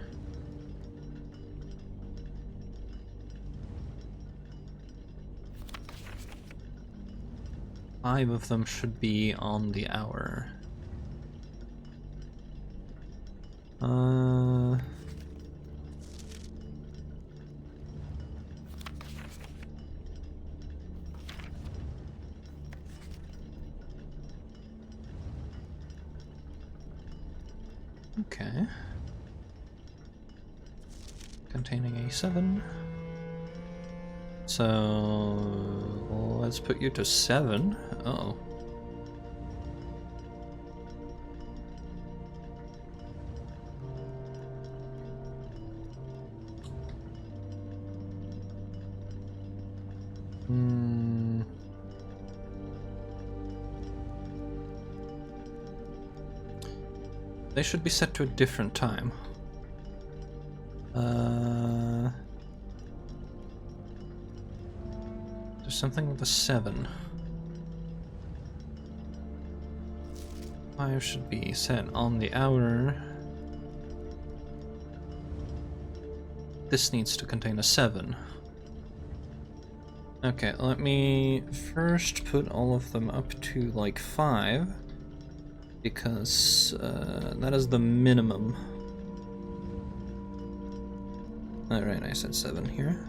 Five of them should be on the hour. Okay. Containing a 7. So let's put you to 7. Oh. They should be set to a different time. There's something with a 7. 5 should be set on the hour. This needs to contain a 7. Okay, let me first put all of them up to like 5. Because that is the minimum. Alright, I said 7 here.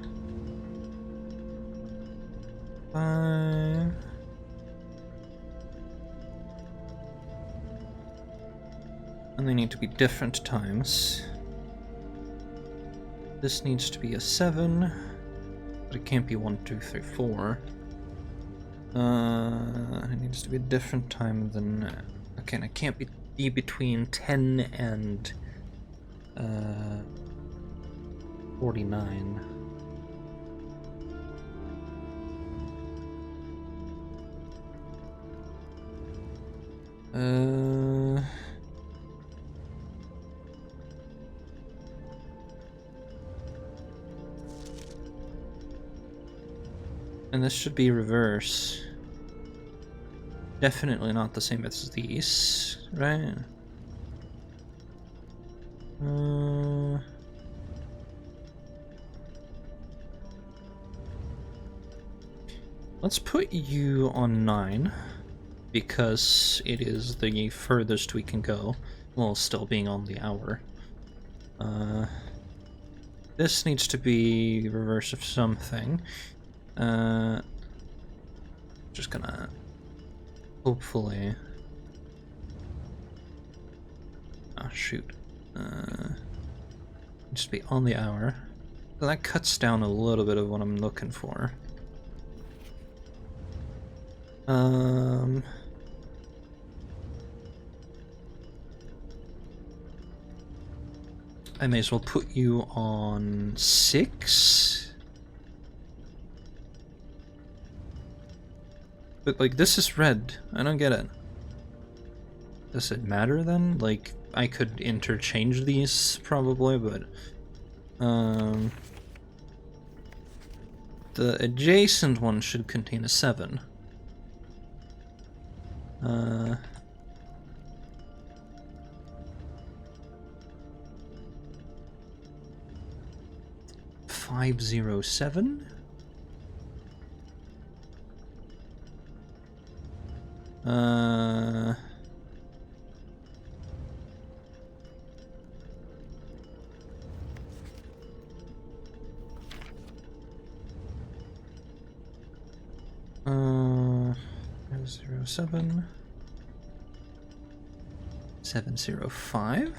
5. And they need to be different times. This needs to be a 7, but it can't be 1, 2, 3, 4. It needs to be a different time than... Okay, and it can't be between 10 and 49. And this should be reverse. Definitely not the same as these, right? Let's put you on 9, because it is the furthest we can go, while still being on the hour. This needs to be reverse of something. Just gonna... hopefully... Oh, shoot. Just be on the hour. That cuts down a little bit of what I'm looking for. I may as well put you on 6. But, like, this is red. I don't get it. Does it matter then? Like, I could interchange these, probably, but... the adjacent one should contain a 7. 507? Zero 7 705.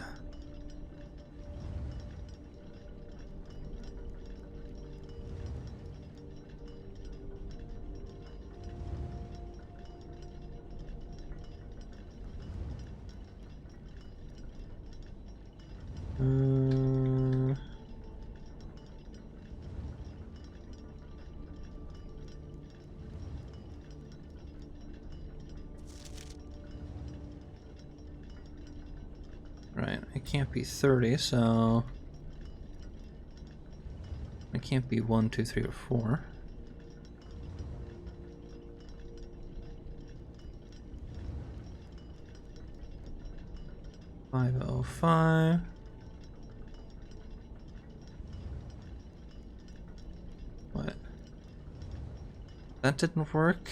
it can't be 30, so it can't be 1, 2, 3, or 4. $5.05. What? That didn't work.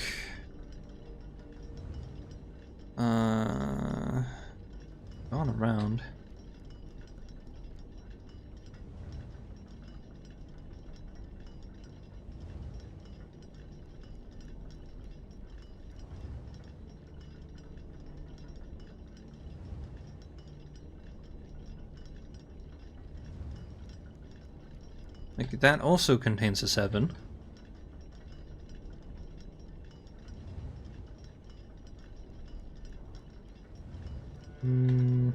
Gone around. Like, that also contains a 7. Hmm.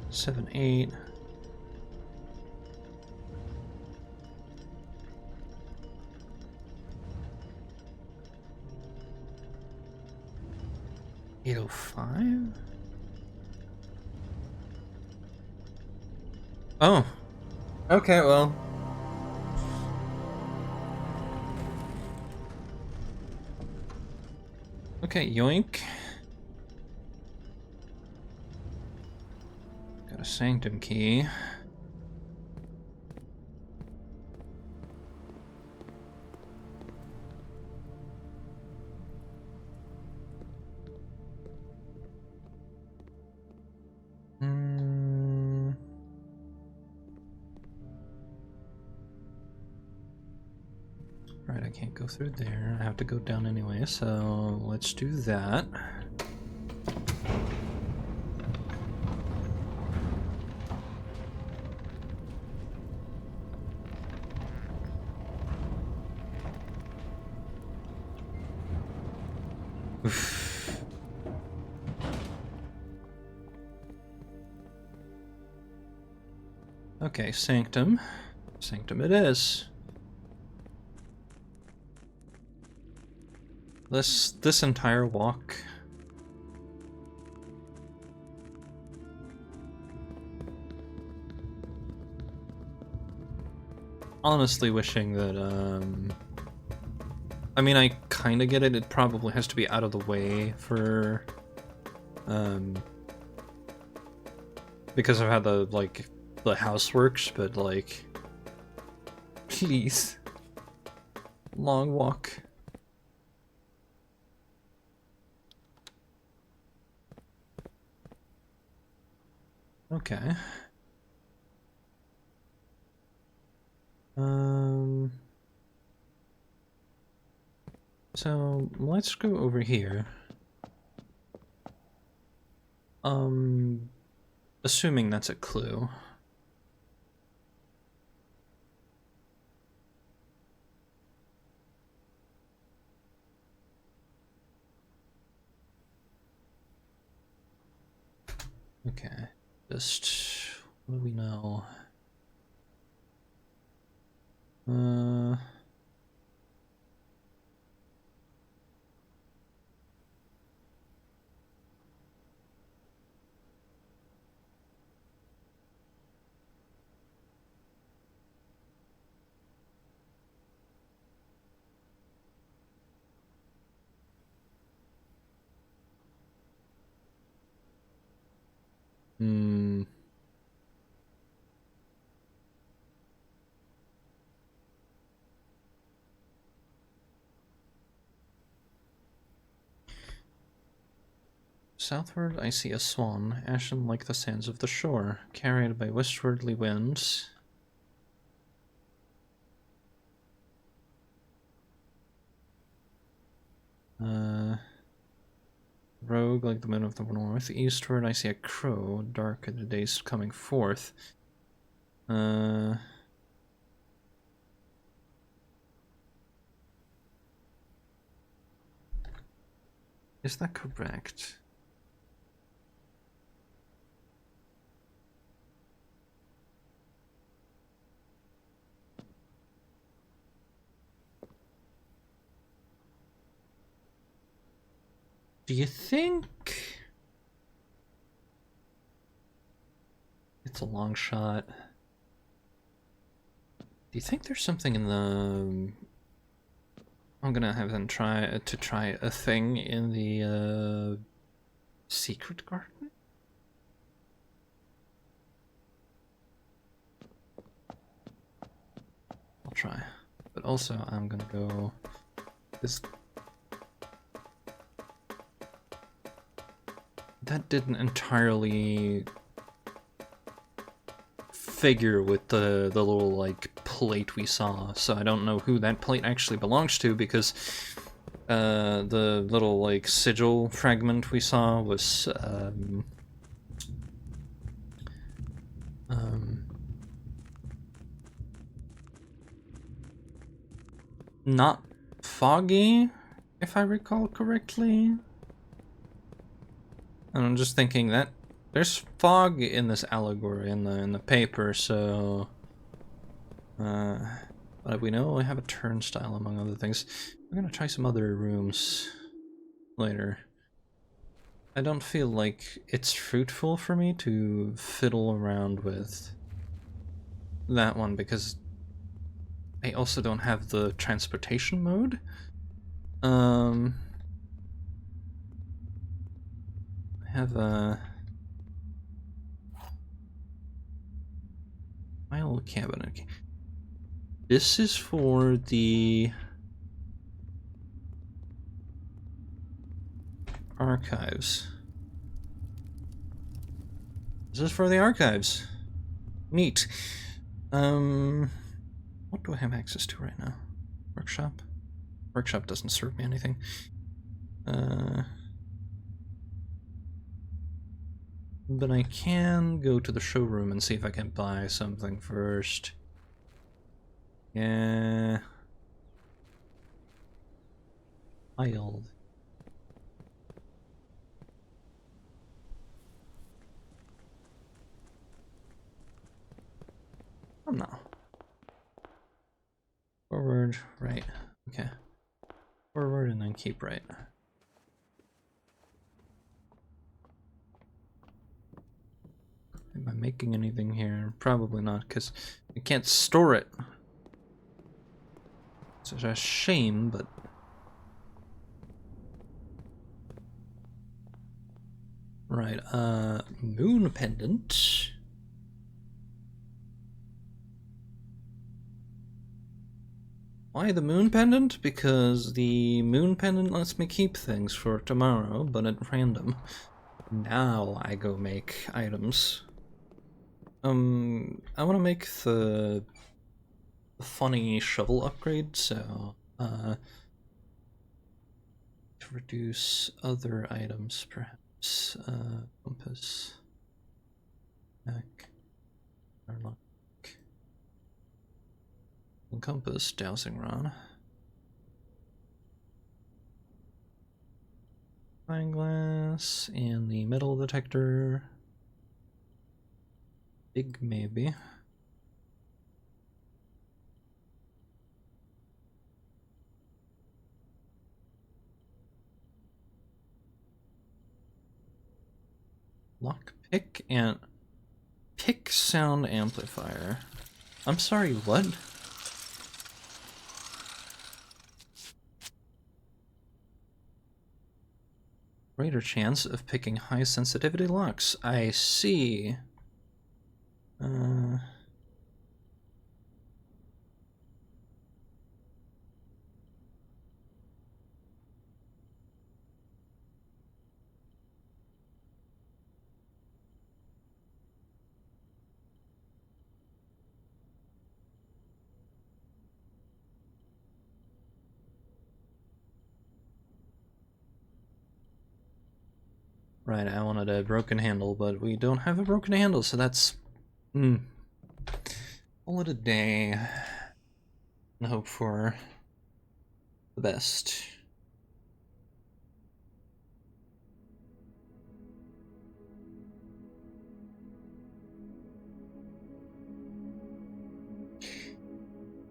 7, 8. $8.05? Oh. Okay, well. Okay, yoink. Got a sanctum key. Right, I can't go through there. I have to go down anyway, so let's do that. Oof. Okay, sanctum. Sanctum it is. This entire walk. Honestly wishing that, I mean, I kinda get it, it probably has to be out of the way for, because of how the house works, but, like, please. Long walk. Okay. So let's go over here. Assuming that's a clue. Okay. Just what do we know? Hmm. Southward I see a swan, ashen like the sands of the shore, carried by westwardly winds. Rogue like the moon of the north. Eastward I see a crow, dark in the days coming forth. Is that correct? Do you think? It's a long shot. Do you think there's something in the... I'm gonna have them try a thing in the secret garden? I'll try. But also I'm gonna go this. That didn't entirely figure with the little like plate we saw, so I don't know who that plate actually belongs to, because the little like sigil fragment we saw was not foggy, if I recall correctly. And I'm just thinking that there's fog in this allegory in the paper, so but we know I have a turnstile among other things. I'm gonna try some other rooms later. I don't feel like it's fruitful for me to fiddle around with that one because I also don't have the transportation mode. I have a file cabinet. Okay. This is for the archives. This is for the archives. Neat. What do I have access to right now? Workshop? Workshop doesn't serve me anything. But I can go to the showroom and see if I can buy something first. Yeah. Wild. Oh no. Forward, right. Okay. Forward and then keep right. Am I making anything here? Probably not, because I can't store it. It's a shame, but... Right, moon pendant. Why the moon pendant? Because the moon pendant lets me keep things for tomorrow, but at random. Now I go make items. I want to make the funny shovel upgrade, so, to reduce other items, perhaps, compass, back, airlock, compass, dowsing rod, spyglass, and the metal detector, big maybe. Lockpick and pick sound amplifier. I'm sorry, what? Greater chance of picking high sensitivity locks. I see. Right, I wanted a broken handle, but we don't have a broken handle, so that's... Call it a day. And hope for the best.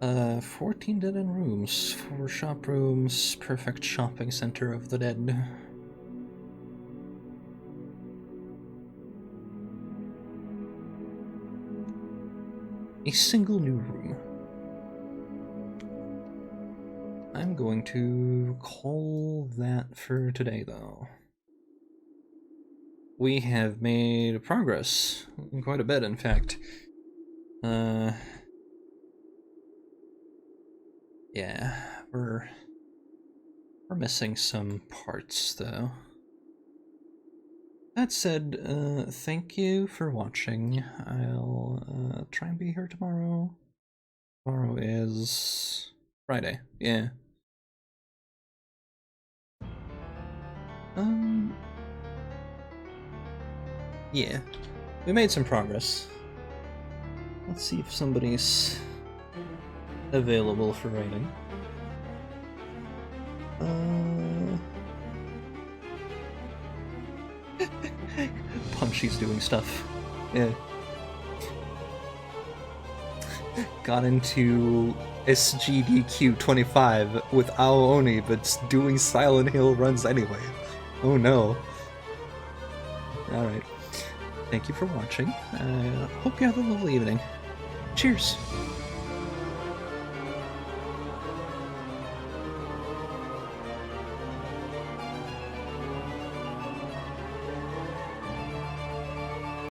Uh, 14 dead-end rooms, 4 shop rooms, perfect shopping center of the dead. a single new room. I'm going to call that for today, though. We have made progress, quite a bit, in fact. Yeah, we're missing some parts, though. That said, thank you for watching. I'll try and be here tomorrow. Tomorrow is Friday, yeah. Yeah, we made some progress. Let's see if somebody's available for writing. Punchy's doing stuff. Yeah. Got into SGDQ 25 with Aooni, but doing Silent Hill runs anyway. Oh no. Alright. Thank you for watching. I hope you have a lovely evening. Cheers!